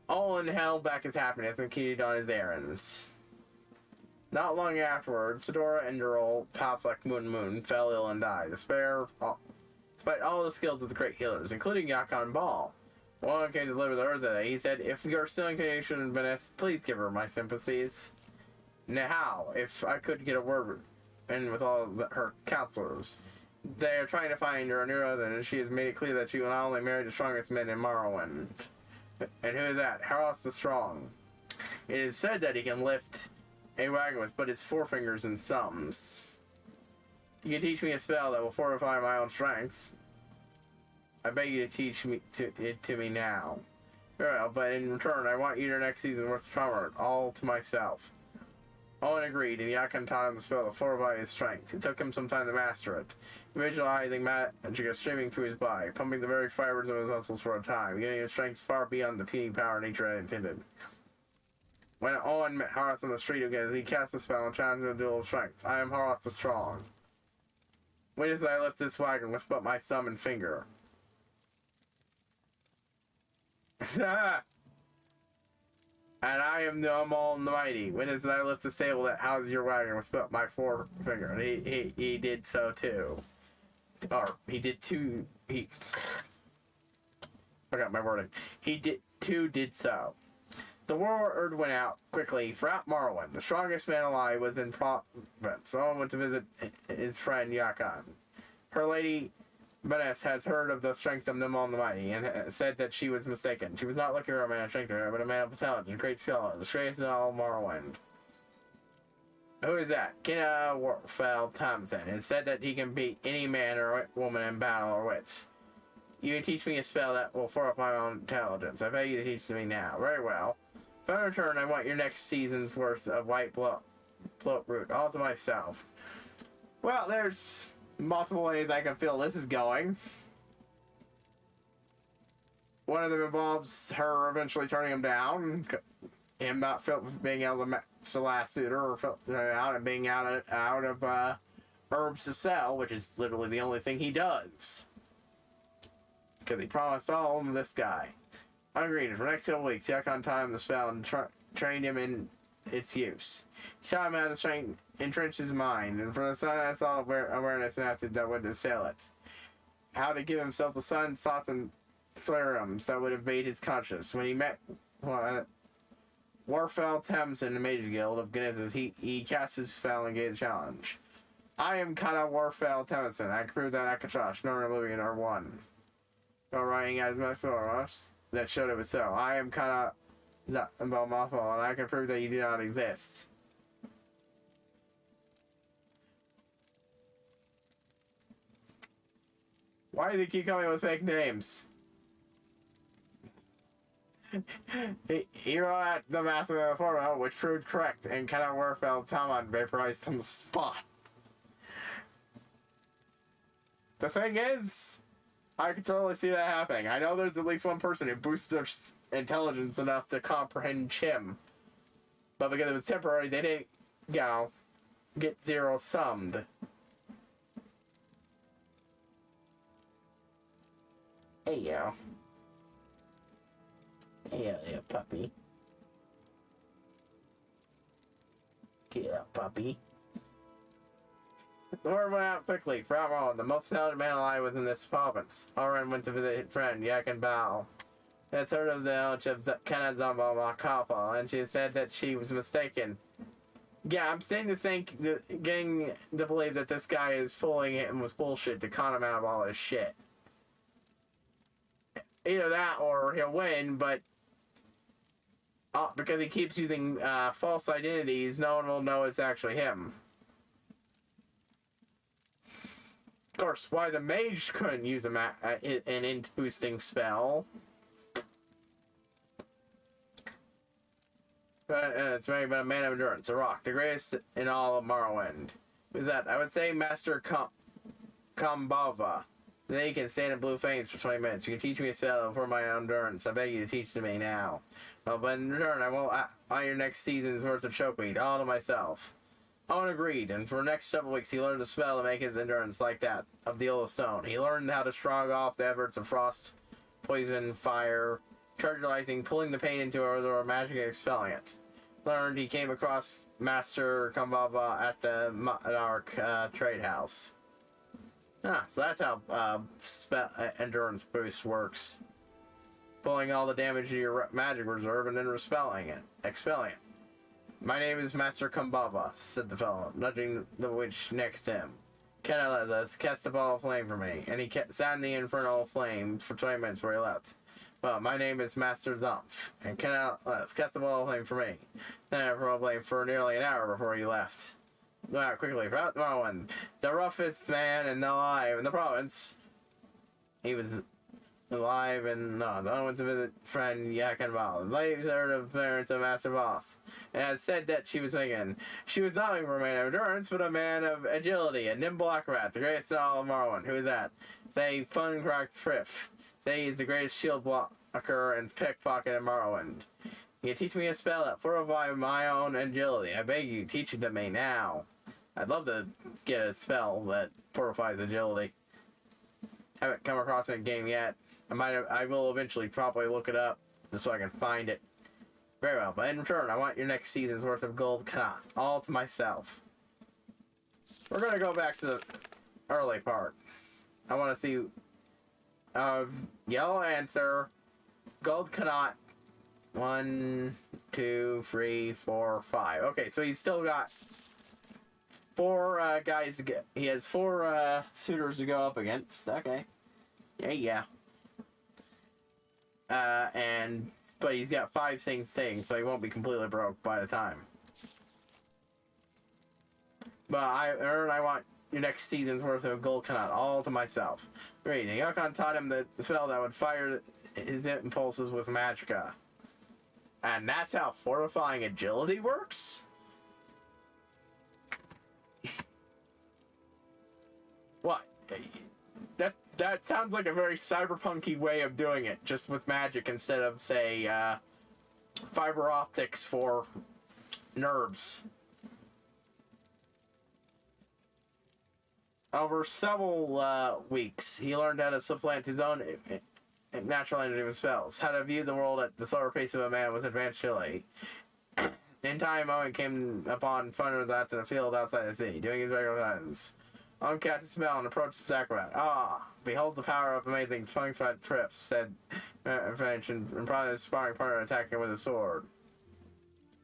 Owen held back his happiness and continued on his errands. Not long afterwards, Sedora and Durrell, Paflek Moon, fell ill and died. Despite all the skills of the great healers, including Yakan Ball. One came to deliver the earth today. He said, "If you're still in connection with Bennett, please give her my sympathies." Now, if I could get a word in with all her counselors. They are trying to find her a new husband, and she has made it clear that she will not only marry the strongest men in Morrowind. And who is that? Haroth the Strong. It is said that he can lift a wagon with but his forefingers and thumbs. You can teach me a spell that will fortify my own strength. I beg you to teach it to me now. Very well, but in return, I want you to next season worth trauma all to myself. Owen agreed, and Yakan taught him the spell to fortify his strength. It took him some time to master it, visualizing magic streaming through his body, pumping the very fibers of his muscles for a time, giving him strength far beyond the puny power nature had intended. When Owen met Haroth on the street again, he cast the spell and challenged him to duel of strength. I am Haroth the Strong. Wait as I lift this wagon with but my thumb and finger. And I am the Almighty. When as I lift the table that houses your wagon with but my forefinger. And he did so too. Or he did too. He forgot my wording. He did so. The word went out quickly throughout Morrowind. The strongest man alive was in province. Owen went to visit his friend Yakan. Her lady Bennett has heard of the strength of them all the mighty, and said that she was mistaken. She was not looking for a man of strength, but a man of intelligence, great skill, the straightest in all Morrowind. Who is that? Kina Warfell Thompson. It said that he can beat any man or woman in battle or wits. You can teach me a spell that will fortify my own intelligence. I beg you to teach it to me now. Very well. If I return, I want your next season's worth of white float root, all to myself. Well, there's multiple ways I can feel this is going. One of them involves her eventually turning him down, him not being able to match the last suitor, or out and being out of herbs to sell, which is literally the only thing he does. Because he promised all of this guy. Agreed. For the next 2 weeks, Yakon taught him the spell and trained him in its use. He taught him how to entrench his mind, and for the sun I thought awareness and aptitude that would assail it. How to give himself the sun's thoughts and theorems that would invade his conscience. When he met Warfell Thamson, the Mage Guild of Gnizes, he cast his spell and gave a challenge. I am Kana Warfell Thamson. I can prove that Akatrash, nor Oblivion are one. While writing out his messages that showed it was so. I am Kana Balmafal, and I can prove that you do not exist. Why do you keep coming with fake names? He wrote out the math of the photo, which proved correct, and Kana Warfell Taman vaporized on the spot. The thing is, I can totally see that happening. I know there's at least one person who boosts their intelligence enough to comprehend him. But because it was temporary, they didn't, get zero summed. Hey, yo. Hey, puppy. Get up, puppy. The word went out quickly. Bravo, the most talented man alive within this province. Oren went to visit his friend, Yakin Bao. That's heard of the knowledge of Kanazamba Makafa, and she said that she was mistaken. Yeah, I'm starting to think, getting to believe that this guy is fooling him with bullshit to con him out of all his shit. Either that or he'll win, but because he keeps using false identities, no one will know it's actually him. Of course, why the mage couldn't use an int boosting spell. But it's very but a man of endurance, a rock, the greatest in all of Morrowind. Who's that? I would say Master Kambava. Then you can stand in blue flames for 20 minutes. You can teach me a spell for my own endurance. I beg you to teach to me now. Well, but in return, I won't buy your next season's worth of chokeweed, all to myself. Owen agreed, and for the next several weeks he learned a spell to make his endurance like that of the old stone. He learned how to shrug off the efforts of frost, poison, fire, charging, pulling the pain into it, or magically expelling it. Learned he came across Master Kambava at the Monarch trade house. Ah, so that's how endurance boost works. Pulling all the damage to your magic reserve and then expelling it. My name is Master Kambava, said the fellow, nudging the witch next to him. Kenna cast the ball of flame for me, and he sat in the infernal flame for 20 minutes before he left. Well, my name is Master Zumpf, and Kenna cast the ball of flame for me. Then I rolled blame for nearly an hour before he left. Go out quickly, Morrowind, the roughest man alive in the province. He was alive and the one went to visit friend Yakin Val. The lady heard of parents of Master Boss, and had said that she was thinking she was not looking for a man of endurance, but a man of agility, a nimble acrobat, the greatest of all of Morrowind. Who is that? Say fun cracked Friff. Say he's the greatest shield blocker and pickpocket in Morrowind. You teach me a spell that fortify my own agility. I beg you, teach it to me now. I'd love to get a spell that fortifies agility. Haven't come across it in a game yet. I will eventually probably look it up just so I can find it. Very well, but in return, I want your next season's worth of gold Kana, all to myself. We're gonna go back to the early part. I want to see yellow answer, gold Kana. 1, 2, 3, 4, 5. Okay, so he's still got 4 guys to get. He has 4 suitors to go up against. Okay. Yeah. But he's got 5 things, so he won't be completely broke by the time. But I want your next season's worth of gold cannon all to myself. Reading. Yukon taught him the spell that would fire his impulses with magicka. And that's how fortifying agility works? What? That sounds like a very cyberpunky way of doing it, just with magic instead of, say, fiber optics for nerds. Over several weeks, he learned how to supplant his own natural energy with spells, how to view the world at the slower pace of a man with advanced agility. In time, Owen came upon Thunders out in the field outside the city, doing his regular things. Owen cast a spell and approached the acrobat. Behold the power of amazing fungified trips, said French, and prompted his sparring partner attacking with a sword.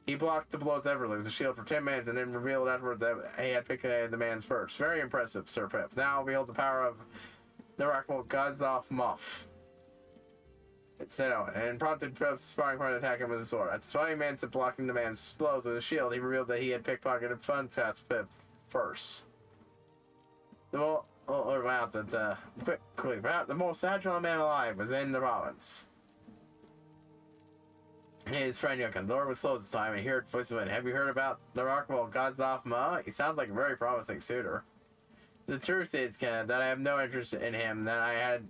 He blocked the blows effortlessly with a shield for 10 minutes and then revealed afterwards that he had picked the man's purse. Very impressive, Sir Pip. Now behold the power of the Rockable Godsoff Muff. It said Owen, and prompted Pip's sparring partner to attack him with a sword. After 20 minutes of blocking the man's blows with a shield, he revealed that he had pickpocketed Fun's Pip first. The most agile man alive was in the province. His friend Yukon. The door was closed this time, and he heard voices of it. Have you heard about the Rockable Godsoff Ma? He sounds like a very promising suitor. The truth is, Kenneth, that I have no interest in him, that I had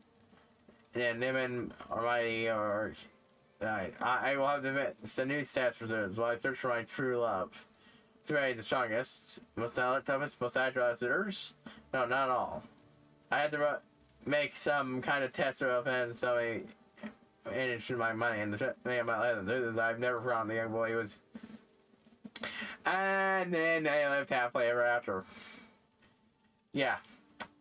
in Niman or Mighty or... I will have to admit, it's the new stats reserves while I search for my true love. To marry the strongest, most talented, toughest, most agile suitors? No, not all. I had to make some kind of test of and so he interested in my money, and the man might let him do this. I've never forgotten the young boy he was. And then they lived happily ever after. Yeah,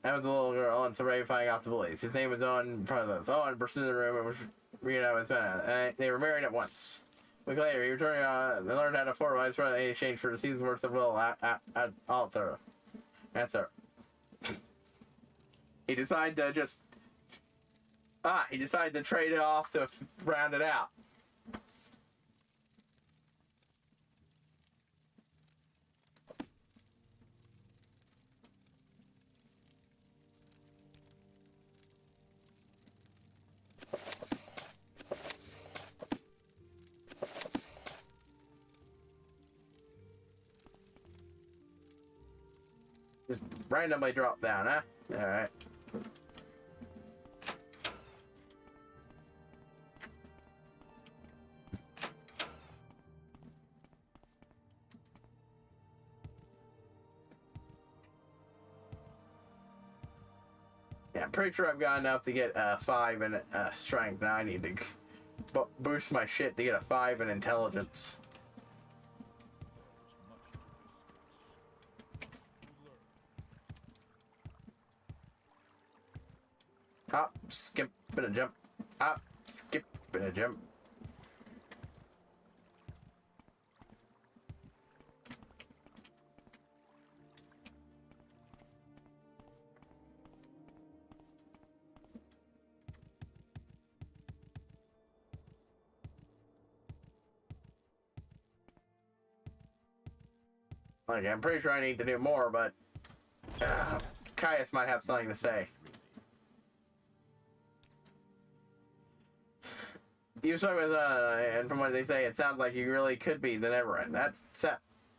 that was a little girl, and so Ray finding off the police. His name was Owen President. Owen burst into the room and was reading out his pen. And they were married at once. A week later, he returned and learned how to formalize for an exchange for the season's worth of will at Alter. Answer. He decided to just... he decided to trade it off to round it out. Just randomly drop down, huh? Alright. Yeah, I'm pretty sure I've got enough to get a 5 in strength. Now I need to boost my shit to get a 5 in intelligence. Hop, skip, and a jump. Hop, skip, and a jump. Okay, I'm pretty sure I need to do more, but Caius might have something to say. You start with, and from what they say, it sounds like you really could be the Neverend. That's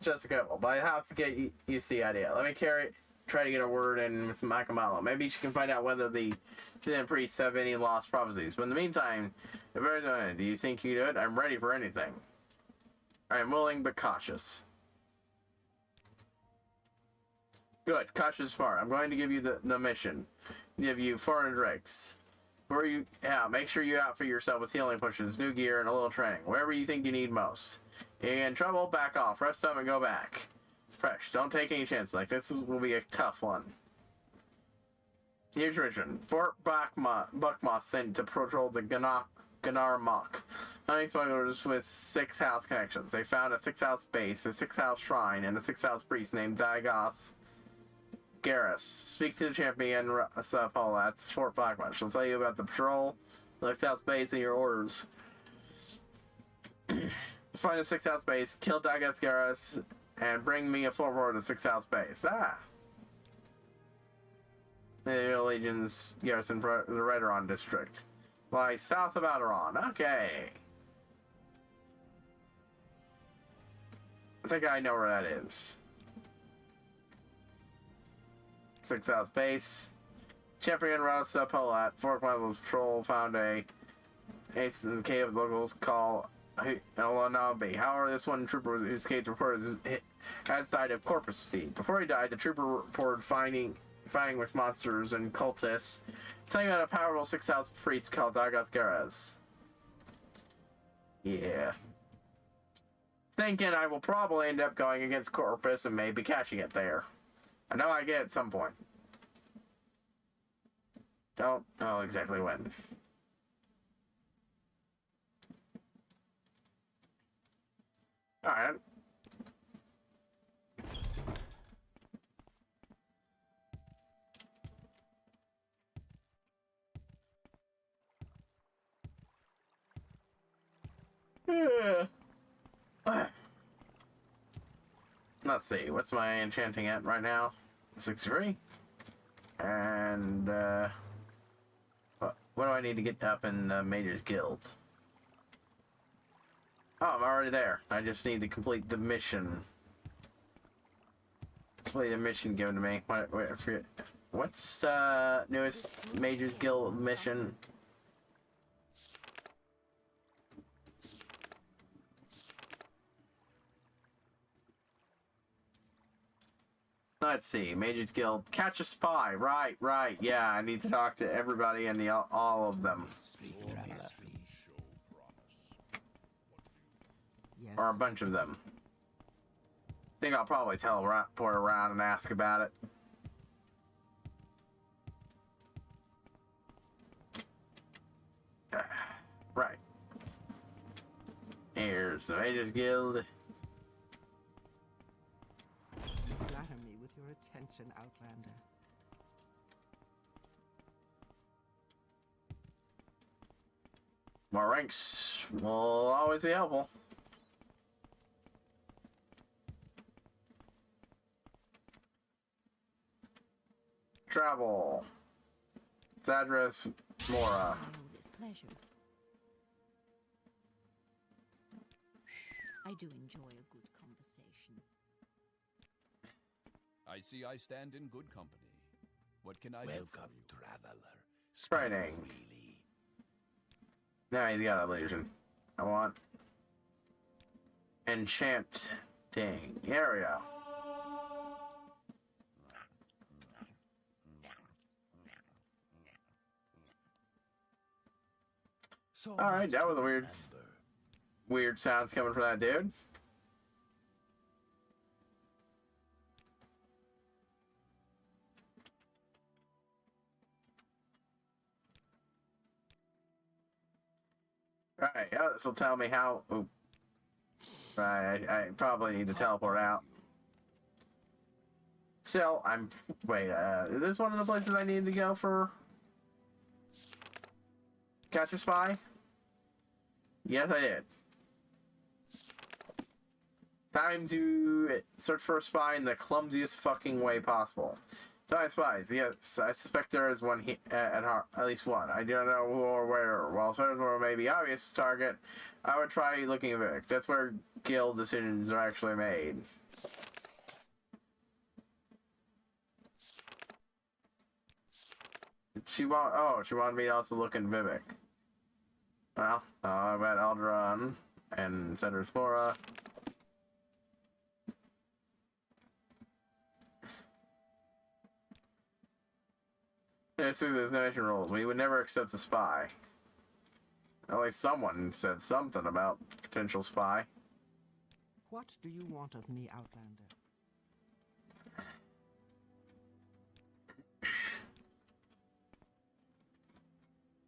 just a couple, but I have to get used to the idea. Let me try to get a word in with Makamalo. Maybe she can find out whether the priests have any lost prophecies. But in the meantime, do you think you can do it? I'm ready for anything. I am willing but cautious. Good, cautious smart. I'm going to give you the mission. Give you 400 drakes. Make sure you outfit yourself with healing potions, new gear, and a little training. Wherever you think you need most. If you're in trouble, back off. Rest up and go back. Fresh. Don't take any chances. Like, this will be a tough one. Here's your mission. Fort Buckmoth sent to patrol the Ganar Mock. Hunting smugglers with 6 house connections. They found a 6 house base, a 6 house shrine, and a 6 house priest named Dagoth Garrus. Speak to the champion, Paula, at Fort Blackmarsh. She'll tell you about the patrol, the 6th House base, and your orders. Find the 6th House base, kill Dagas Garrus, and bring me a full report of the 6th House base. Ah! The Legion's garrison, the Redoron district. Lies south of Alderaan. Okay. I think I know where that is. 6th House base. Champion Rasa Polat, Fort Michael's patrol found a 8th in the cave of locals call Olanabe. However, this one trooper whose case reported has died of corpus fatigue. Before he died, the trooper reported fighting with monsters and cultists, telling about a powerful 6th House priest called Dagas Garrus. Yeah. Thinking I will probably end up going against Corpus and maybe catching it there. I know I get at some point. Don't know exactly when. Alright. Let's see, what's my enchanting at right now? 63. And what do I need to get up in Major's Guild? Oh, I'm already there. I just need to complete the mission. Complete the mission given to me. Wait, I forget. What's newest Major's Guild mission? Let's see, Major's Guild. Catch a spy. Right. Yeah, I need to talk to everybody and all of them. Yes. Or a bunch of them. I think I'll probably teleport around and ask about it. Right. Here's the Major's Guild. Flatter me with your attention, Outlander. More ranks will always be helpful. Travel. Address Mora. It's pleasure. I do enjoy a good conversation. I see I stand in good company. What can I do for Welcome, you? traveler. Training. Freely. No, he's got illusion. I want enchanting area. So Alright, much that to was a weird sounds coming from that dude. Right, yeah, this will tell me how. Oop. Right, I probably need to teleport out. Still, wait, is this one of the places I need to go for Catch a Spy? Yes, I did. Time to search for a spy in the clumsiest fucking way possible. Spy spies, yes, I suspect there is one at least one. I don't know who or where. While certain were maybe obvious target, I would try looking at Vic. That's where guild decisions are actually made. She wanted me to also look in Vivek. Well, I bet Alderaan and Senator Spora. There's no mission rules. We would never accept a spy. At least someone said something about potential spy. What do you want of me, Outlander?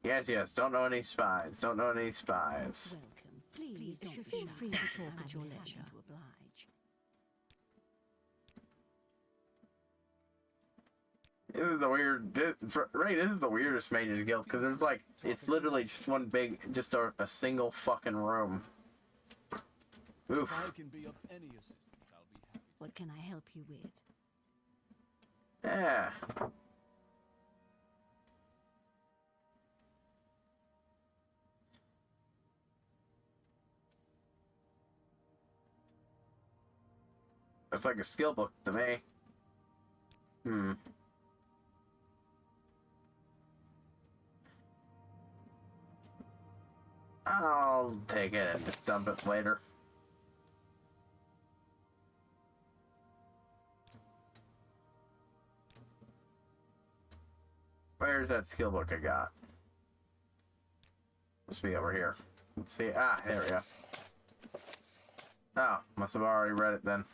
Yes. Don't know any spies. Welcome. Please feel free to talk at your leisure. To oblige. This is the weird. This is the weirdest Mages Guild because there's like it's literally just one big, just a single fucking room. Oof. If I can be of any assistance, I'll be happy. What can I help you with? Yeah. It's like a skill book to me. I'll take it and just dump it later. Where's that skill book I got? Must be over here. Let's see. Ah, there we go. Oh, must have already read it then.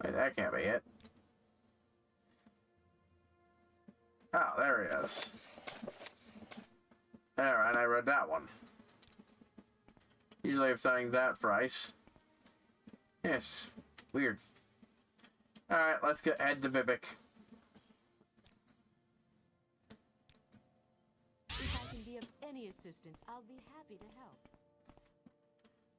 Wait, that can't be it. Oh, there it is. Alright, I read that one. Usually if something's that price. Yes, weird. Alright, let's head to Bibic. If I can be of any assistance, I'll be happy to help.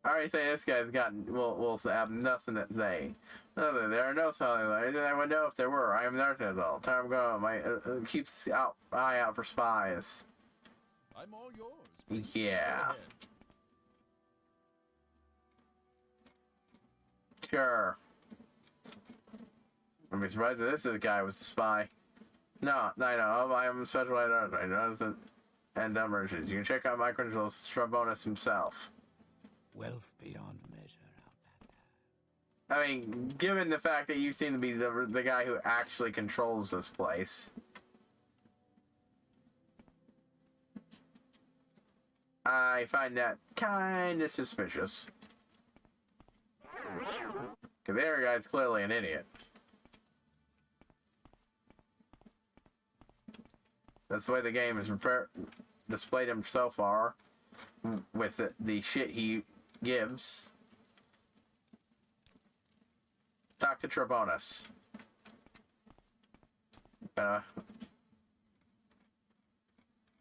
I already say this guy's gotten, will have nothing to say. Nothing. There are no selling lines, and I would know if there were. I am Narthez all time going. My keeps eye out for spies. I'm all yours. Please Yeah. go ahead. Sure. I'm surprised that this guy was a spy. No, I know. I am a special editor. I know and merchants. You can check out my credentials, Strabonus himself. Wealth beyond measure. I mean, given the fact that you seem to be the guy who actually controls this place, I find that kind of suspicious. Because the other guy's clearly an idiot. That's the way the game has displayed him so far, with the shit he gives. Talk to Trebonus.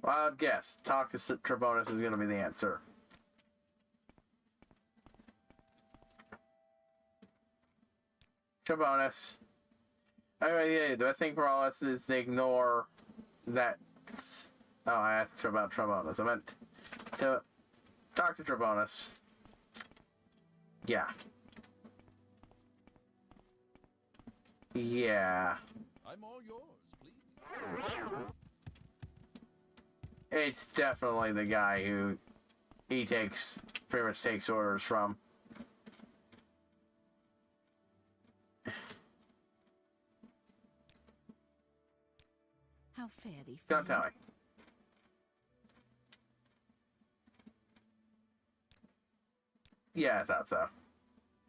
Wild guess. Talk to Trebonus is going to be the answer. Trebonus. Anyway, yeah, do I think for all us is to ignore that? Oh, I asked about Trebonus. I meant to talk to Trebonus. Yeah. Yeah. I'm all yours, please. It's definitely the guy who he pretty much takes orders from. How fairly Don't tell me. Yeah, I thought so.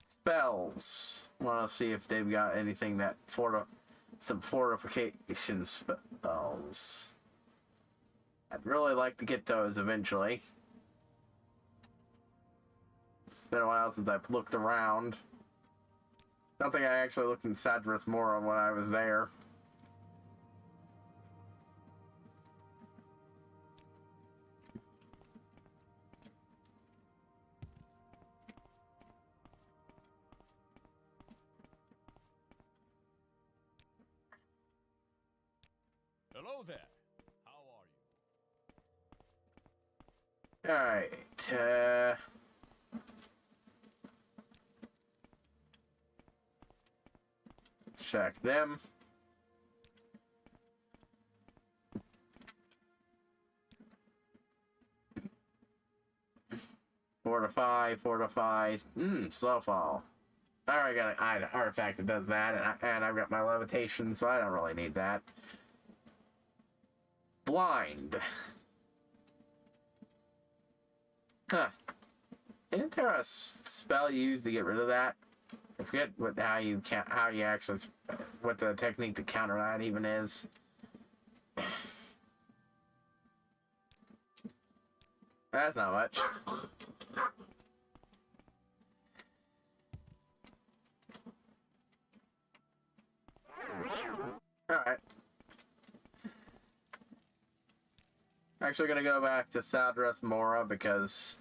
Spells. Want to see if they've got anything that some fortification spells. I'd really like to get those eventually. It's been a while since I've looked around. Don't think I actually looked in Sadras more when I was there. Hello there. How are you? Alright, let's check them. Fortify. Slow fall. I already got an artifact that does that, and I've got my levitation, so I don't really need that. Blind. Huh. Isn't there a spell used to get rid of that? I forget what the technique to counter that even is. That's not much. Actually gonna go back to Sadras Mora because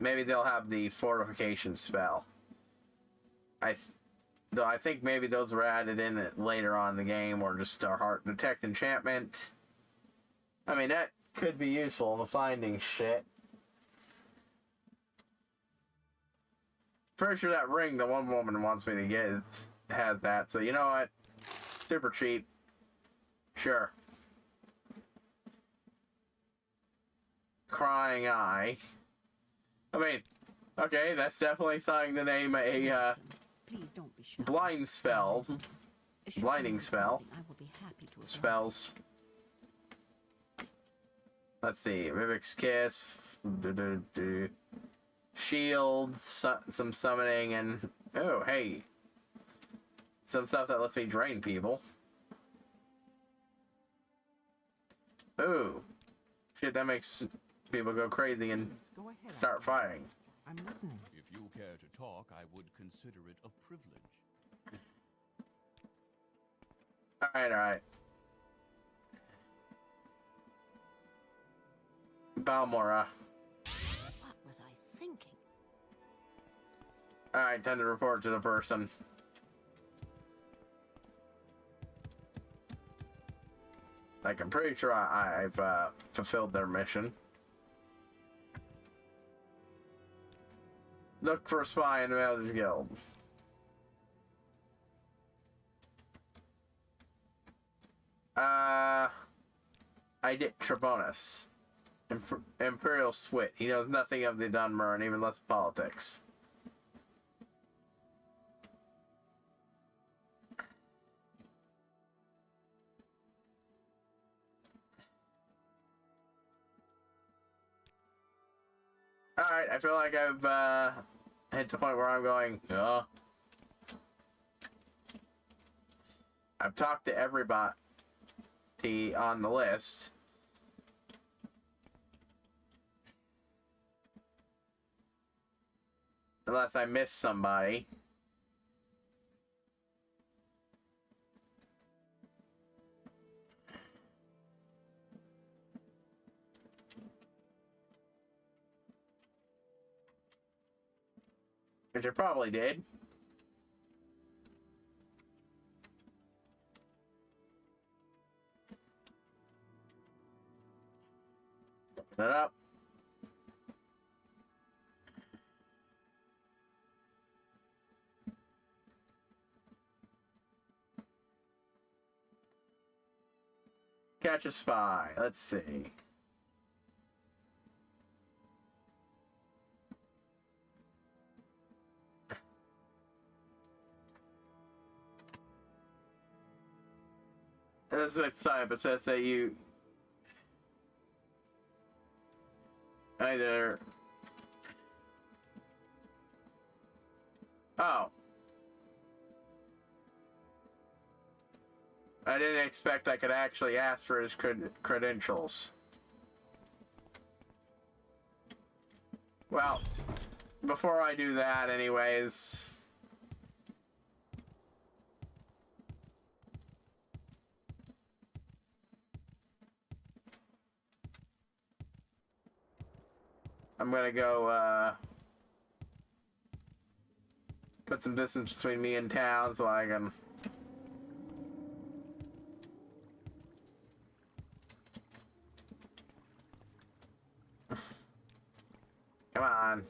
maybe they'll have the fortification spell. Though I think maybe those were added in it later on in the game, or just our heart detect enchantment. I mean, that could be useful in the finding shit. Pretty sure that ring the one woman wants me to get has that, so you know what? Super cheap. Sure. Crying Eye. I mean, okay, that's definitely something to name a Please don't be shy. blind spell. Should you Blinding need spell. something, I will be happy to oblige. Spells. Let's see. Vivek's Kiss. Shields. Some summoning and... Oh, hey. Some stuff that lets me drain people. Ooh. Shit, that makes people go crazy and Yes, go ahead. start fighting. I'm listening. If you care to talk, I would consider it a privilege. Alright. Balmora. What was I thinking? Alright, time to report to the person. Like, I'm pretty sure I've fulfilled their mission. Look for a spy in the Mailers Guild. I did Trebonus. Imperial Swit. He knows nothing of the Dunmer and even less politics. Alright, I feel like I've hit the point where I'm going, I've talked to everybody on the list. Unless I missed somebody. Which I probably did. Open it up. Catch a spy. Let's see. This is a sign, but says that you either. Oh. I didn't expect I could actually ask for his credentials. Well, before I do that anyways... I'm gonna go, put some distance between me and town so I can... Come on.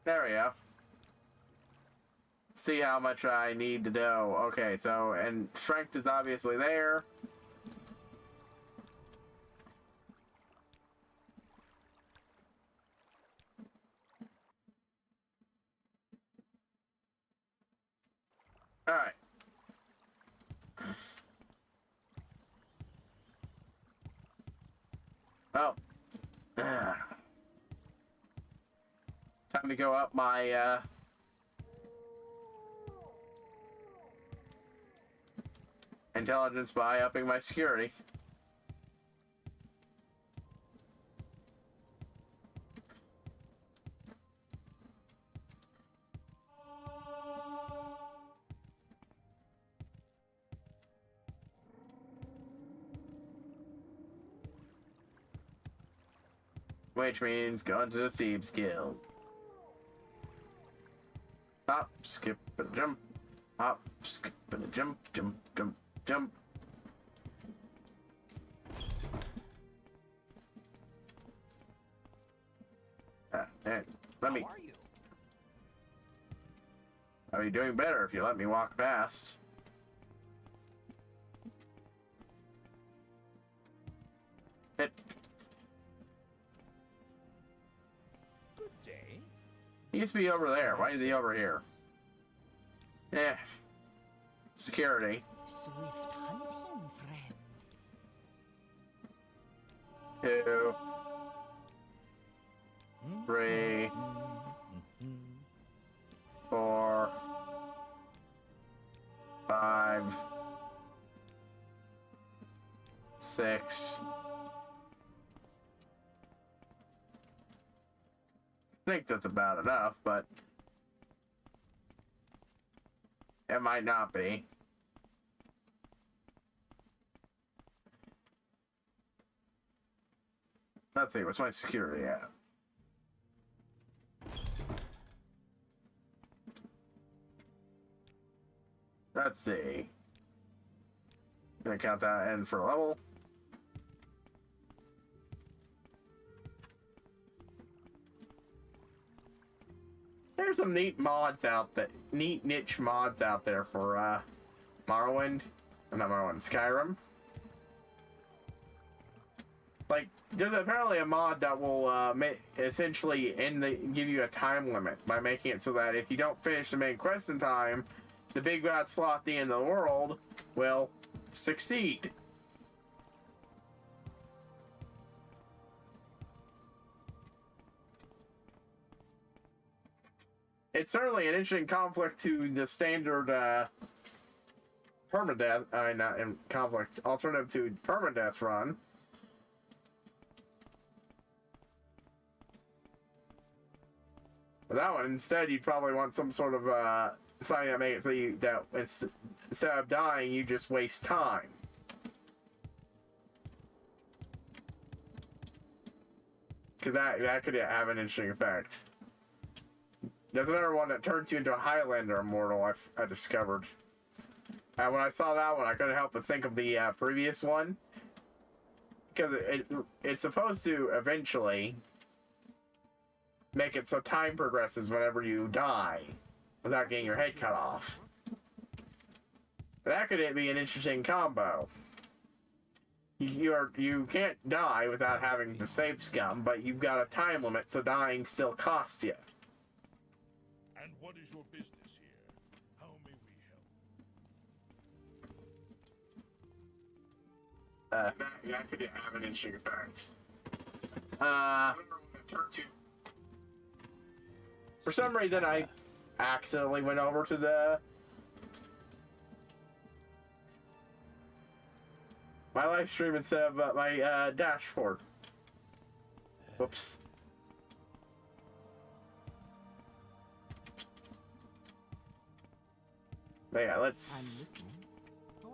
There we go. See how much I need to do. Okay, so, and strength is obviously there. Alright. Oh. Time to go up my, intelligence by upping my security. Which means going to the Thieves Guild. Hop, skip, and jump. Hop, skip, and jump, jump, jump, jump. Hey, let me. How are you? I'll be doing better if you let me walk past. It. Good day. He used to be over there. Why is he over here? Yeah. Security. Swift hunting, friend. 2, 3, 4, 5, 6. I think that's about enough, but it might not be. Let's see, what's my security at? Let's see. Gonna count that in for a level. There's some neat mods out there, neat niche mods out there for Morrowind, or not Morrowind, Skyrim. Like, there's apparently a mod that will essentially give you a time limit by making it so that if you don't finish the main quest in time, the big bad plot at the end of the world will succeed. It's certainly an interesting conflict to the standard permadeath, not in conflict, alternative to permadeath run. But that one, instead, you'd probably want some sort of something that makes it so that instead of dying, you just waste time. Because that could have an interesting effect. There's another one that turns you into a Highlander immortal I discovered. And when I saw that one, I couldn't help but think of the previous one. Because it's supposed to eventually make it so time progresses whenever you die without getting your head cut off. That could be an interesting combo. You can't die without having to save scum, but you've got a time limit, so dying still costs you. And what is your business here? How may we help? That could have an interesting effect. For some reason, I accidentally went over to the my live stream instead of my dashboard. Whoops. But yeah, I'm let's. listening. Go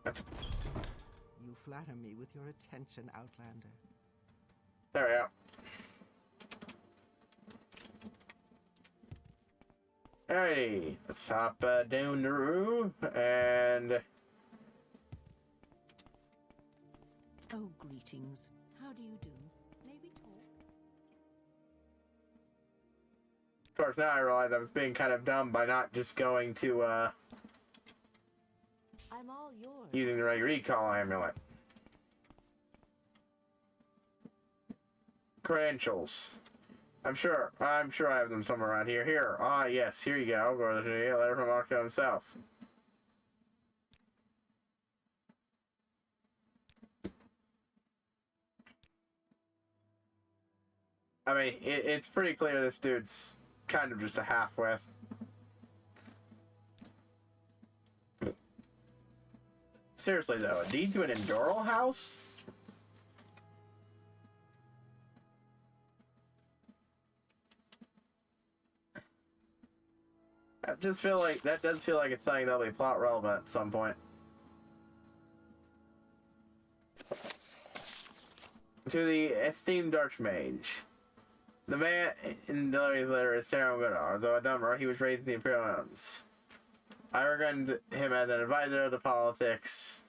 ahead. You flatter me with your attention, Outlander. There we go. Alrighty, let's hop down the roof and. Oh, greetings. How do you do? Maybe talk. Of course, now I realize I was being kind of dumb by not just going to I'm all yours. using the right recall amulet. Credentials. I'm sure I have them somewhere around here. Here. Ah, yes. Here you go. Go to the letter from Arca himself. I mean, it's pretty clear this dude's kind of just a half-wit. Seriously, though, a deed to an Enduro house? That does feel like it's something that'll be plot relevant at some point. To the esteemed Archmage. The man in Delirious letter is Sarah Goodar. Though a number, he was raised in the Imperial Mountains. I regard him as an advisor of the politics.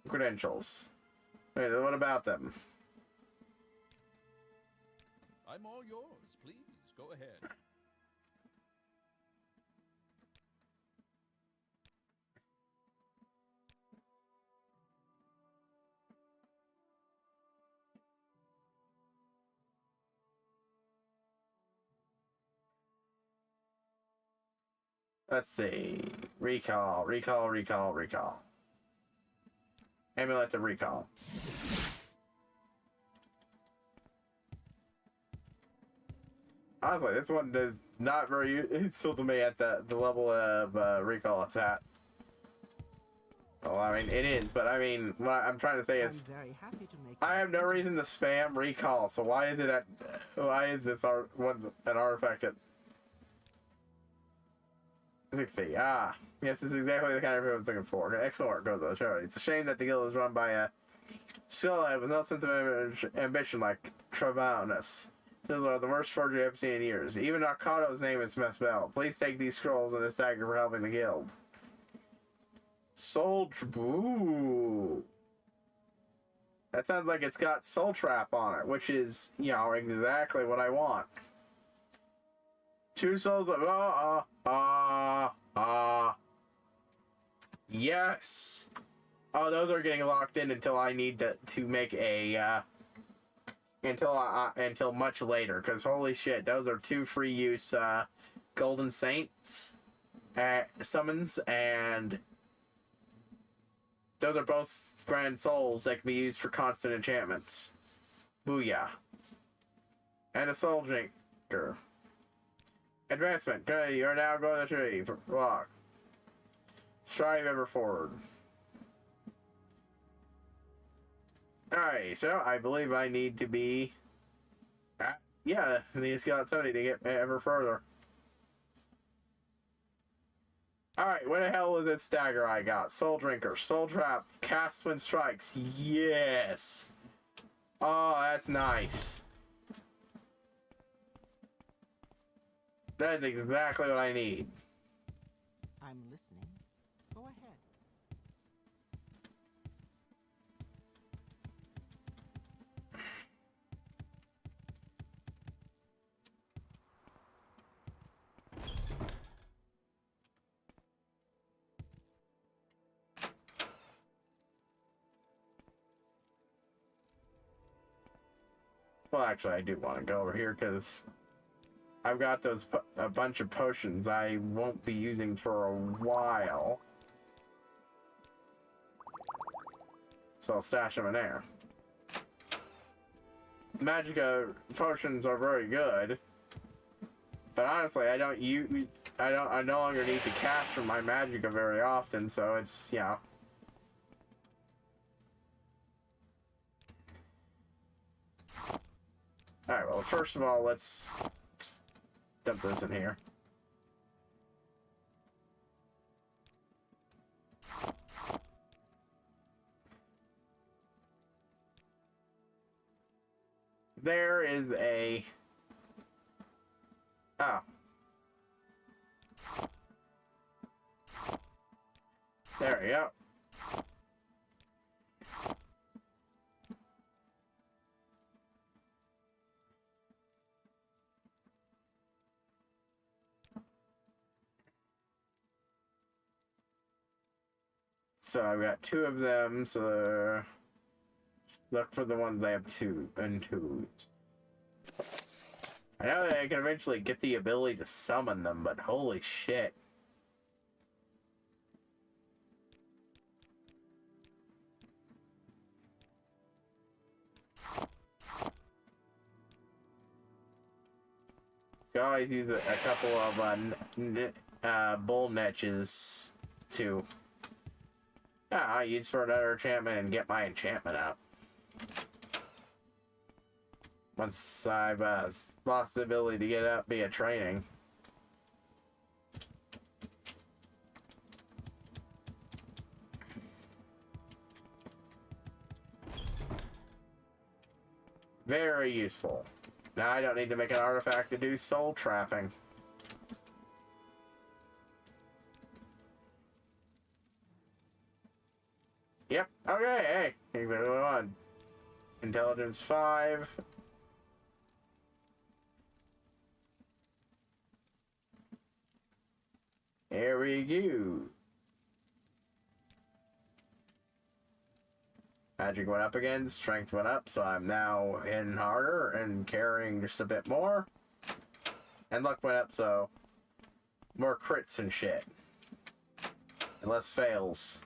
Credentials. Wait, what about them? I'm all yours. Please, go ahead. Let's see. Recall. Amulet to recall. Honestly, this one is not very useful to me at the level of recall it's at. Well, I mean, it is, but I mean, what I'm trying to say is, I'm very happy to make I have no reason to spam recall, so why is this an artifact at 60? Ah, yes, this is exactly the kind of people I was looking for. Excellent work, goes to the charity. It's a shame that the guild is run by a skullhead with no sense of ambition like Travaunus. These are the worst forgery I've seen in years. Even Nakado's name is misspelled. Please take these scrolls and this dagger for helping the guild. Ooh. That sounds like it's got Soul Trap on it, which is, you know, exactly what I want. 2 souls of yes. Oh, those are getting locked in until I need to make a until much later, because holy shit, those are 2 free use Golden Saints summons, and those are both Grand Souls that can be used for constant enchantments. Booyah. And a Soul Drinker. Advancement. Good, you are now going to the tree. Walk. Strive ever forward. Alright, so I believe I need to be... yeah, the Skeleton 70 to get ever further. Alright, what the hell is this dagger I got? Soul Drinker, Soul Trap, Cast when Strikes. Yes! Oh, that's nice. That's exactly what I need. I'm listening. Go ahead. Well, actually, I do want to go over here because I've got a bunch of potions I won't be using for a while. So I'll stash them in there. Magicka potions are very good, but honestly, I no longer need to cast from my Magicka very often, so it's, you know. Alright, well, first of all, let's dump this in here. There is a... oh. There we go. So I've got 2 of them, so look for the ones I have 2 and 2s. I know that I can eventually get the ability to summon them, but holy shit. You always use a couple of bull niches to I use for another enchantment and get my enchantment up. Once I've lost the ability to get up via training. Very useful. Now I don't need to make an artifact to do soul trapping. Yep. Okay. Hey, exactly what I want. Intelligence 5. Here we go. Magic went up again, strength went up, so I'm now in harder and carrying just a bit more. And luck went up, so more crits and shit. And less fails.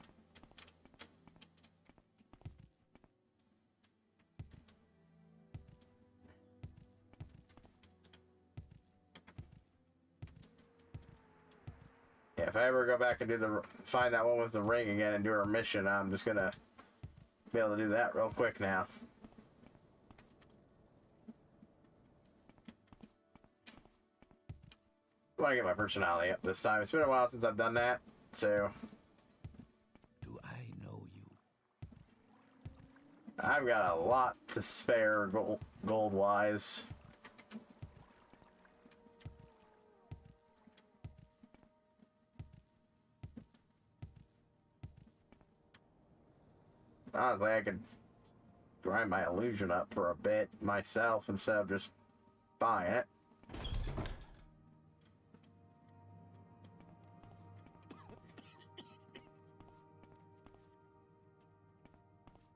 Yeah, if I ever go back and find that one with the ring again and do our mission, I'm just gonna be able to do that real quick now. I want to get my personality up this time. It's been a while since I've done that, so Do I know you? I've got a lot to spare gold-wise. Honestly, I could grind my illusion up for a bit myself instead of just buying it.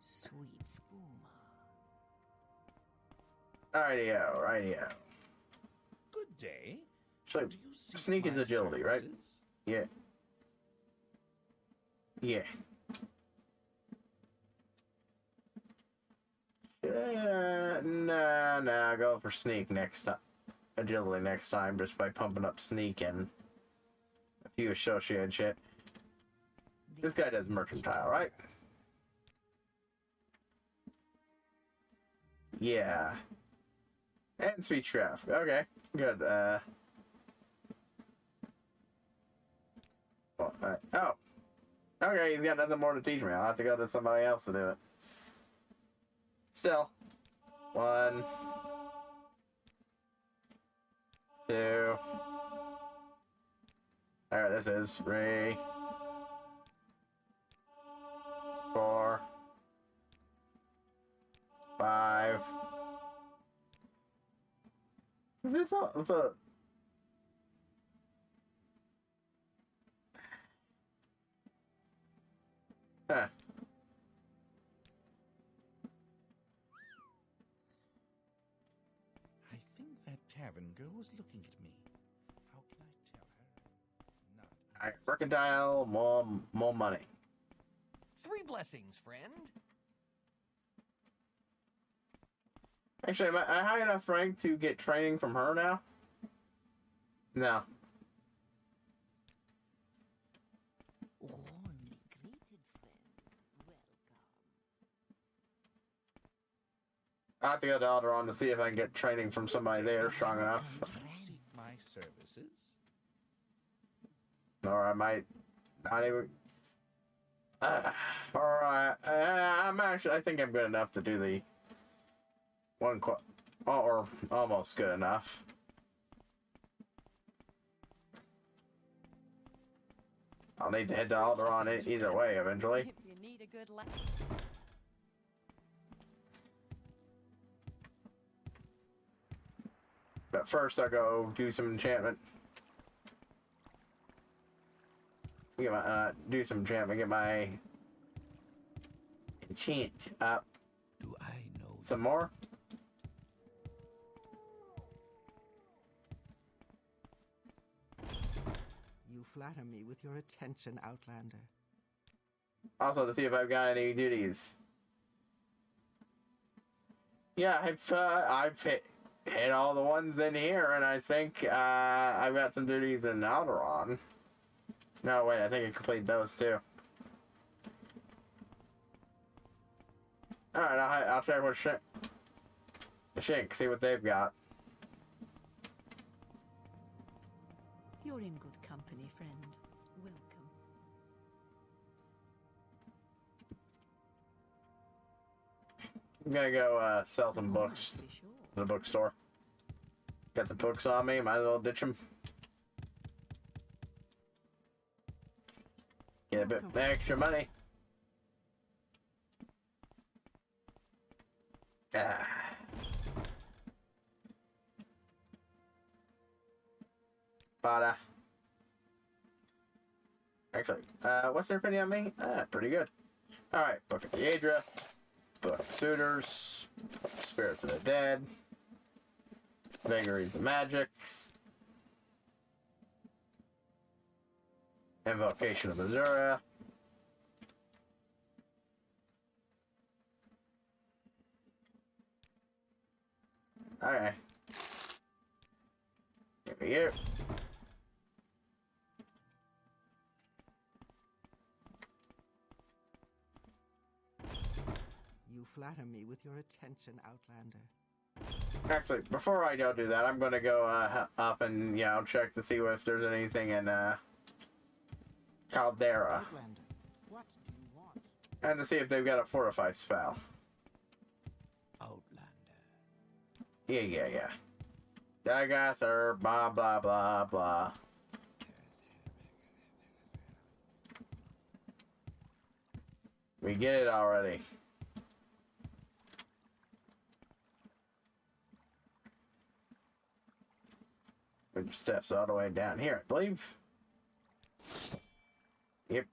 Sweet skooma. Rightio, rightio. Good day. So, Do you seek sneak is my agility, right? services? Yeah. Yeah. Nah, go for sneak next time. Agility next time, just by pumping up sneak and a few associated shit. This guy does mercantile, right? Yeah. And speech traffic. Okay, good. Oh. Okay, he's got nothing more to teach me. I'll have to go to somebody else to do it. Still. 1, 2. Alright, this is 3, 4, 5. Is this all the... Huh. I think that tavern girl was looking at me. How can I tell her? Not. Alright, mercantile, more money. 3 blessings, friend. Actually, am I high enough rank to get training from her now? No. Warmly greeted, friend. Welcome. I have to go to Alderaan to see if I can get training from somebody there strong enough. Do you seek my services? Or I might not even... Alright, I think I'm good enough to do the or almost good enough. I'll need to head to Alderaan either way eventually. If you need a good laugh. But first I'll go do some enchantment. Get my, do some enchantment, get my enchant up. Do I know you? Some more. You flatter me with your attention, Outlander. Also to see if I've got any duties. Yeah, I've hit all the ones in here, and I think I've got some duties in Alderaan. No, wait, I think I completed those too. Alright, I'll check with Shink, see what they've got. You're in good company, friend. Welcome. I'm gonna go sell some books To be sure. at the bookstore. Got the books on me, might as well ditch them. Get a bit extra money. Ah. But, actually, what's their opinion on me? Pretty good. Alright, Book of the Aedra, Book of Suitors, Spirits of the Dead, Vagaries of Magics, Invocation of Azura, alright. Here we go. You flatter me with your attention, Outlander. Actually, before I go do that, I'm gonna go up and, check to see if there's anything in Caldera. Outlander, what do you want? And to see if they've got a fortify spell. Outlander. Yeah. Dagather, blah, blah, blah, blah. We get it already. Which steps all the way down here, I believe. Yep.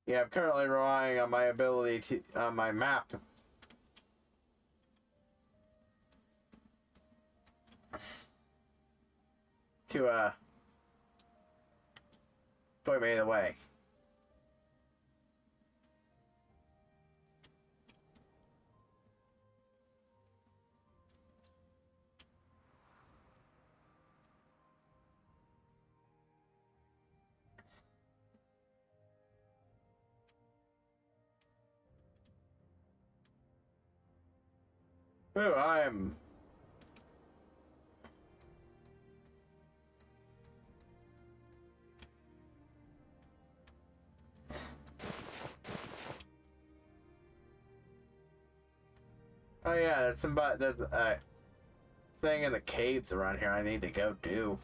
Yeah, I'm currently relying on my ability to, on my map. To, point me the way. Ooh, I'm... Oh yeah, there's a thing in the caves around here I need to go do.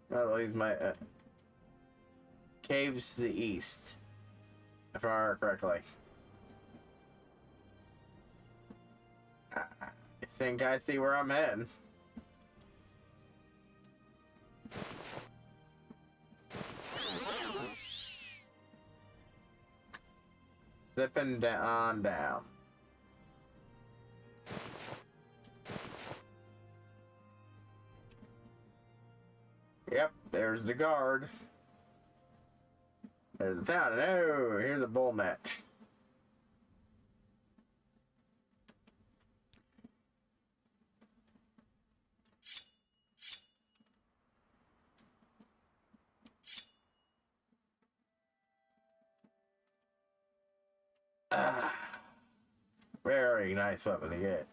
That leads my caves to the east, if I remember correctly. I think I see where I'm heading. Zipping down. Yep, there's the guard. There's the town. Oh, here's the bull match. Very nice weapon to get.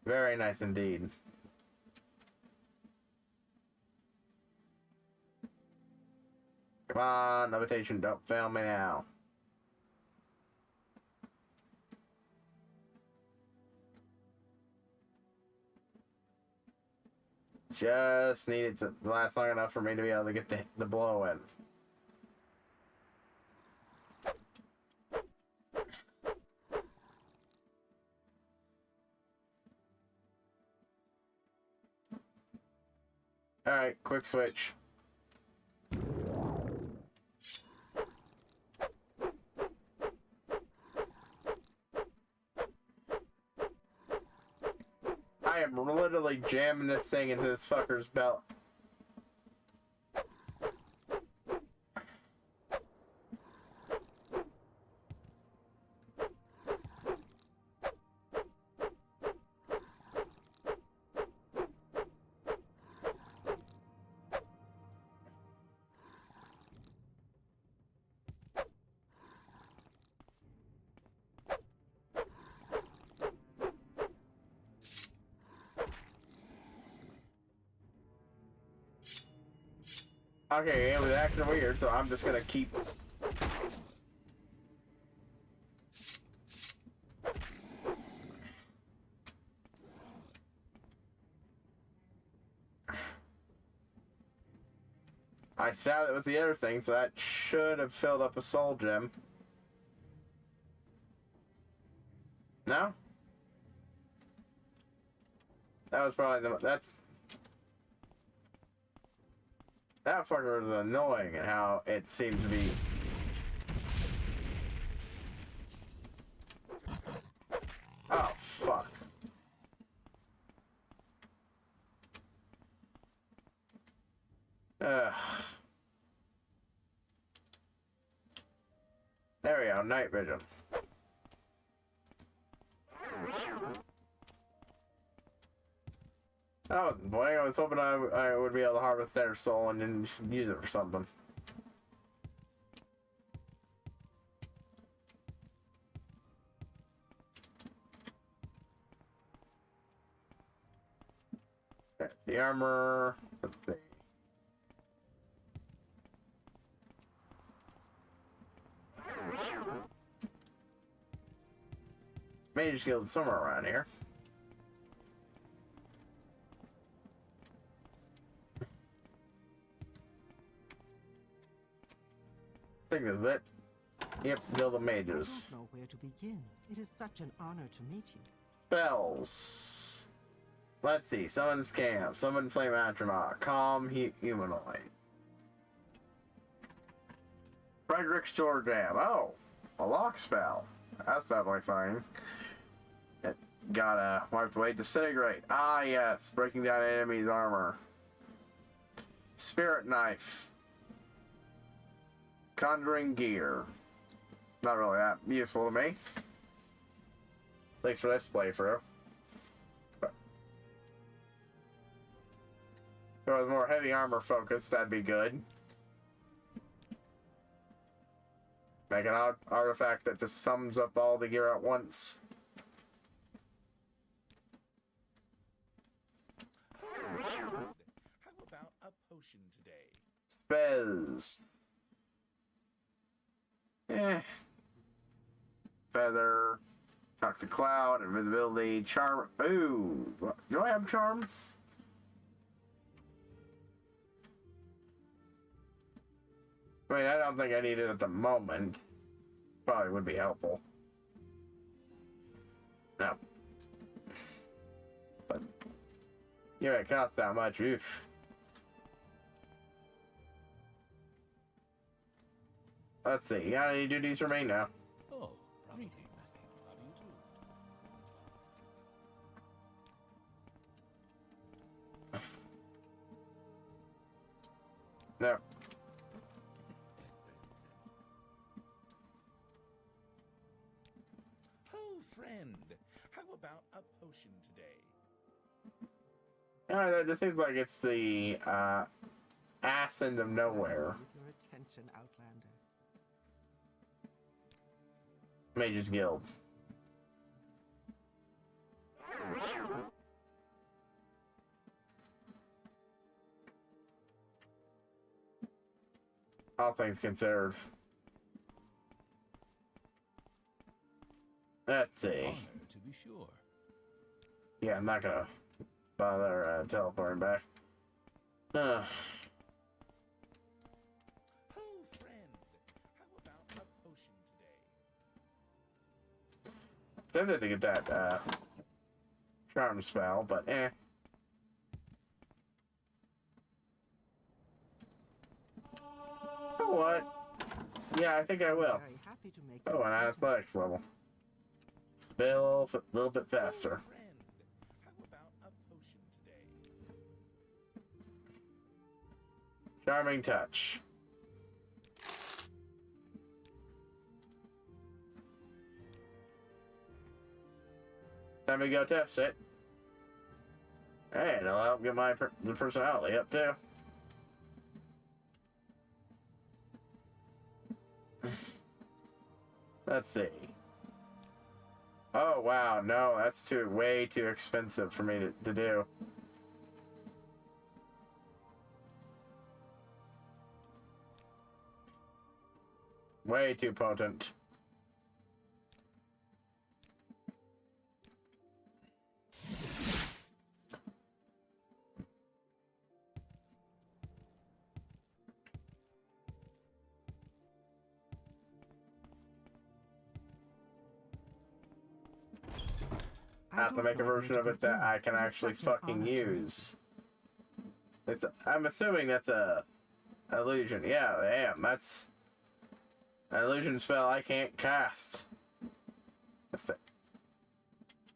Very nice indeed. Come on, levitation, don't fail me now. Just needed to last long enough for me to be able to get the blow in. Alright, quick switch. I am literally jamming this thing into this fucker's belt. Okay, it was acting weird, so I'm just gonna keep. I saw it was the other thing, so that should have filled up a soul gem. No? That was probably that fucker was annoying and how it seems to be. Oh, fuck. There we go, night vision. Oh boy, I was hoping I would be able to harvest their soul and then use it for something. Okay, the armor, let's see. Mage Guild somewhere around here. I think that's it. Yep, Guild of Mages. I don't know where to begin. It is such an honor to meet you. Spells. Let's see. Summon Scam. Summon Flame Astronaut. Calm Humanoid. Frederick's Door Jam. Oh, a lock spell. That's definitely fine. It gotta wipe away. Disintegrate. Ah, yes. Breaking down enemies' armor. Spirit Knife. Conjuring Gear. Not really that useful to me. At least for this playthrough. But if it was more heavy armor focused, that'd be good. Make an artifact that just sums up all the gear at once. How about a potion today? Spells. Feather. Toxic Cloud. Invisibility. Charm. Ooh. Do I have Charm? I mean, I don't think I need it at the moment. Probably would be helpful. No. But yeah, it costs that much. Oof. Let's see. How many duties remain now? Oh, greetings. How do you do? No. Oh, friend, how about a potion today? This seems like it's the ass end of nowhere. With your attention, Outlander. Mages Guild. All things considered. Let's see. Honor, to be sure. Yeah, I'm not gonna bother teleporting back. Oh, friend, how about a potion today? Tempted to get that charm spell, but eh. You know what? Yeah, I think I will. Very happy to make Oh, your an acquaintance. athletics level. Spell a little bit faster. Oh, friend, how about a potion today? Charming touch. Time to go test it. Hey, it'll help get the personality up too. Let's see. Oh wow, no, that's way too expensive for me to do. Way too potent. I have to make a version of it that I can actually fucking use. I'm assuming that's a illusion. Yeah, damn, that's an illusion spell I can't cast.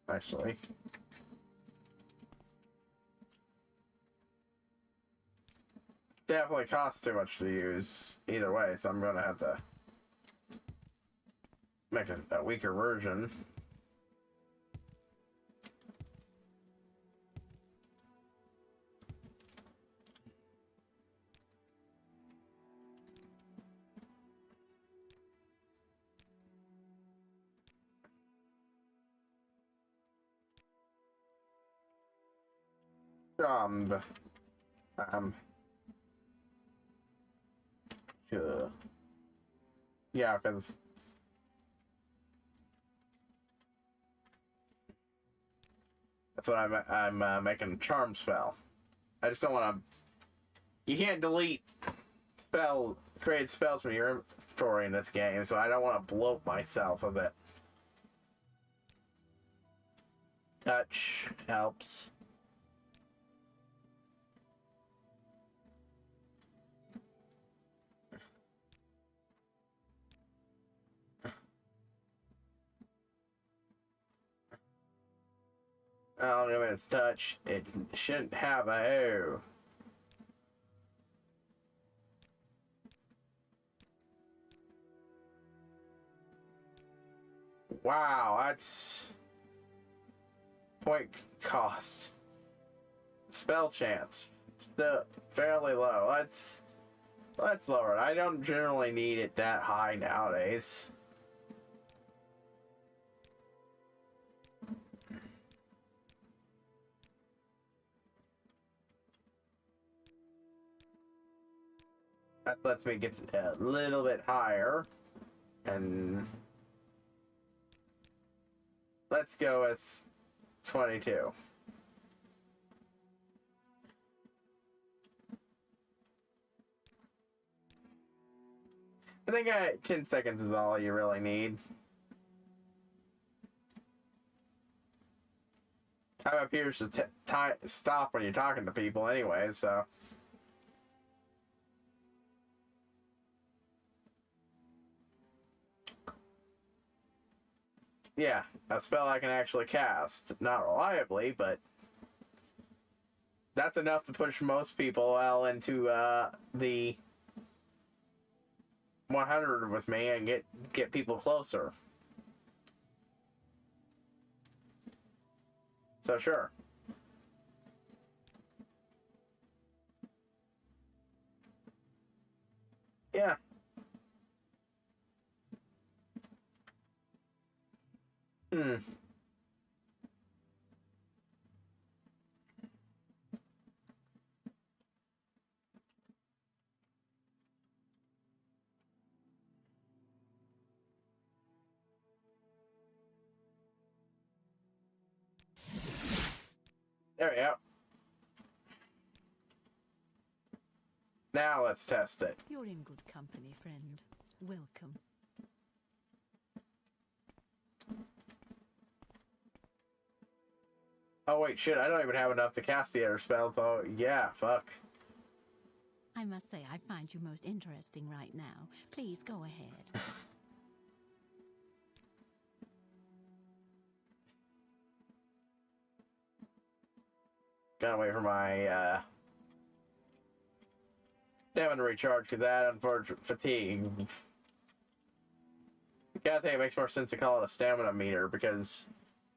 Actually. Definitely costs too much to use either way, so I'm gonna have to make a weaker version. Sure. Yeah, because that's what I'm making a charm spell. I just don't want to. You can't delete create spells from your inventory in this game, so I don't want to bloat myself with it. Touch helps. Oh, give it its touch. It shouldn't have a hair. Wow, that's point cost. Spell chance. Still fairly low. Let's lower it. I don't generally need it that high nowadays. That lets me get a little bit higher. And let's go with 22. I think 10 seconds is all you really need. Time appears to stop when you're talking to people anyway, so. Yeah, a spell I can actually cast. Not reliably, but that's enough to push most people well into the 100 with me and get people closer. So sure. Yeah. There we go. Now let's test it. You're in good company, friend. Welcome. Oh wait, shit, I don't even have enough to cast the other spell, though. Yeah, fuck. I must say, I find you most interesting right now. Please go ahead. Gotta wait for my stamina recharge because that unfortunate fatigue. Gotta think it makes more sense to call it a stamina meter because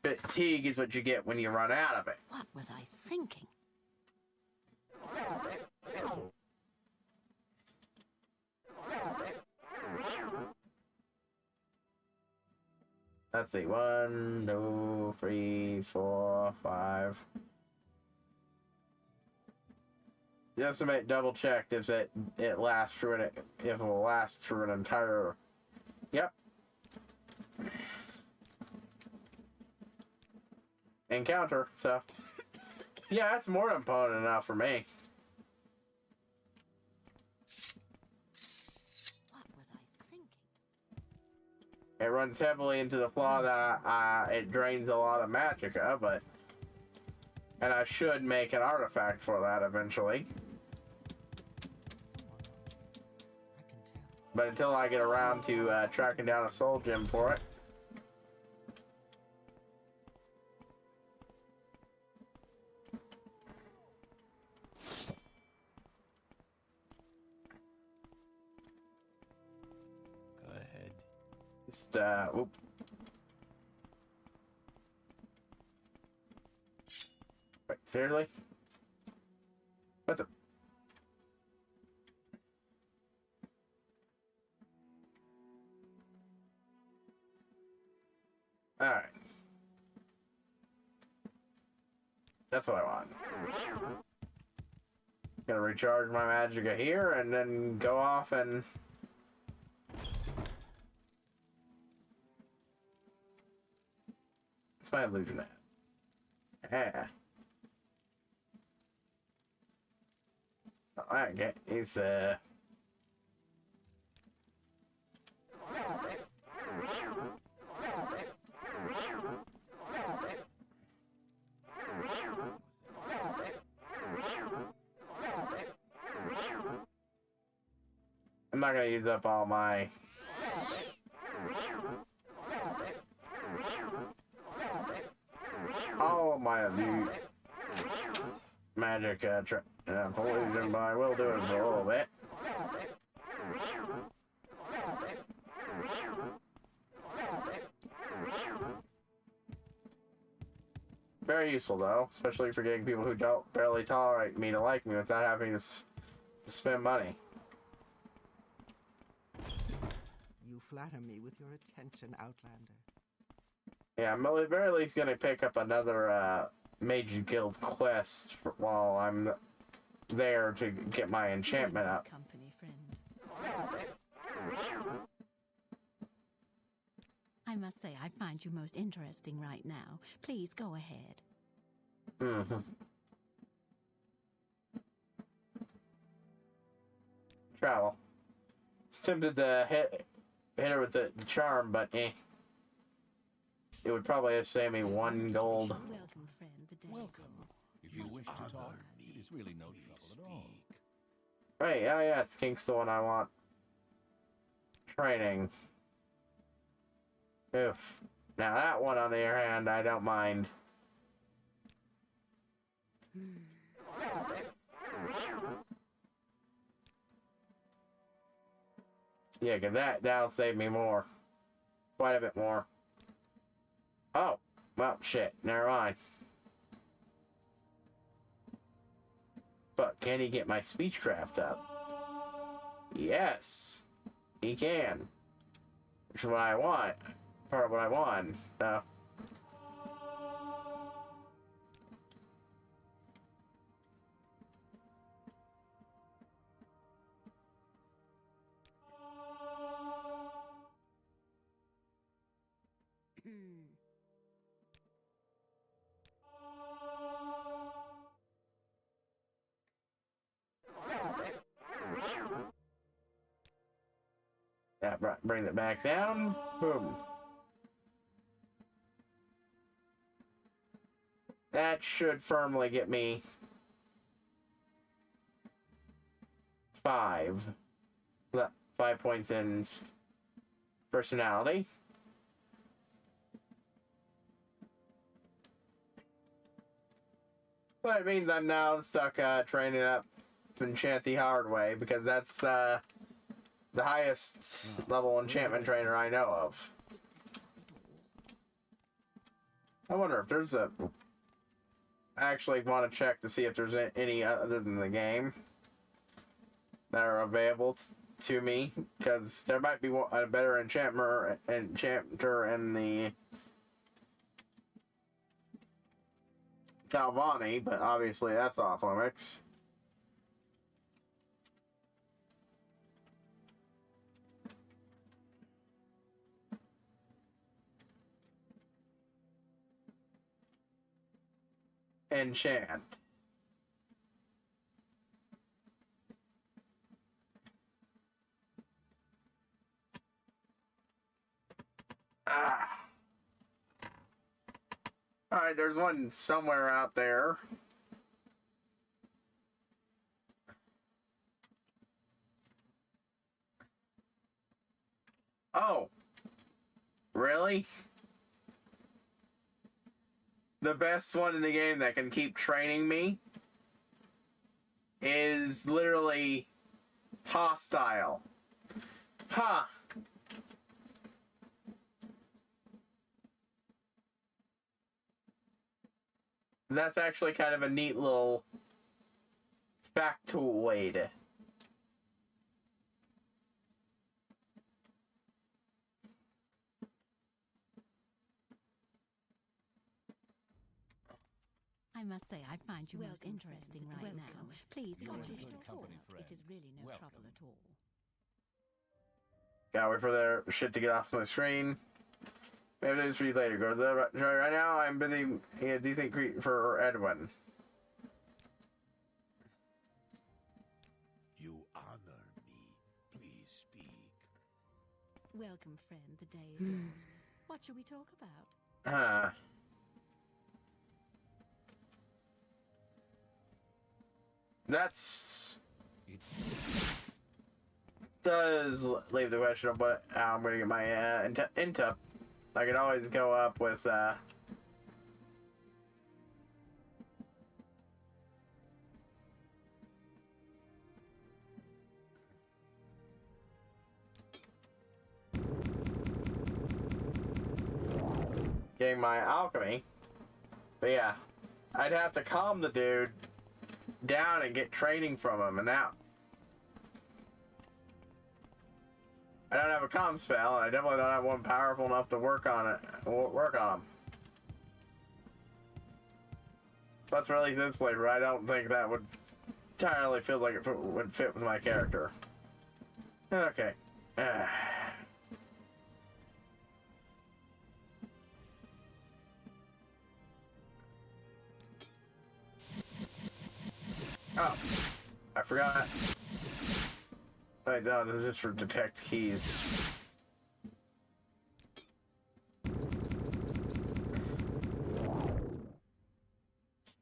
fatigue is what you get when you run out of it. What was I thinking? Let's see. 1, 2, 3, 4, 5. Just to make double check if it lasts through if it will last through an entire Yep. Encounter, so. Yeah, that's more than potent enough for me. What was I thinking? It runs heavily into the flaw that it drains a lot of magicka, but... And I should make an artifact for that eventually. I can tell. But until I get around to tracking down a soul gem for it. Go ahead. Just, whoop. Wait, seriously? What the? Alright. That's what I want. Gonna recharge my magicka here and then go off and... What's my illusion at? Yeah. Alright, he's I'm not gonna use up all my elite magic illusion, but I will do it for a little bit. Very useful though, especially for getting people who don't barely tolerate me to like me without having to spend money. You flatter me with your attention, Outlander. Yeah, I'm at the very least gonna pick up another Mage Guild quest while I'm there to get my enchantment up. Company, friend. I must say, I find you most interesting right now. Please go ahead. Mm-hmm. Travel. It's tempted to hit her with the charm, but eh. It would probably have saved me 1 gold. Welcome, friend. The day Welcome. If you wish to talk, it is really no trouble at all. Right, oh yeah, it's Kink's the one I want. Training. Oof. Now that one, on the other hand, I don't mind. Yeah, cause that'll save me more. Quite a bit more. Oh, well, shit, never mind. But can he get my speechcraft up? Yes, he can. Which is what I want. Part of what I want. So. Yeah, bring it back down. Boom. That should firmly get me 5 points in personality. But it means I'm now stuck training up enchant the hard way, because that's the highest level enchantment trainer I know of. I wonder if there's a... I actually want to check to see if there's any other than the game that are available to me, because there might be a better enchanter in the Talvani, but obviously that's off limits. enchant. Ah. Alright, there's one somewhere out there. Oh. Really? The best one in the game that can keep training me is literally hostile. Huh. That's actually kind of a neat little factoid. I must say, I find you most interesting right now. Please You go are ahead. good company, friend. It is really no Welcome. trouble at all. Gotta wait for their shit to get off my screen. Maybe they'll just read later. Go to the right now. I'm busy. Yeah, decent for Edwin. You honor me. Please speak. Welcome, friend. The day is yours. What shall we talk about? That's does leave the question of what how I'm gonna get my intup. I could always go up with getting my alchemy. But yeah, I'd have to calm the dude down and get training from him, and now I don't have a calm spell, and I definitely don't have one powerful enough to work on it. Work on him. Let's release this flavor. I don't think that would entirely feel like it would fit with my character. Okay. Oh, I forgot. Wait, no, this is just for detect keys.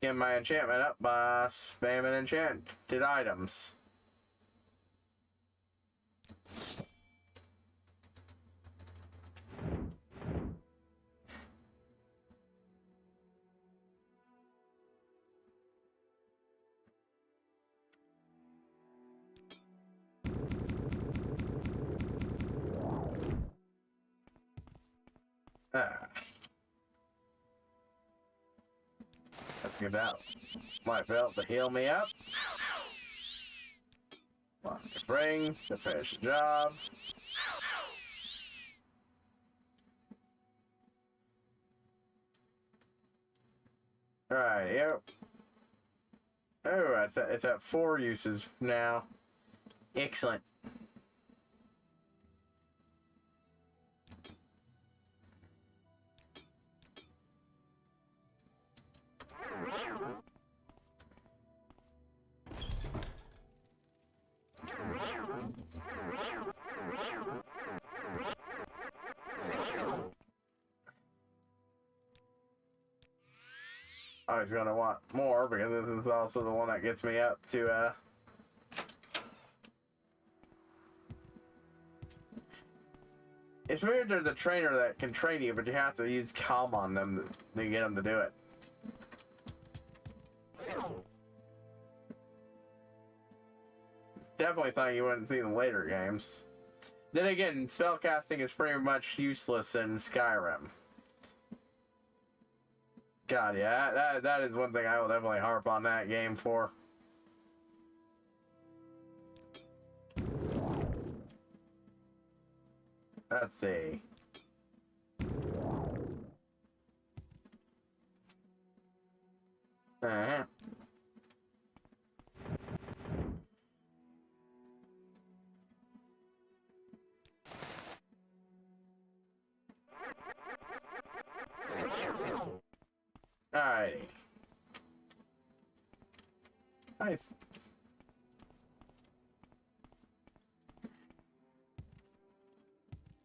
Get my enchantment up by spamming enchanted items. Let's get out my belt to heal me up. Spring to finish the job. Alright, yep. Oh, it's at 4 uses now. Excellent. I was gonna want more because this is also the one that gets me up to it's weird there's a trainer that can train you, but you have to use calm on them to get them to do it. It's definitely something you wouldn't see in later games. Then again, spellcasting is pretty much useless in Skyrim. God, yeah, that is one thing I will definitely harp on that game for. Let's see. Uh-huh. Alrighty. Nice.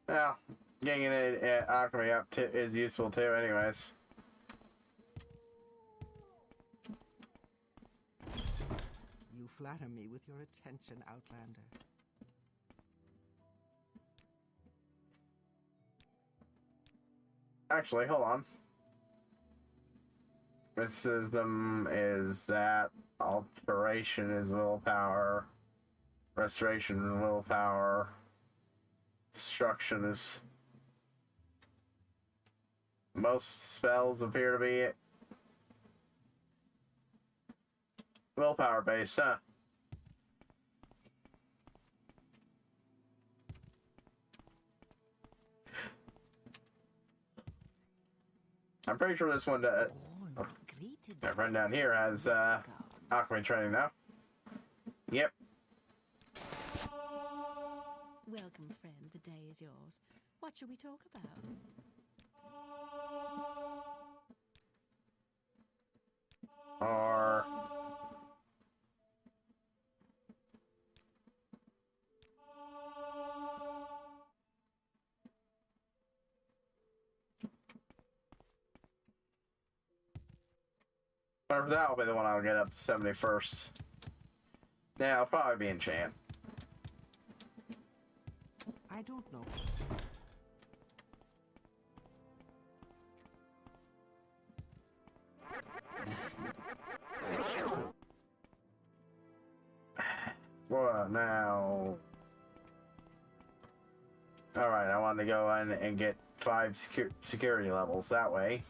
Well, getting it at alchemy up is useful too, anyways. You flatter me with your attention, Outlander. Actually, hold on. Mysticism is that, alteration is willpower, restoration is willpower, destruction is... Most spells appear to be willpower based, huh? I'm pretty sure this one that run down here has alchemy training now. Yep. Welcome, friend. The day is yours. What shall we talk about? Or that'll be the one I'll get up to 71st. Yeah, I'll probably be enchant. I don't know. Well, now... Alright, I want to go in and get 5 security levels that way.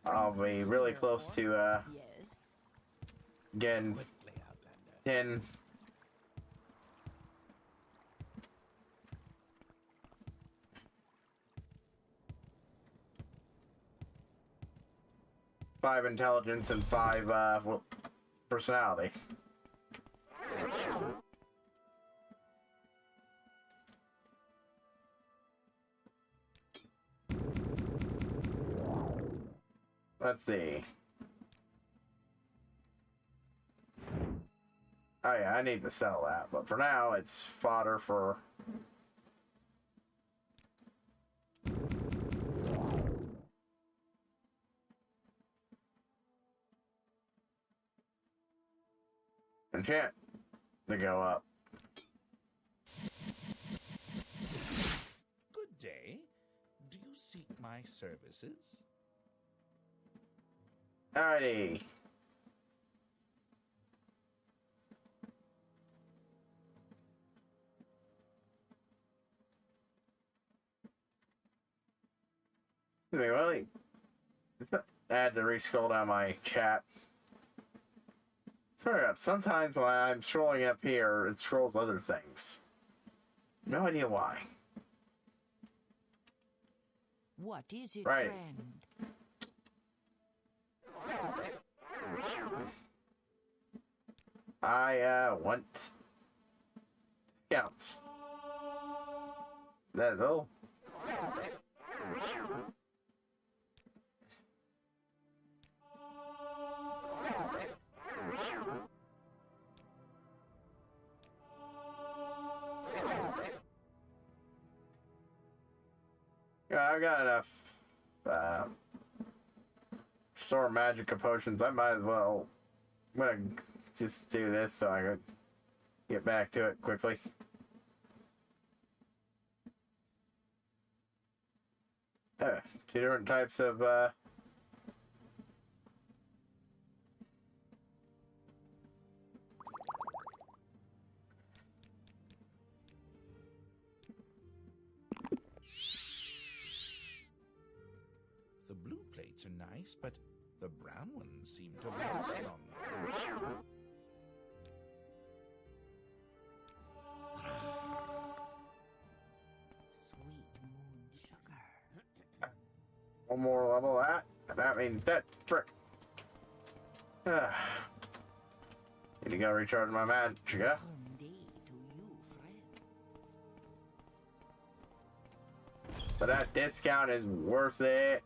I'll be really close to getting 10. Five intelligence and 5 personality. Let's see. Oh yeah, I need to sell that, but for now it's fodder for... enchant to go up. Good day. Do you seek my services? Alrighty. Really? I had to re-scroll down my chat. Sorry, sometimes when I'm scrolling up here, it scrolls other things. No idea why. What is it, Right. friend? I want scouts. That's all. Yeah, I've got enough store magic potions. I might as well. I'm gonna just do this so I can get back to it quickly. Two different types of The blue plates are nice, but the brown ones seem to last longer. Sweet moon sugar. one more level of that. And that means that frick. Need to go recharge my magic. Yeah? Day to you, friend. But that discount is worth it.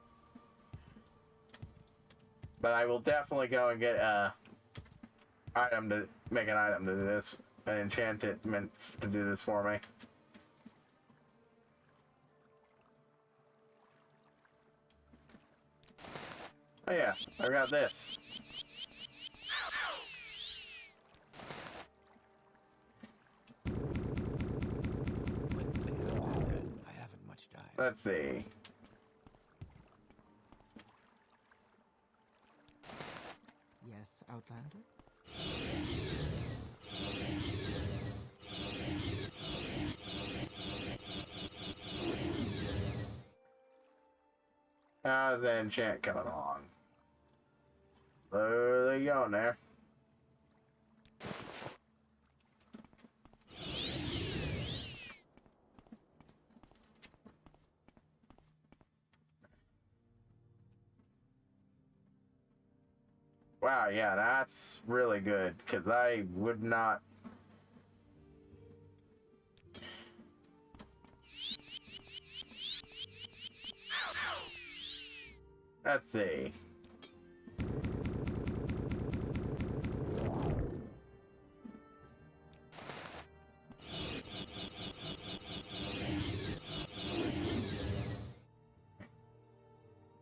But I will definitely go and get a item to make an item to do this, an enchantment to do this for me. Oh yeah, I got this. I haven't much time. Let's see. Yes, Outlander? How's the enchant coming along? Slowly going there. Wow, yeah, that's really good, because I would not... Let's see.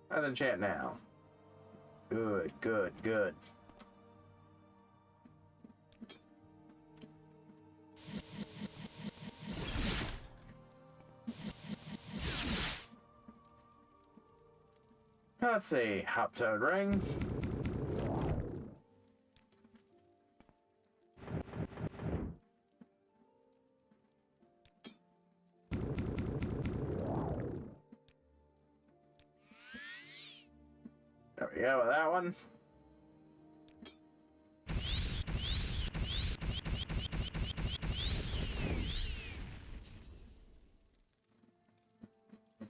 How's the enchant now? Good, good, good. Let's see, Hop-Toad Ring. There we go with that one.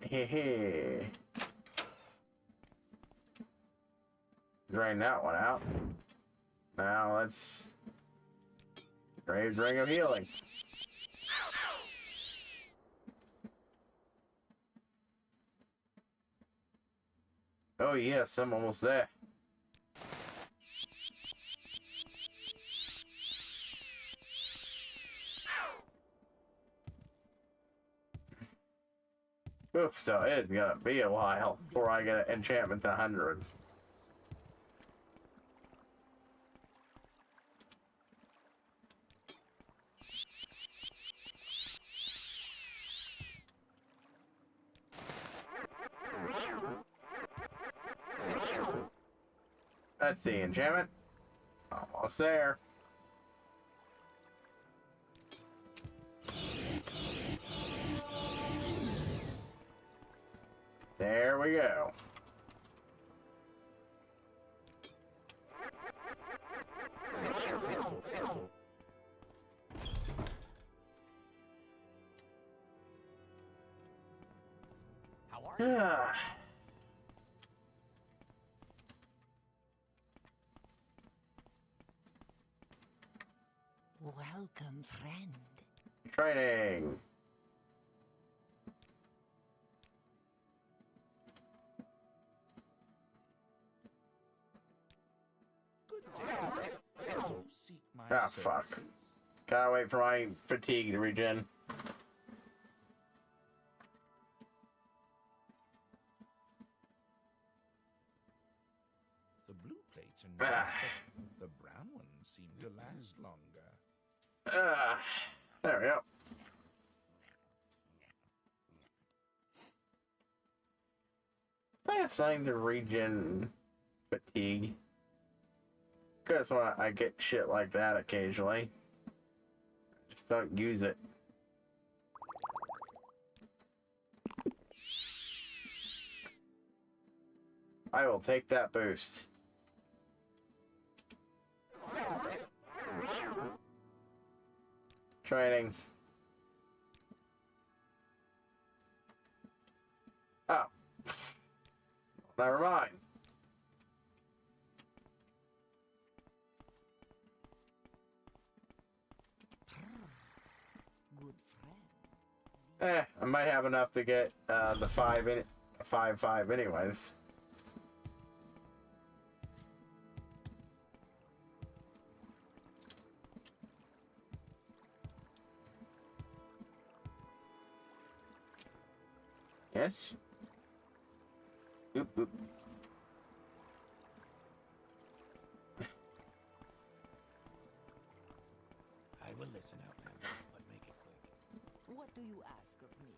Heh. Drain that one out. Now let's Grave Ring of Healing. Oh yes, I'm almost there. Oof, so it's gonna be a while before I get an enchantment to 100. Let's see, enchantment. Almost there. There we go. How are you? Welcome, friend. Training. You seek my Ah, fuck. services. Gotta wait for my fatigue to regen. The blue plates are nice, but the brown ones seem to last longer. There we go. I have something to regen fatigue. Because when I get shit like that occasionally, I just don't use it. I will take that boost. Training. Oh. Never mind. Good friend. I might have enough to get the 5 in 5/5 anyways. Yes? Oop, oop. I will listen, Outlander, but make it quick. What do you ask of me?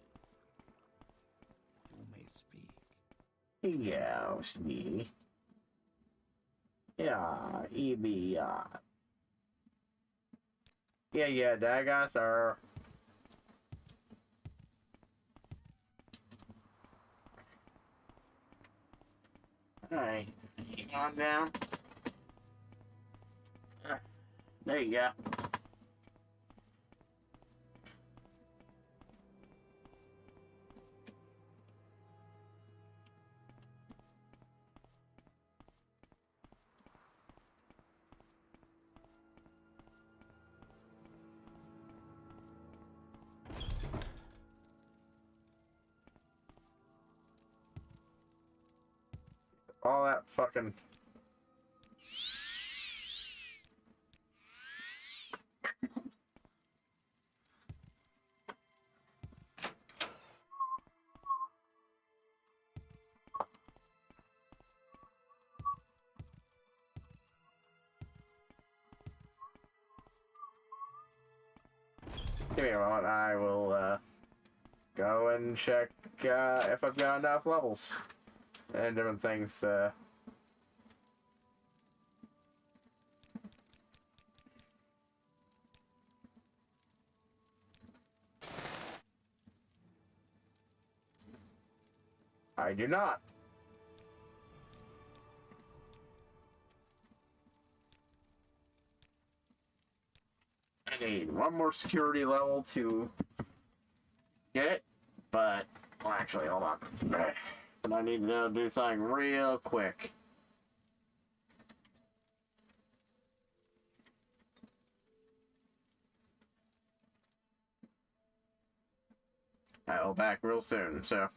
You may speak. Yes, me. Yeah, yeah, Dagas are. Alright, keep on down. There you go. All that fucking. Give me a moment. I will go and check if I've got enough levels and different things. I do not. I need one more security level to get it, but well, actually, hold on. I need to do something real quick. I'll be back real soon, so.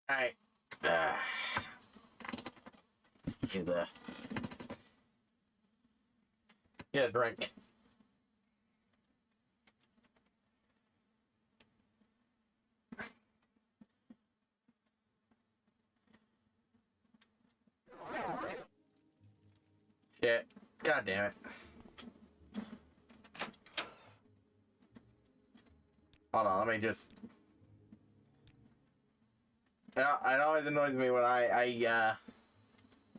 Alright. Get a drink. Shit. God damn it. Hold on, let me just... It always annoys me when I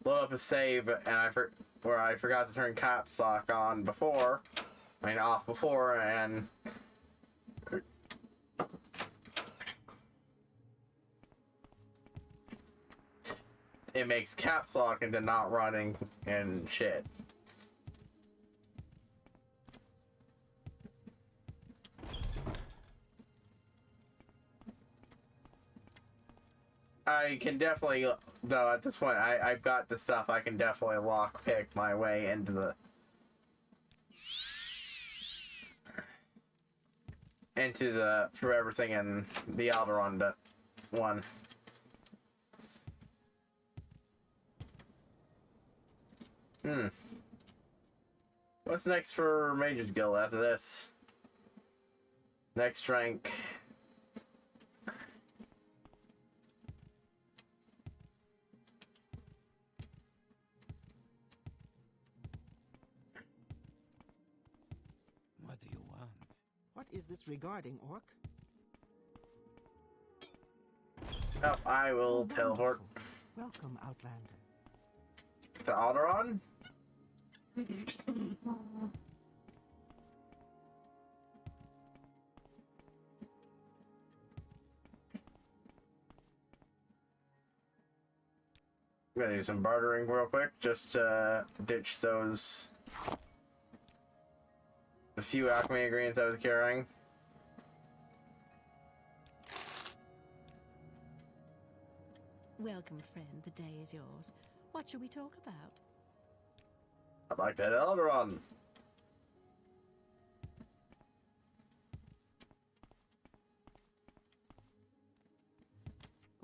load up a save and where I forgot to turn caps lock on before. I mean, off before, and... It makes caps lock into not running and shit. I can definitely, though, at this point, I've got the stuff. I can definitely lockpick my way into the through everything in the Alderaan one. What's next for Mage's Guild after this? Next rank. What do you want? What is this regarding, Orc? Oh, I will teleport. Welcome, Outlander. To Alderaan? I'm gonna do some bartering real quick, just ditch those the few alchemy ingredients I was carrying. Welcome, friend. The day is yours. What shall we talk about? I'd like to head to Alderaan.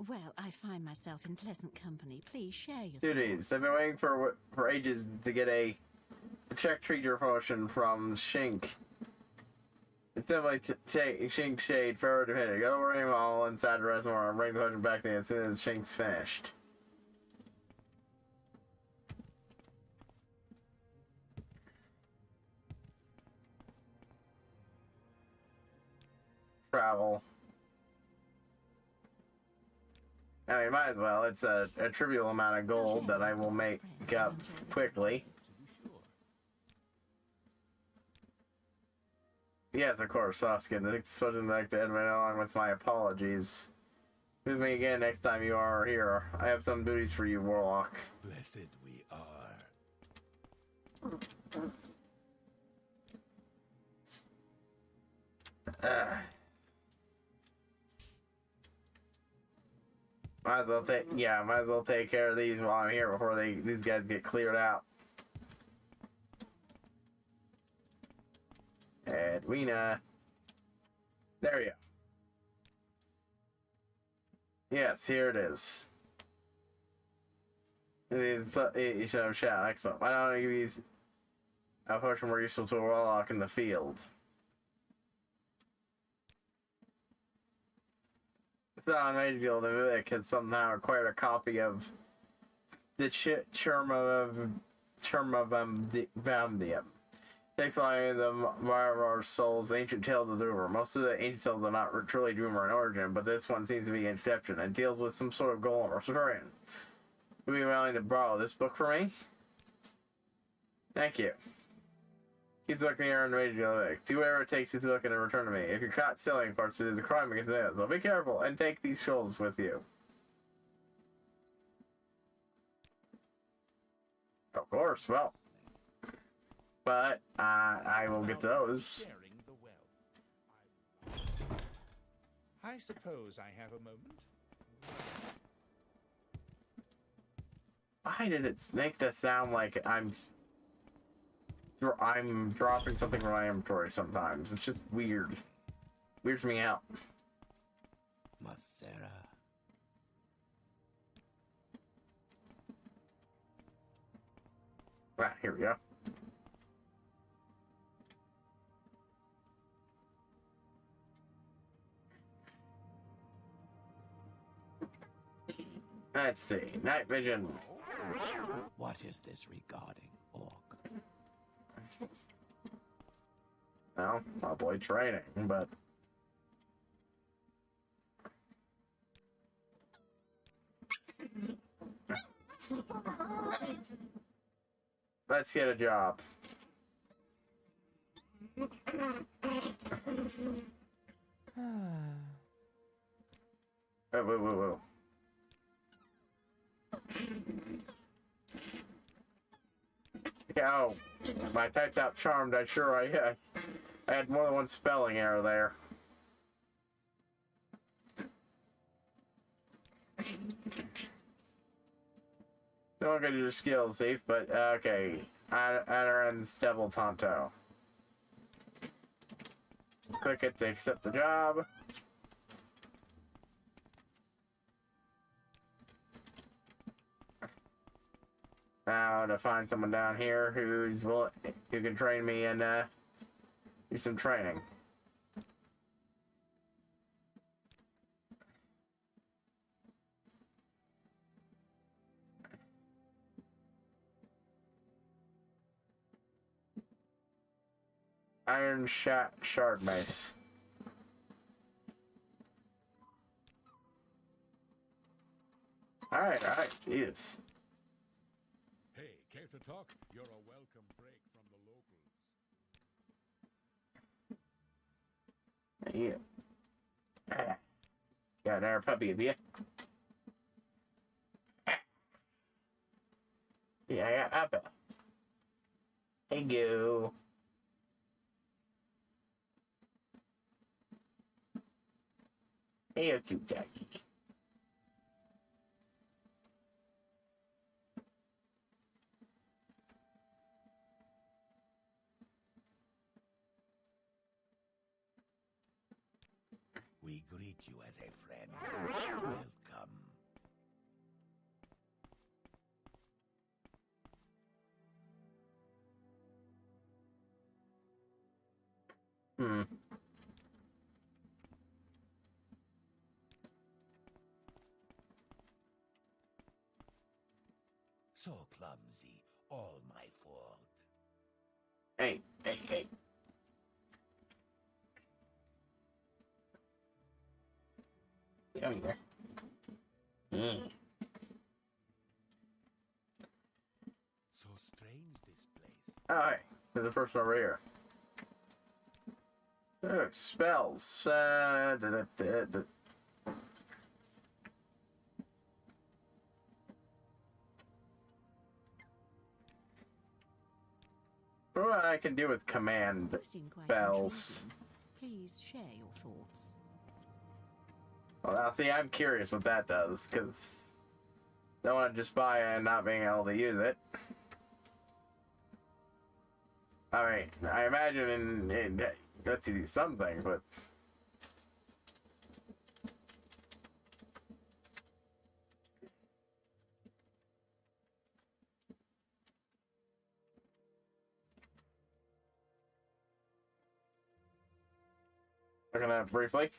Well, I find myself in pleasant company. Please share your Duties. thoughts. I've been waiting for ages to get a check treater promotion from Shink. It's simply take Shink's shade forward to hit it. Go over him all inside the reservoir and bring the potion back to me as soon as Shink's finished. Travel. I mean, might as well. It's a trivial amount of gold that I will make up quickly. Yes, of course, Soskin. I think it's something like to end right along with my apologies. Visit me again next time you are here. I have some duties for you, Warlock. Blessed we are. Might as well take care of these while I'm here before these guys get cleared out. Edwina. There you go. Yes, here it is. You should have shot. Excellent. Why don't I give you a potion more useful to a warlock in the field? On Mage Guild, it can somehow acquire a copy of the Charm of Vamdium. Takes volume of the Marvar Soul's Ancient Tales of Doomer. Most of the ancient tales are not truly Doomer in origin, but this one seems to be an exception and deals with some sort of golem or civilian. Would you be willing to borrow this book for me? Thank you. Keep looking here and Mage Guild. Do whatever it takes to look and return to me. If you're caught stealing parts, it is a crime against it. So be careful and take these scrolls with you. Of course, well. But I will get those. Sharing the wealth. I suppose I have a moment. Why did it make that sound like I'm dropping something from my inventory sometimes? It's just weird. Weirds me out. Masera. Ah, here we go. Let's see. Night vision. What is this regarding, Orc? No, probably training, but... Let's get a job. Whoa. Oh, I typed out charmed. I had more than one spelling error there. No one can do your skills, Thief, but okay. Anaran's Devil Tonto. Click it to accept the job. Now to find someone down here who can train me and do some training. Iron shard mace. Alright, jeez. Hey, care to talk? You're a welcome break from the locals. Yeah. Got our puppy of you. Yeah, up. Hey, go. Hey, you cute doggy. We greet you as a friend. Welcome. So clumsy. All my fault. Hey. Get over here. So strange, this place. Alright, there's the first one over here. Oh, spells. What I can do with command You seem quite spells. intriguing. Please share your thoughts. Well, now, see, I'm curious what that does, because I don't want to just buy it and not being able to use it. I mean, I imagine it lets you do some things, but... Looking at it briefly.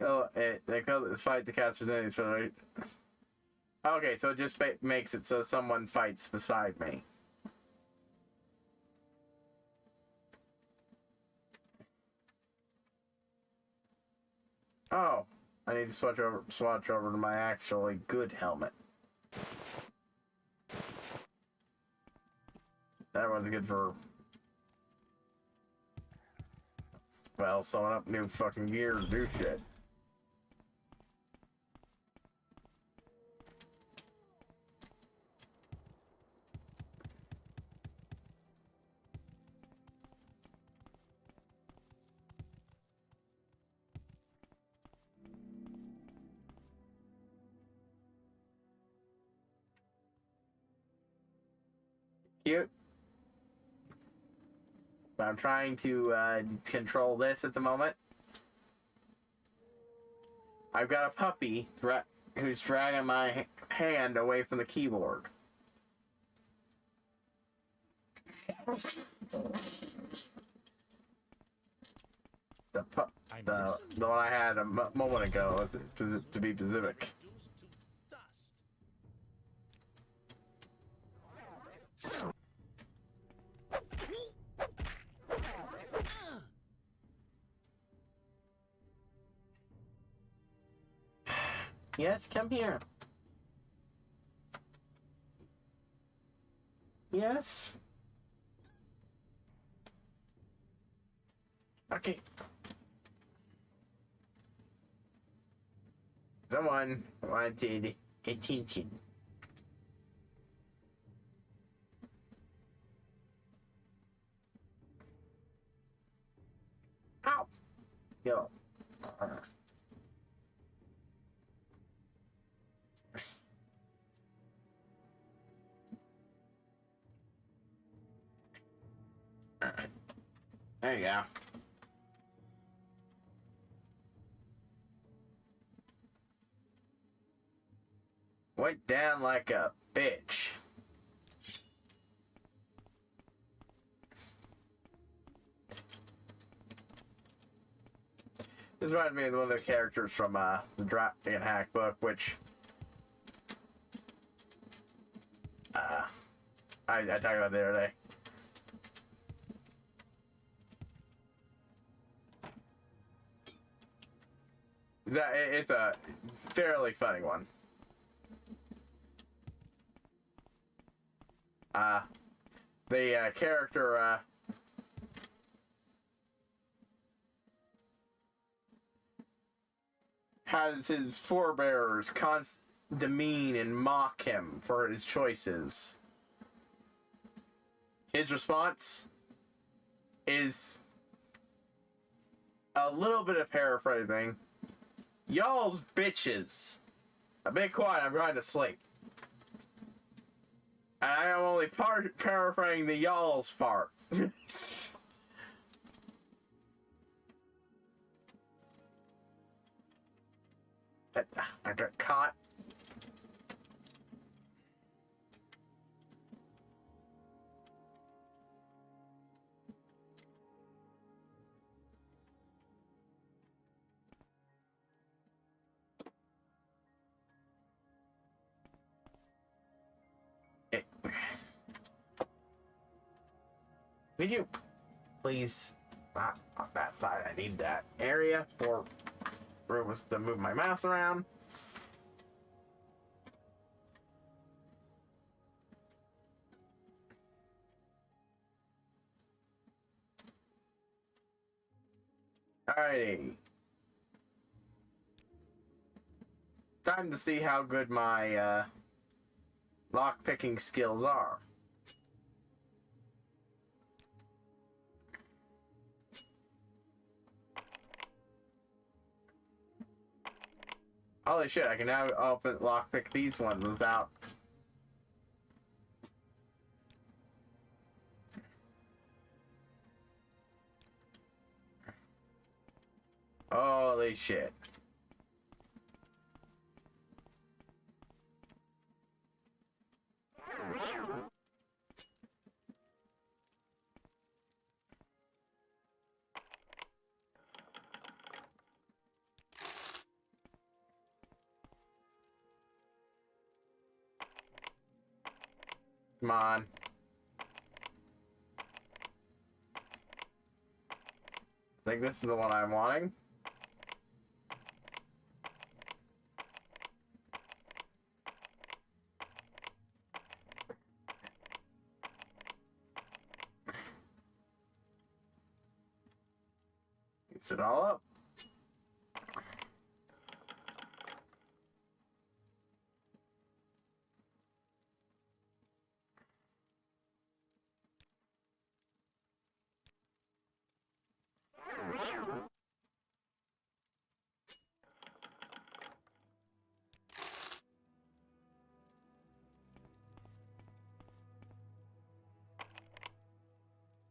Oh, they call it fight to catch his enemies, right? Okay, so it just makes it so someone fights beside me. Oh, I need to swatch over to my actually good helmet. That one's good for, well, sewing up new fucking gear to do shit. Cute. But I'm trying to control this at the moment. I've got a puppy who's dragging my hand away from the keyboard. The one I had a moment ago was to be specific. Yes, come here. Yes. Okay. Someone wanted attention. Ow! Yo. There you go. Went down like a bitch. This reminds me of one of the characters from the Drop and Hack book, which I talked about the other day. It's a fairly funny one. The character has his forebears demean and mock him for his choices. His response is a little bit of paraphrasing. Y'all's bitches. A bit quiet, I'm trying to sleep. And I am only paraphrasing the y'all's part. I got caught. Could you please not on that side? I need that area for room to move my mouse around. Alrighty. Time to see how good my lock-picking skills are. Holy shit, I can now lockpick these ones without... Holy shit. Come on. I think this is the one I'm wanting. Mix it all up.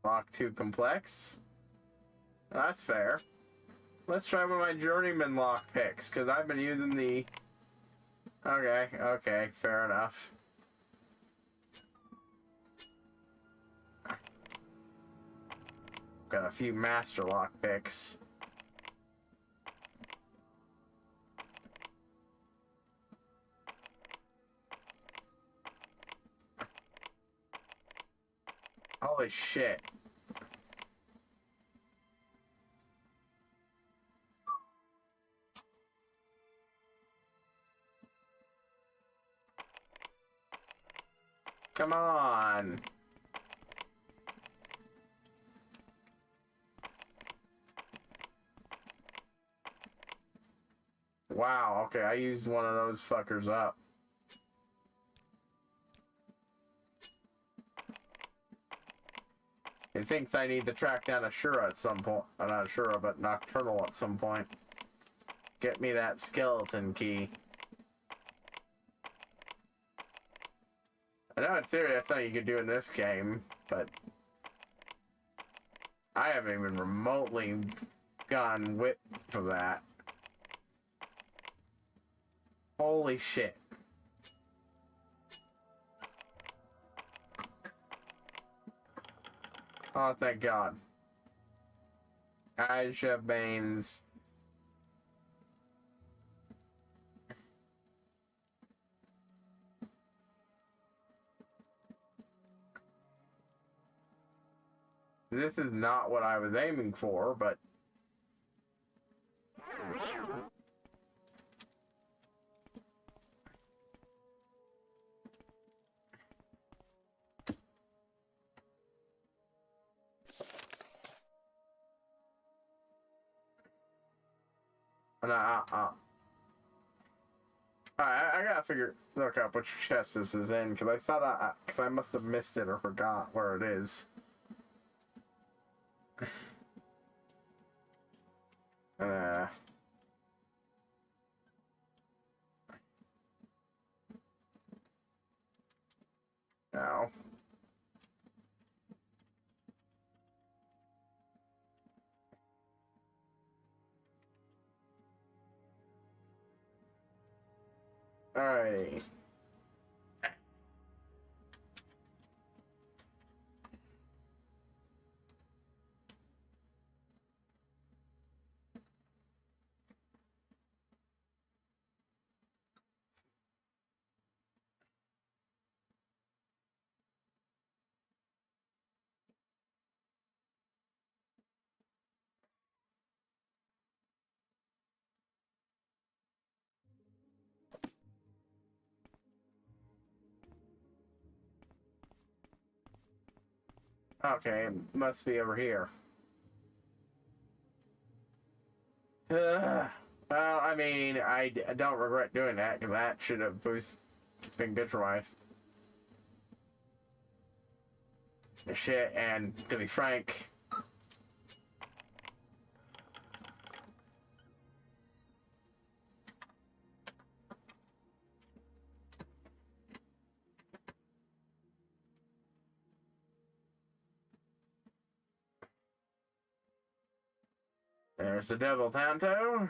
Lock too complex. That's fair. let's try one of my journeyman lock picks, because I've been using the... Okay, fair enough. Got a few master lock picks. Holy shit. Come on. Wow, okay, I used one of those fuckers up. He thinks I need to track down Ashura at some point. Not Ashura, but Nocturnal at some point. Get me that skeleton key. I know in theory that's not you could do in this game, but I haven't even remotely gone width for that. Holy shit. Oh, thank God. Aisha Baines. This is not what I was aiming for, but... Alright, I gotta look up which chest this is in, because I thought cause I must have missed it or forgot where it is. No. Alright. Okay, it must be over here. Well, I mean, I don't regret doing that, because that should have been good for my shit, and to be frank... There's the Devil Tanto.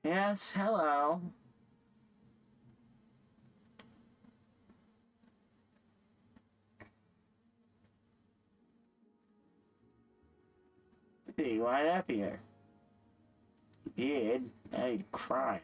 Yes, hello. See, right up here. You did. Now you're crying.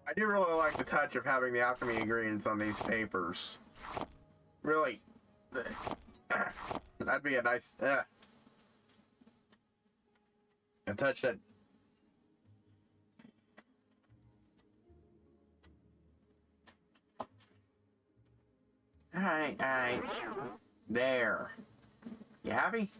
I do really like the touch of having the alchemy ingredients on these papers. Really. That'd be a nice... a touch that Alright. There. You happy?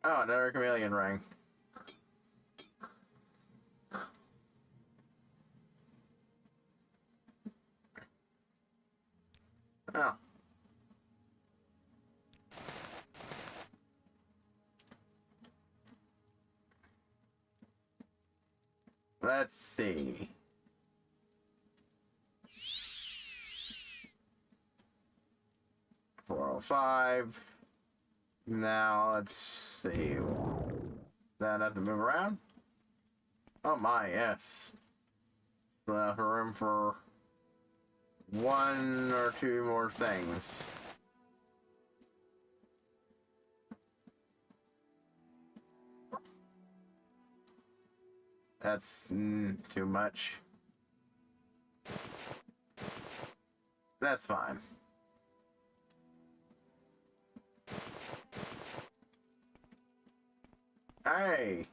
Oh, another chameleon ring. Oh. Let's see. $405. Now let's see. Then I have to move around. Oh my, yes. Room for one or two more things. That's too much. That's fine. Hey!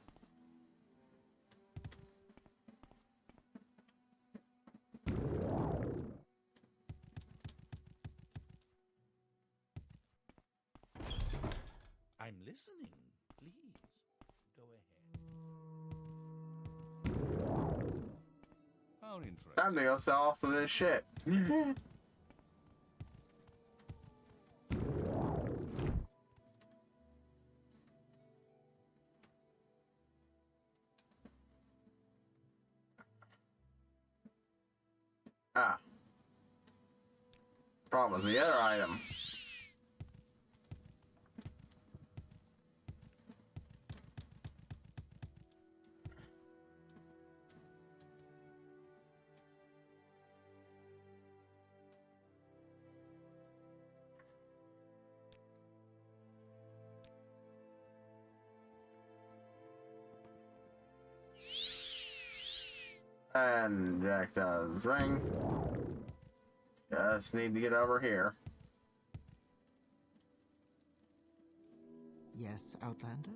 I'm listening. Please, go ahead. How interesting. Time to go sell some of this shit. Ah. Problem with the other item. And Jack does ring. Just need to get over here. Yes, Outlander?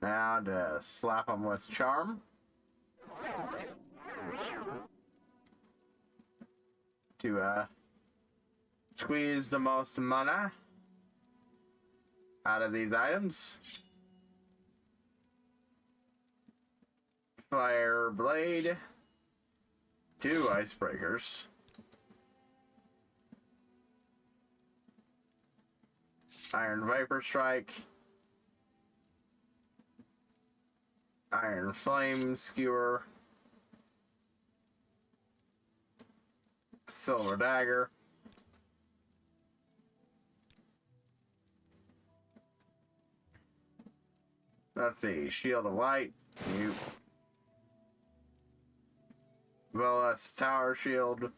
Now to slap him with charm. To squeeze the most mana out of these items. Fire blade. 2 icebreakers. Iron Viper Strike. Iron Flame Skewer. Silver Dagger. Let's see. Shield of Light. You. Velas Tower Shield.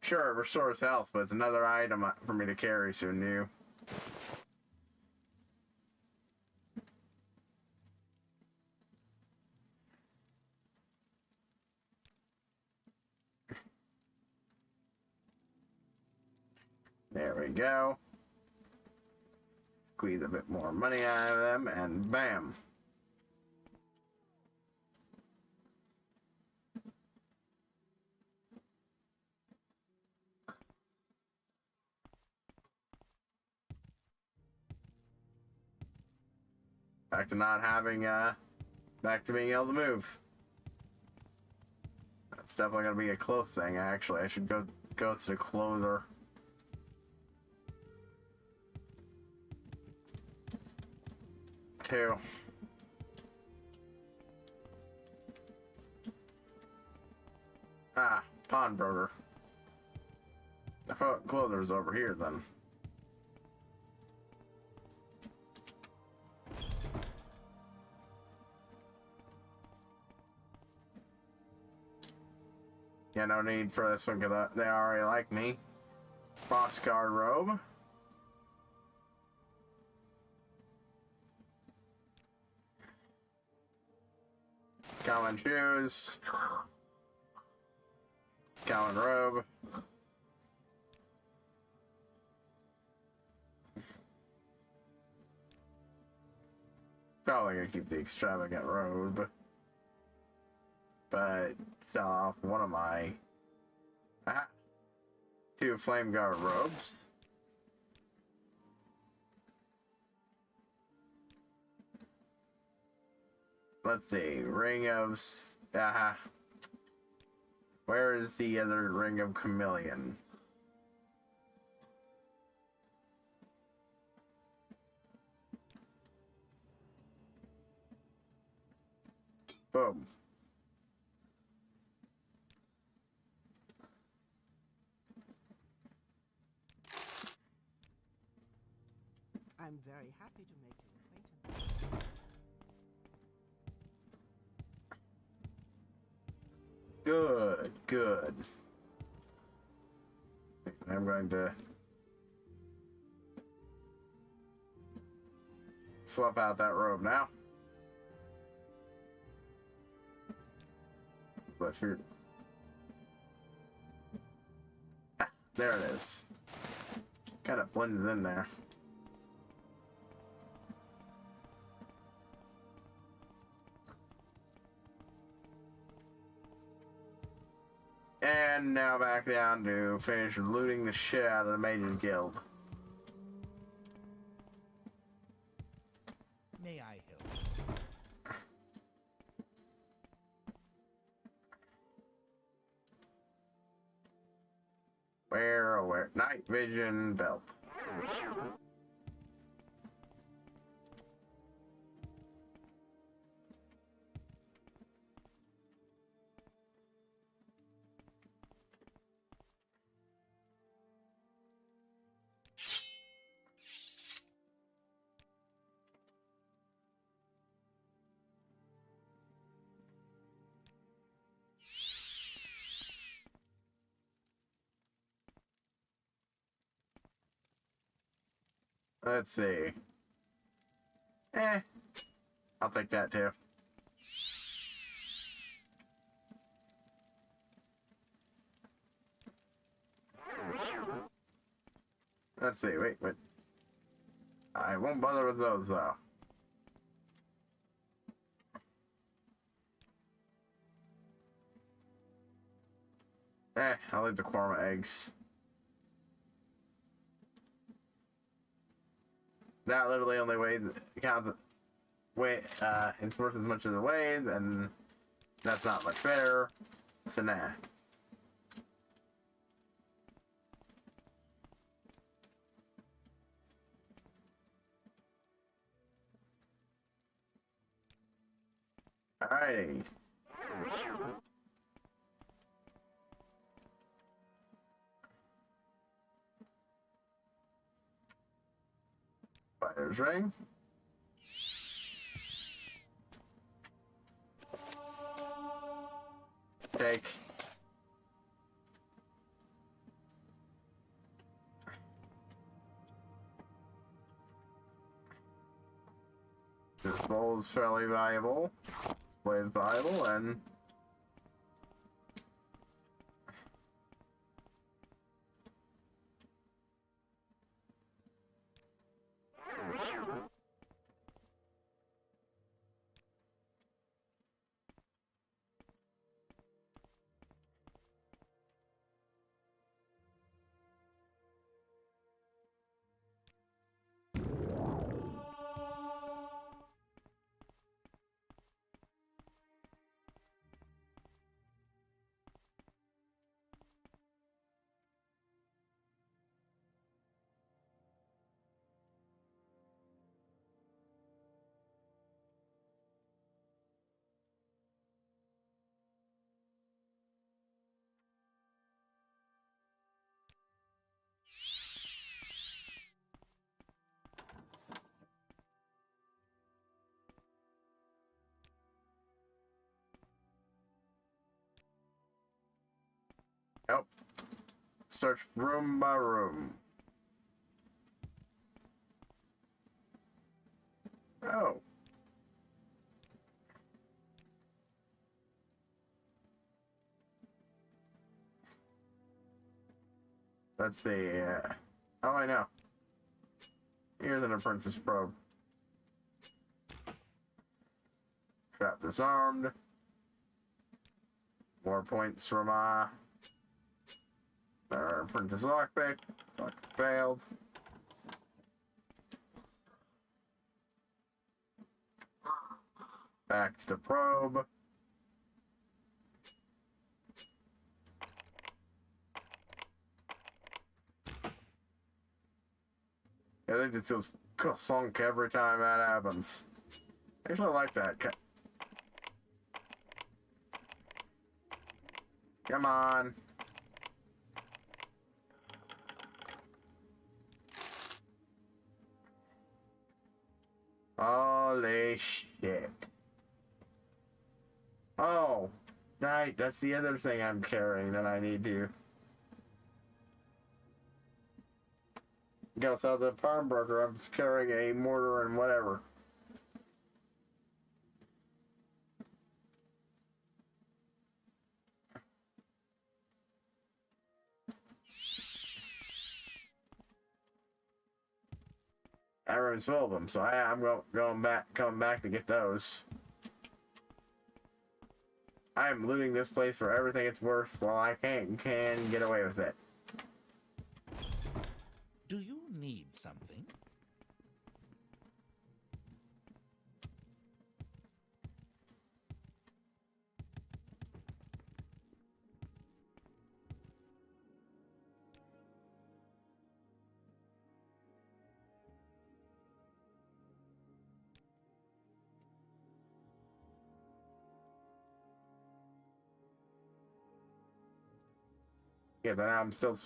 Sure, it restores health, but it's another item for me to carry, so new. There we go. Squeeze a bit more money out of them, and bam. Back to not having, back to being able to move. That's definitely gonna be a close thing, actually. I should go to the closer. Two. Ah, pawnbroker. I thought clother was over here then. Yeah, no need for this one because they already like me. Boxcar robe. Common shoes. Common robe. Probably gonna keep the extravagant robe. But sell off one of my 2 flame guard robes. Let's see, ring of where is the other ring of chameleon? Boom. I'm very happy to make your acquaintance. Good, good. I'm going to swap out that robe now. But here, there it is. Kind of blends in there. And now back down to finish looting the shit out of the Mages Guild. May I help? Where? Night vision belt. Let's see. I'll take that too. Let's see, wait. I won't bother with those though. I'll leave the korma eggs. That literally only weighs counts it's worth as much as it weighs, and that's not much fair. So nah. Alrighty. Fighter's ring. Take. This bowl is fairly valuable. Plays valuable, and Nope. Search room by room. Oh. Let's see. Oh, I know. Here's an apprentice probe. Trap disarmed. More points from apprentice lockpick. Lock failed. Back to the probe. I think this feels sunk every time that happens. I actually like that. Come on. Holy shit. Oh, right. That's the other thing I'm carrying that I need to go sell the pawnbroker. I'm just carrying a mortar and whatever. That room's full of them, so I'm coming back to get those. I am looting this place for everything it's worth while I can get away with it. Do you need something? Yeah, but I'm still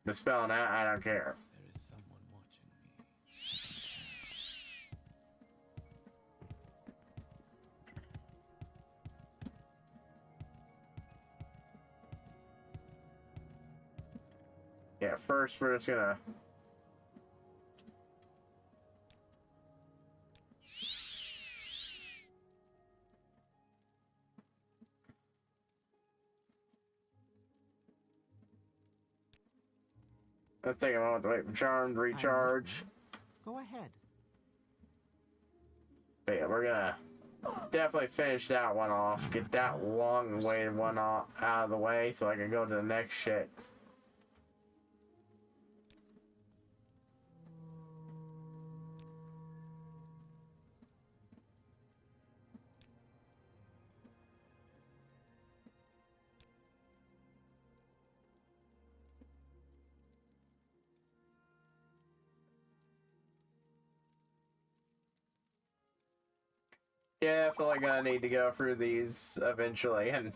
misspelling that. I don't care. There is someone watching me. Yeah, first we're just gonna... Let's take a moment to wait for charm to recharge. Go ahead. But yeah, we're gonna definitely finish that one off. Get that long-awaited one out of the way so I can go to the next shit. Definitely gonna need to go through these eventually and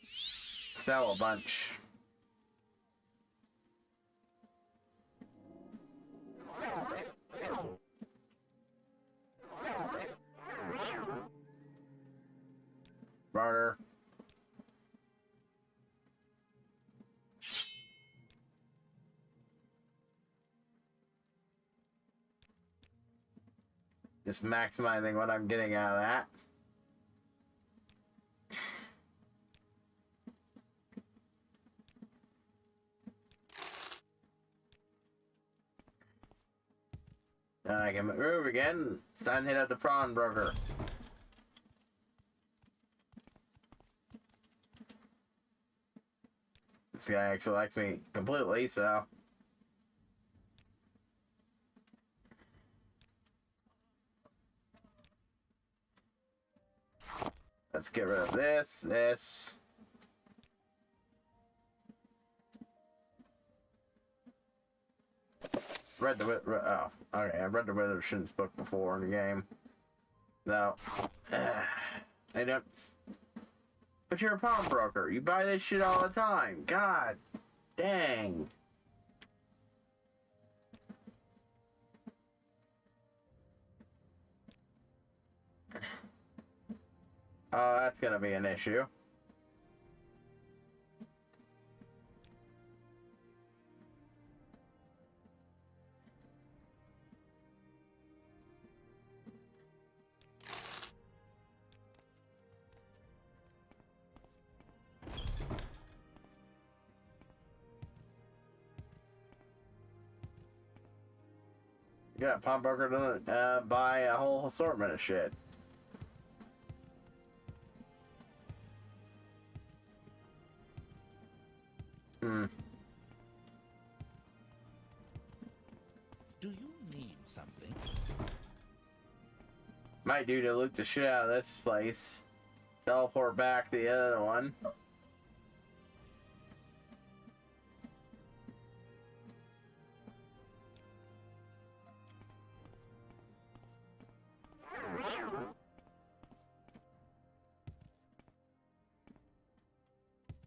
sell a bunch. Barter. Just maximizing what I'm getting out of that. Now I can move again. It's time to hit up the pawnbroker. This guy actually likes me completely, so... Let's get rid of this. Read the oh, okay. I read the Withershins book before in the game. No, I don't. But you're a pawnbroker. You buy this shit all the time. God, dang. Oh, that's gonna be an issue. Yeah, pawnbroker doesn't buy a whole assortment of shit. Hmm. Do you need something? Might do to loot the shit out of this place. Teleport back the other one.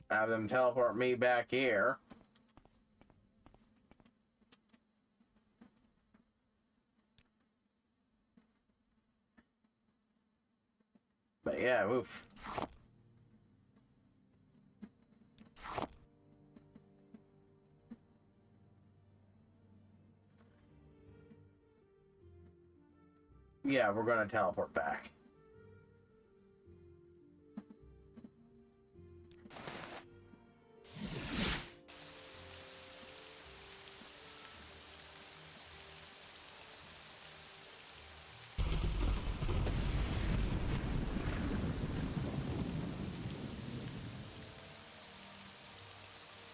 Have them teleport me back here. But yeah, oof. Yeah, we're gonna teleport back.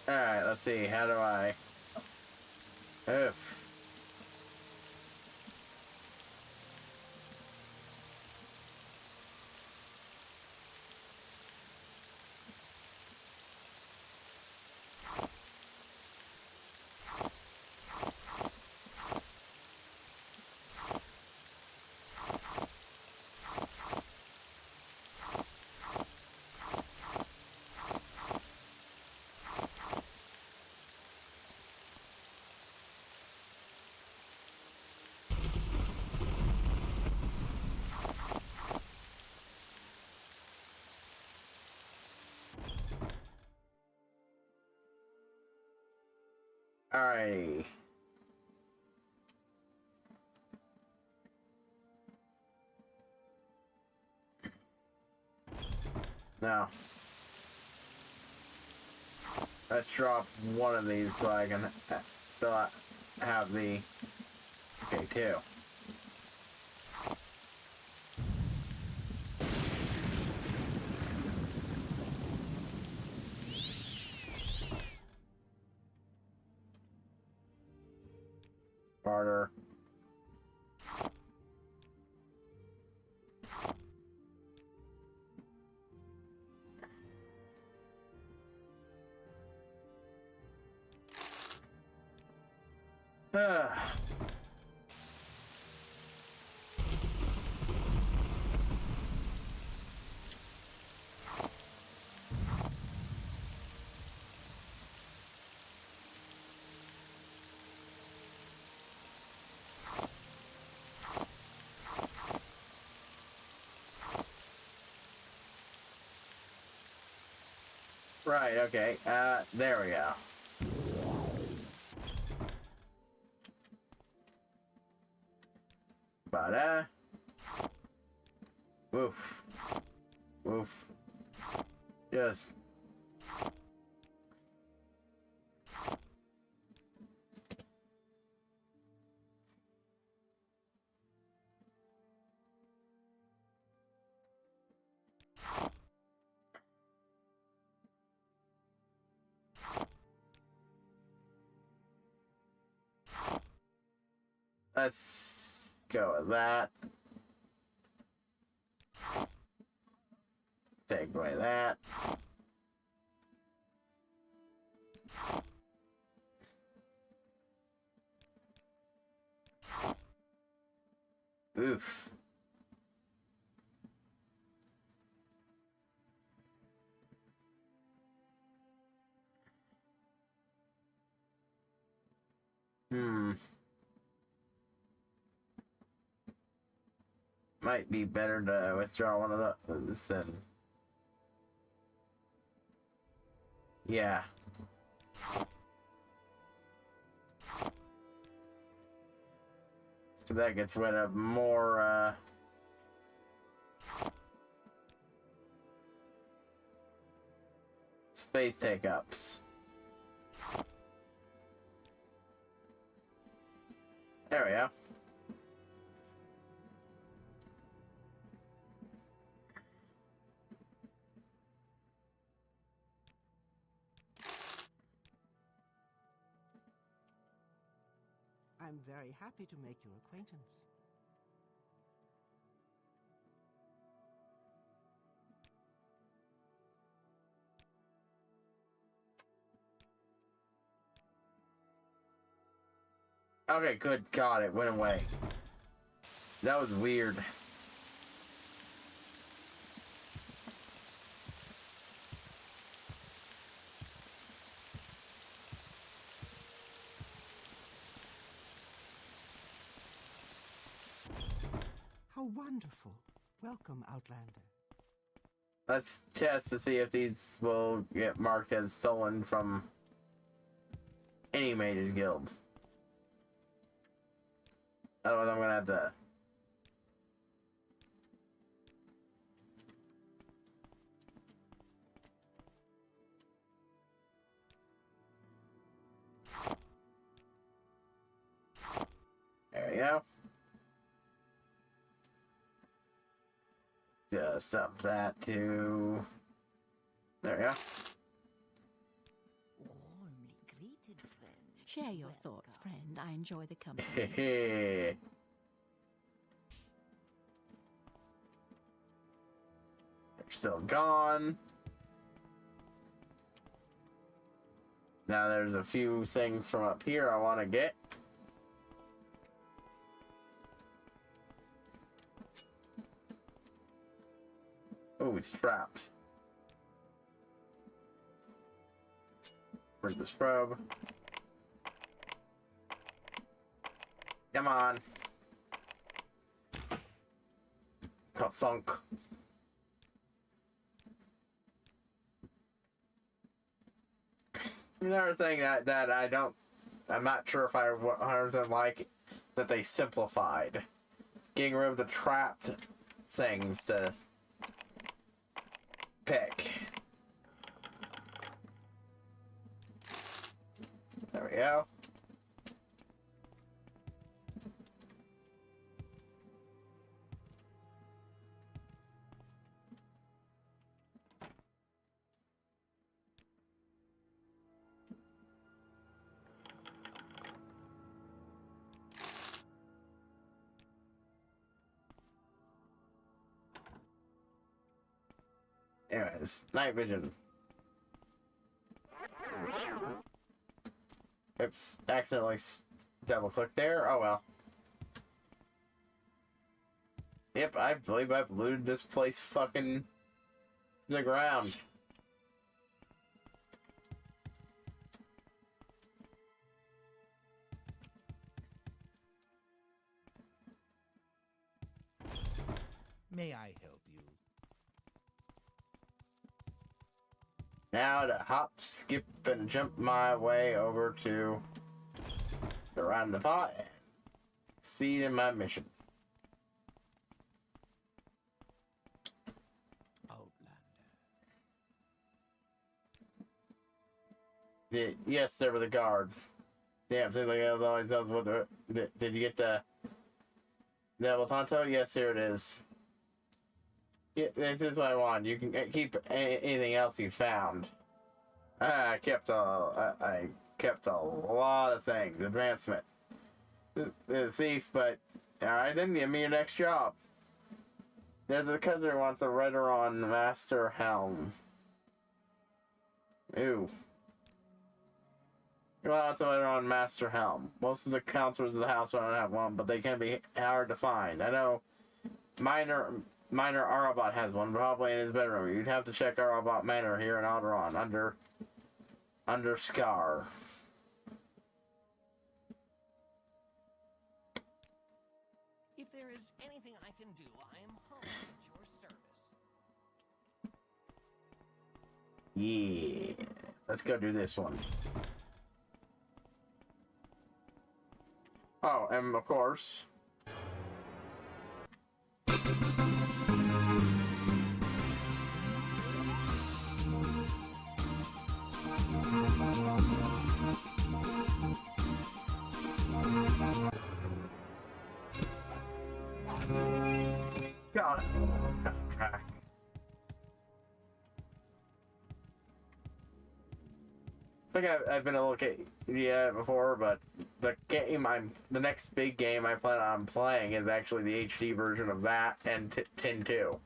Alright, let's see. How do I... Oof. Alrighty. Now, let's drop one of these so I can still have the... Okay, two. Harder. Right, okay. There we go. But, woof. Woof. Just... Let's go with that. Take away that. Oof. Might be better to withdraw one of those and... Yeah. That gets rid of more, space take-ups. There we go. I'm very happy to make your acquaintance. Okay, good God, it went away. That was weird. How wonderful. Welcome, Outlander. Let's test to see if these will get marked as stolen from any Mage's Guild. Otherwise, I'm gonna have to. There we go. Just up that to. There we go. Warmly greeted, friend. Share your thoughts, friend. I enjoy the company. Hehe. They're still gone. Now there's a few things from up here I want to get. Oh, it's trapped. Where's the scrub? Come on. Ka-thunk. Another thing that I'm not sure if I 100% like that they simplified. Getting rid of the trapped things to pick. There we go. Anyways, night vision. Oops, accidentally double clicked there. Oh well. Yep, I believe I've looted this place fucking to the ground. May I help you? Now to hop, skip, and jump my way over to the roundabout and succeed in my mission. Yes, there was a guard. Damn, seems like that always knows what the. Did you get the Devil Tonto? Yes, here it is. Yeah, this is what I want. You can keep anything else you found. I kept a lot of things. Advancement. The thief, but alright, then give me your next job. There's a cousin who wants a rider on Master Helm. Ooh. Well, it's right on Master Helm. Most of the counselors of the house don't have one, but they can be hard to find. I know Minor Arabot has one, probably in his bedroom. You'd have to check Arabot Manor here in Alderaan, under Scar. If there is anything I can do, I am humble at your service. Yeah. Let's go do this one. Oh, and of course... God, soundtrack. I think I've been a little before, but the next big game I plan on playing is actually the HD version of that and Tin 2.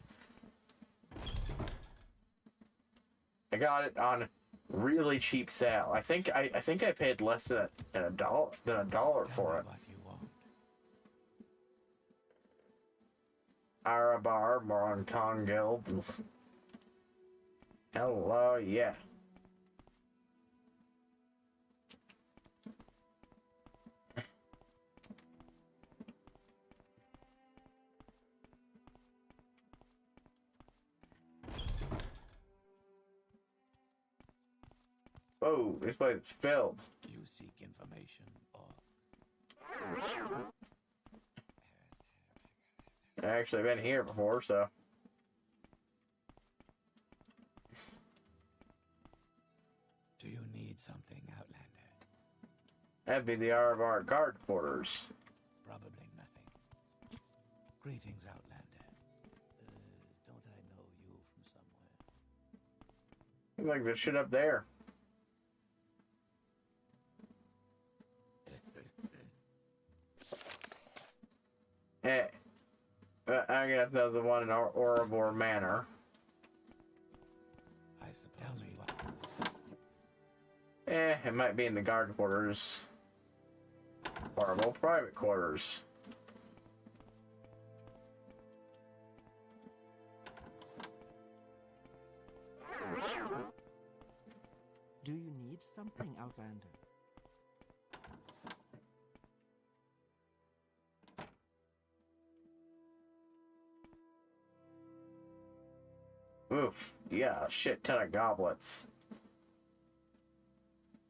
I got it on really cheap sale. I think I paid less than a dollar for it. What you want. Arabar, Moronton Guild. Hello, yeah. Oh, this place is filled. You seek information or I've actually been here before, so. do you need something, Outlander? That'd be the Arabar guard quarters. Probably nothing. Greetings, Outlander. Don't I know you from somewhere? Like the shit up there. I guess that was the one in Oribor Manor. I suppose. Tell me what. It might be in the guard quarters. Oribor private quarters. Do you need something, Outlander? Oof, yeah, a shit ton of goblets.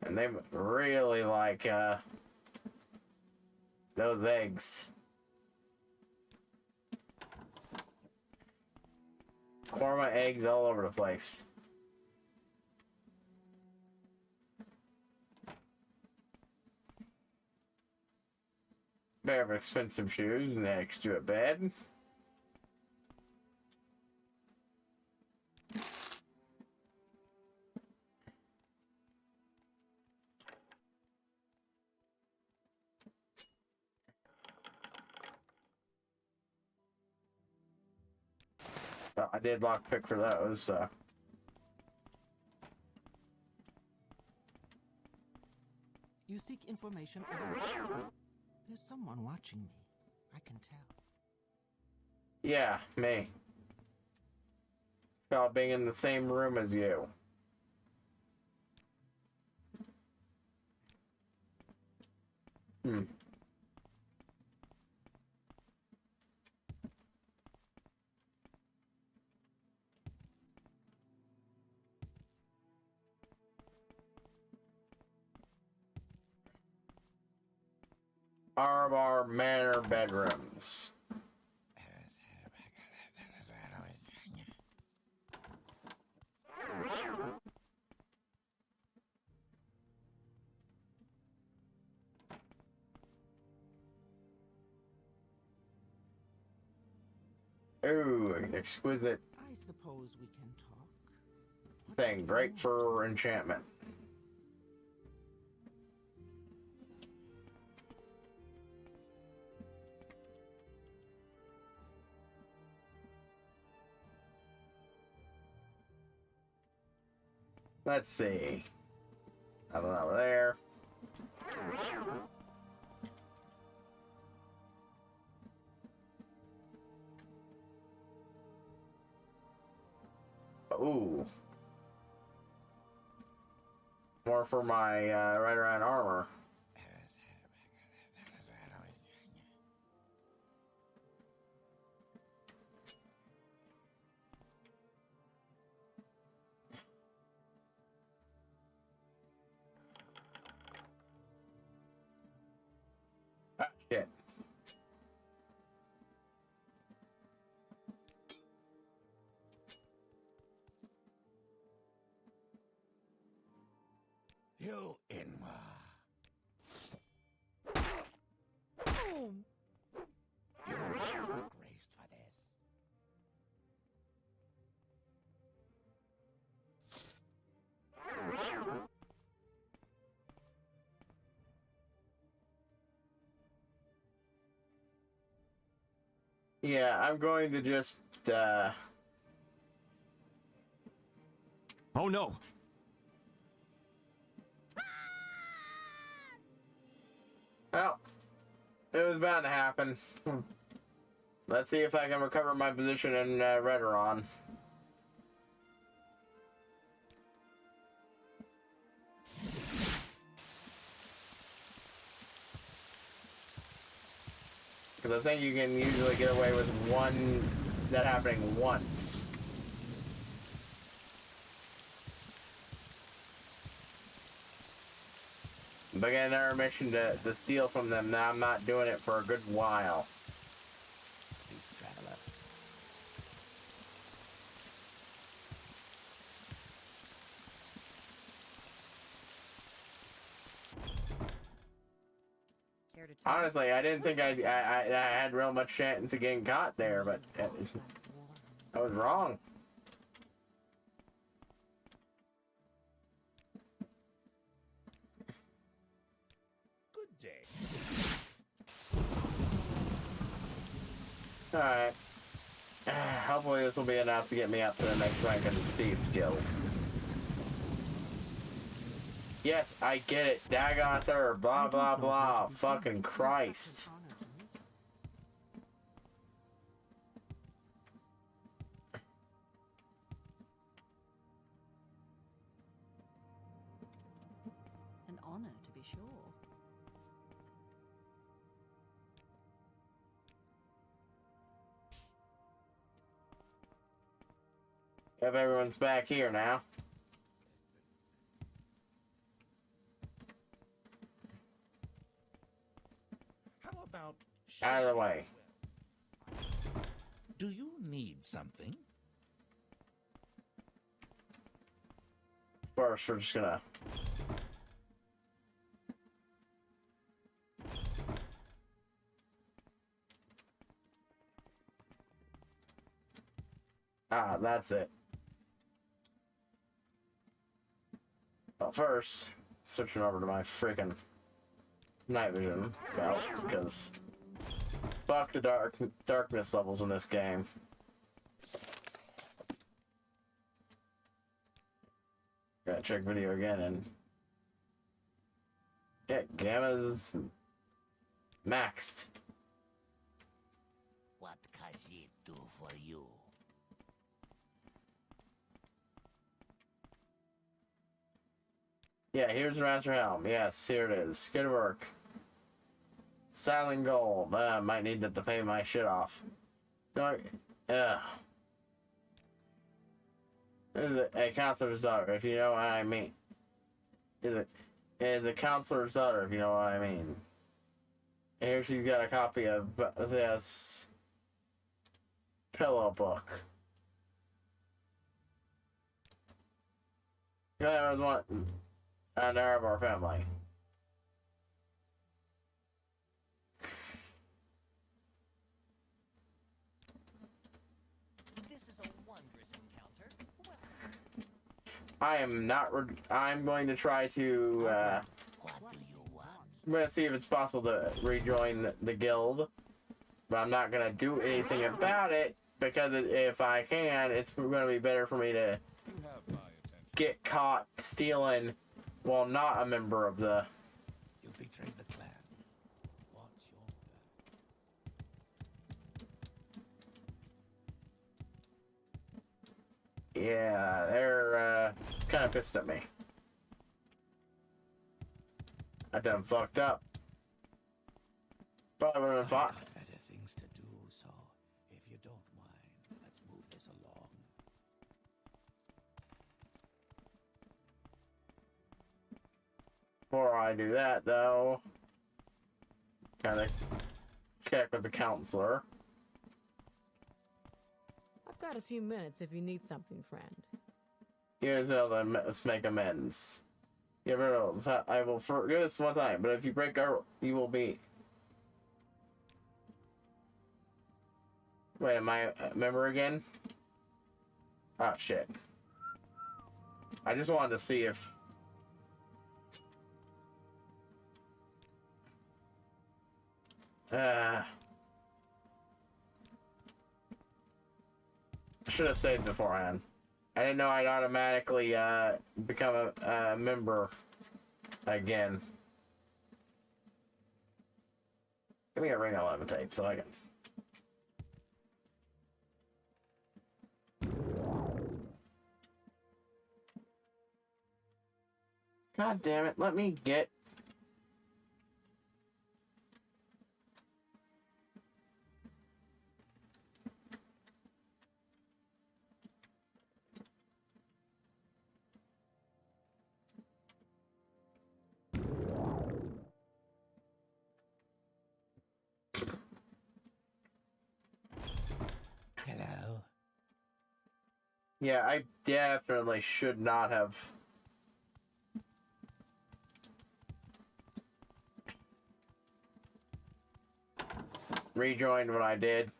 And they really like, those eggs. Korma eggs all over the place. Pair of expensive shoes next to a bed. Well, I did lockpick for those, so. You seek information about... There's someone watching me. I can tell. Yeah, me. About being in the same room as you. Arabar Manor bedrooms. Ooh, exquisite I suppose we can talk. What thing. do you Great want? for enchantment. Let's see. Nothing over there. Ooh. More for my right around armor. Ah, shit. You Inwa. You will be disgraced for this. Yeah, I'm going to just, Oh no! well, it was bound to happen. Let's see if I can recover my position in Redoron. Because I think you can usually get away with that happening once. But getting another mission to steal from them, now I'm not doing it for a good while. Sleep traveler. Care to talk? Honestly, I didn't think I had real much chance of getting caught there, but I was wrong. Good day. Alright. Hopefully this will be enough to get me up to the next rank in the Thieves Guild. Yes, I get it. Dagoth, blah blah blah. Fucking Christ. An honor, to be sure. If everyone's back here now. How about Out of the way. Do you need something? First, we're just gonna... Ah, that's it. But first, switching over to my freaking night vision belt, because fuck the darkness levels in this game. Gotta check video again and yeah, gamma's maxed. What can she do for you? Yeah, here's Master Helm. Yes, here it is. Good work. Styling gold. Might need that to pay my shit off. No, yeah. Is it a counselor's daughter, if you know what I mean? Is a counselor's daughter, if you know what I mean? And here she's got a copy of this pillow book. There was one an heir of our family. This is a wondrous encounter. I am not. I'm going to try to. What do you want? I'm gonna see if it's possible to rejoin the guild, but I'm not gonna do anything about it because if I can, it's gonna be better for me to You have my attention. get caught stealing while not a member of the. You betrayed the clan. What's your plan? Yeah, they're kind of pissed at me. I done fucked up. Probably would have been fine. I've got better things to do, so if you don't mind, let's move this along. Before I do that, though, gotta check with the counselor. I've got a few minutes if you need something, friend. Here's how let's make amends. You ever know, I will forgive this one time, but if you break our, you will be. Wait, am I a member again? Oh shit. I just wanted to see if. Should have saved beforehand. I didn't know I'd automatically become a member again. Give me a ring of levitate so I can. God damn it, let me get. Hello. Yeah, I definitely should not have. Rejoined when I did.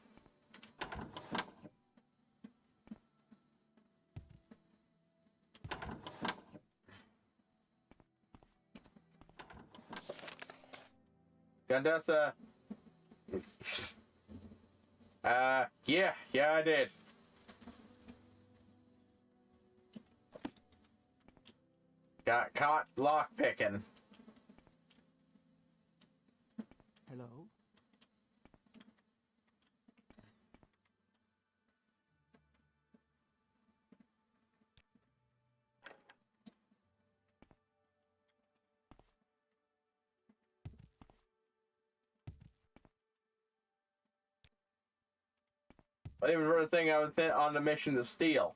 Gandessa. Yeah, I did. Got caught lockpicking. Hello? But it was for the thing I was sent on the mission to steal.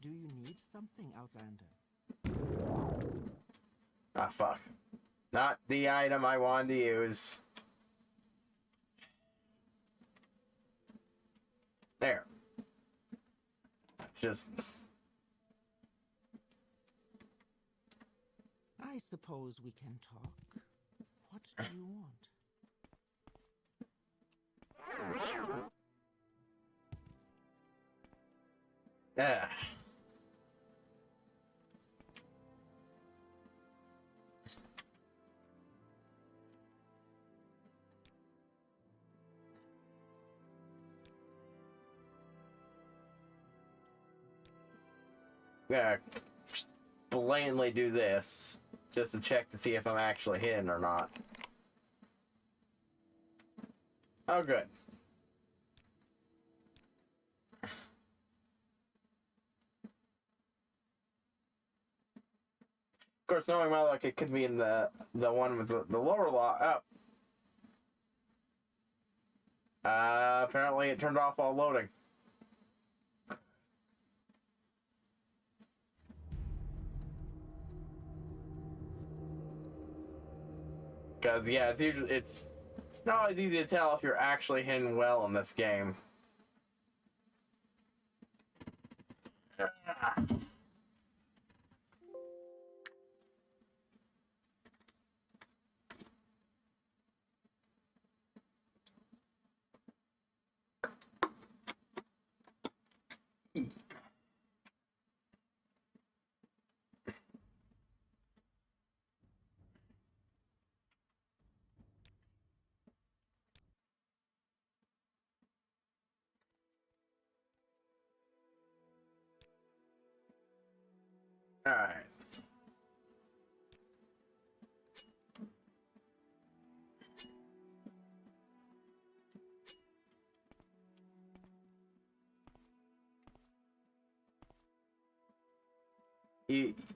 Do you need something, Outlander? Ah, fuck. Not the item I wanted to use. There. It's just... I suppose we can talk. What do you want? Yeah. Yeah. Blatantly do this just to check to see if I'm actually hidden or not. Oh, good. Of course, knowing my luck, it could be in the one with the lower law. Oh. Apparently it turned off while loading. Because, yeah, it's not always easy to tell if you're actually hidden well in this game. Alright.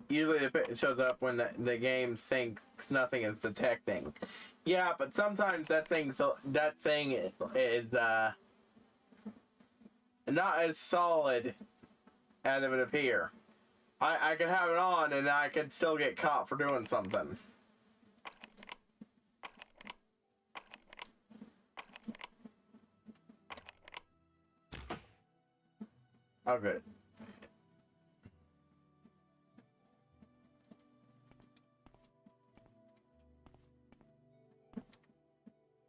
Usually it shows up when the game thinks nothing is detecting. Yeah, but sometimes that thing is not as solid as it would appear. I could have it on and I could still get caught for doing something. Oh, good.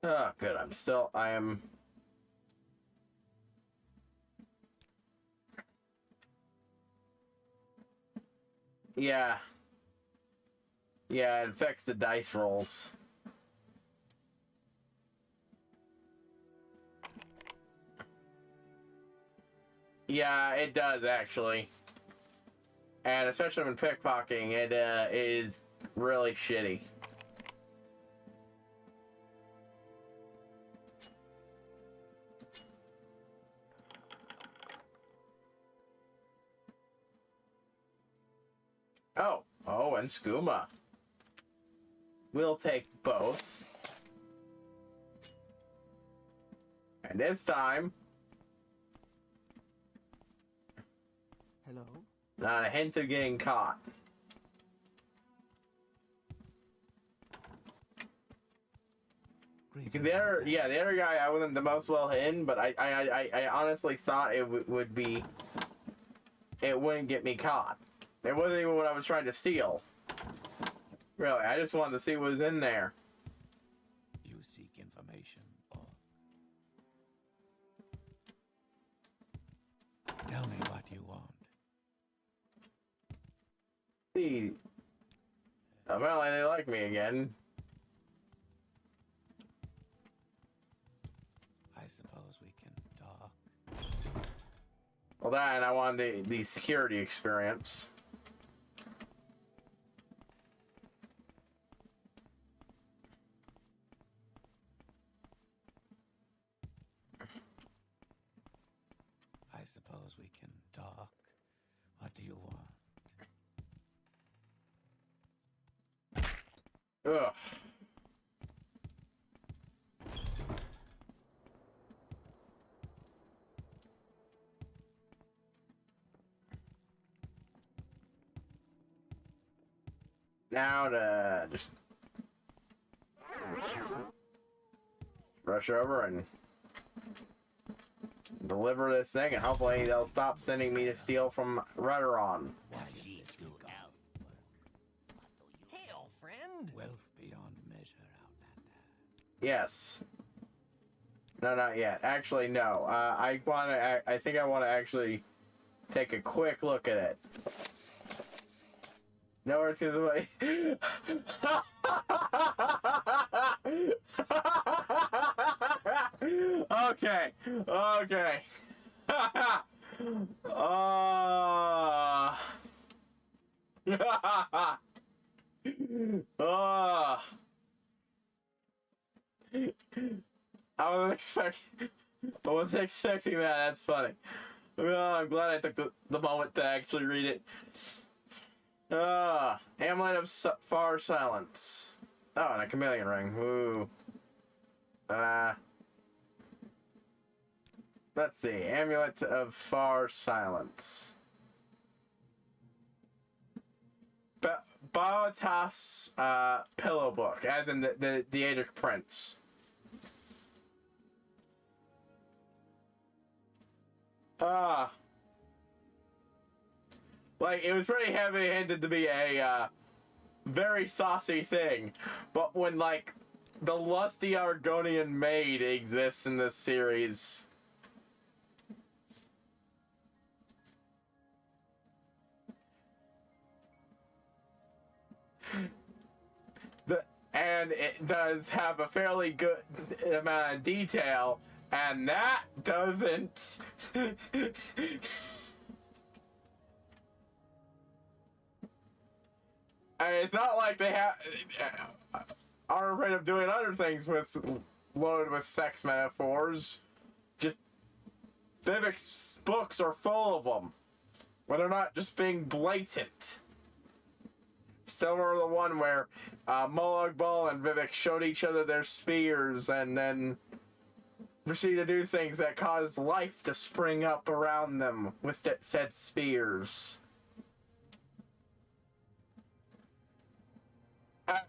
Oh, good. I am. Yeah. Yeah, it affects the dice rolls. Yeah, it does actually. And especially when pickpocketing, it is really shitty. Oh, and skooma. We'll take both. And this time, Hello? not a hint of getting caught. The other guy I wasn't the most well hidden, but I honestly thought it would be, it wouldn't get me caught. It wasn't even what I was trying to steal. Really, I just wanted to see what was in there. You seek information, or tell me what you want. See, apparently they like me again. I suppose we can talk. Well, that and I wanted the security experience. I suppose we can talk. What do you want? Ugh. Now to just rush over and deliver this thing, and hopefully they'll stop sending me to steal from Redoron. Hail, friend! Wealth beyond measure, Outlander. Yes. No, not yet. Actually, no. I think I want to actually take a quick look at it. Nowhere to the way. Okay. Okay. I wasn't expecting that. That's funny. Well, I'm glad I took the moment to actually read it. Amulet of Far Silence. Oh, and a chameleon ring. Ooh. Let's see. Amulet of Far Silence. Baotas Pillow Book, as in the Daedric Prince. Like, it was pretty heavy-handed to be a very saucy thing, but when, like, the lusty Argonian maid exists in this series, and it does have a fairly good amount of detail, and that doesn't. And it's not like they are afraid of doing other things loaded with sex metaphors. Just Vivek's books are full of them, where they're not just being blatant. Similar to the one where Molag Bal and Vivek showed each other their spears and then proceeded to do things that caused life to spring up around them with said spears.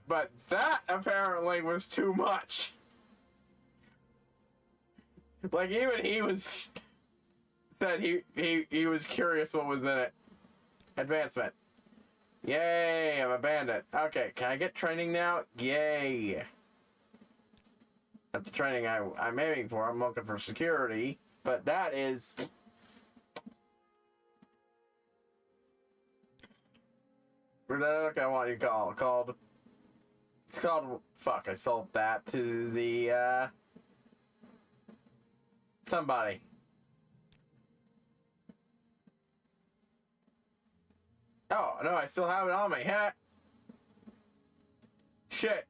But that apparently was too much. Like, even he said he was curious what was in it. Advancement. Yay, I'm a bandit. Okay, can I get training now? Yay. That's the training I'm aiming for. I'm looking for security, but that is... What I want you to call it's called... Fuck, I sold that to the, somebody. Oh, no, I still have it on me. Ha! Shit.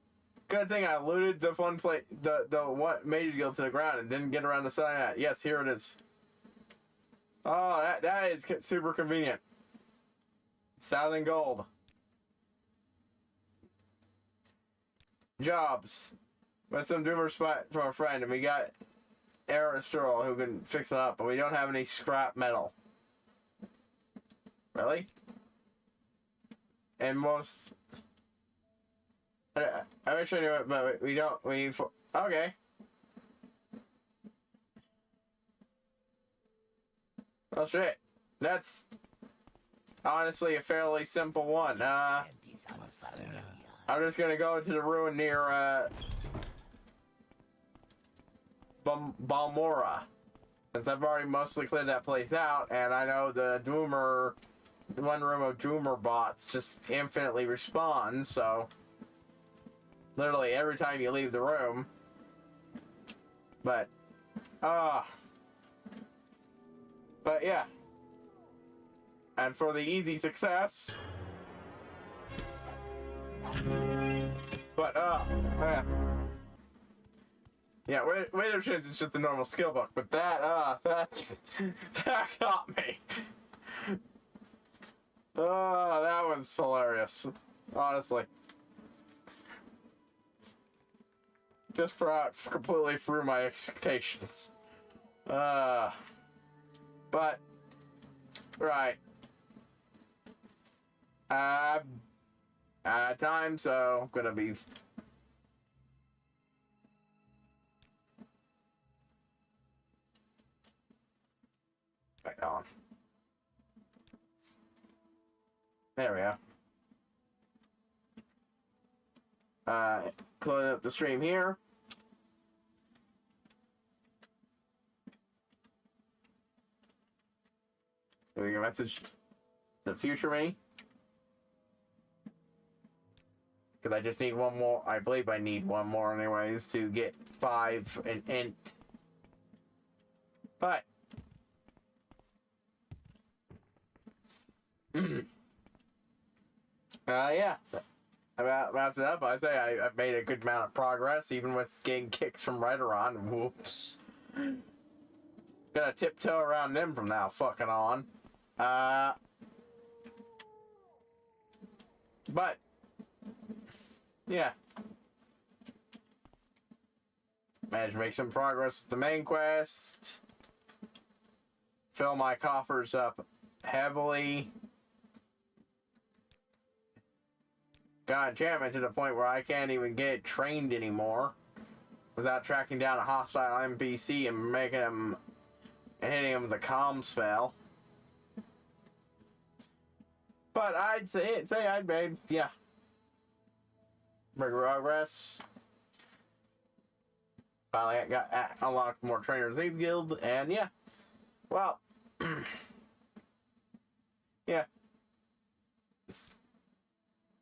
Good thing I looted the fun plate, the one Mage's Guild to the ground and didn't get around to selling that. Yes, here it is. Oh, that is super convenient. 1,000 gold. Jobs. Went some doomer spot from a friend, and we got Aristotle who can fix it up, but we don't have any scrap metal. Really? And most... I wish I knew it, but we don't. We need... Okay. Well, shit. That's honestly a fairly simple one. I'm just gonna go to the ruin near Balmora, since I've already mostly cleared that place out, and I know the Doomer, the one room of Doomer bots just infinitely respawns, so literally every time you leave the room. But yeah. And for the easy success. But yeah, Wither Shins is just a normal skill book, but that got me. Oh, that was hilarious. Honestly. Just completely through my expectations. But right. Time, so I'm gonna be right on. There we go. Closing up the stream here. Leaving a message to the future me. Because I just need one more. I believe I need one more anyways to get 5 and int. But yeah. About wraps it up. I say I've made a good amount of progress, even with getting kicks from Rhydron. Whoops. Gonna tiptoe around them from now fucking on. But yeah. Managed to make some progress with the main quest. Fill my coffers up heavily. Got enchantment to the point where I can't even get trained anymore without tracking down a hostile NPC and making him and hitting him with a calm spell. But I'd say I'd made, yeah, progress. Finally, I got unlocked more Trainers League Guild, and yeah, well, yeah,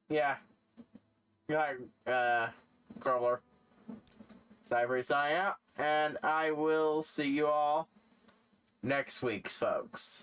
yeah. Grubbler. Cyber sign out, and I will see you all next week, folks.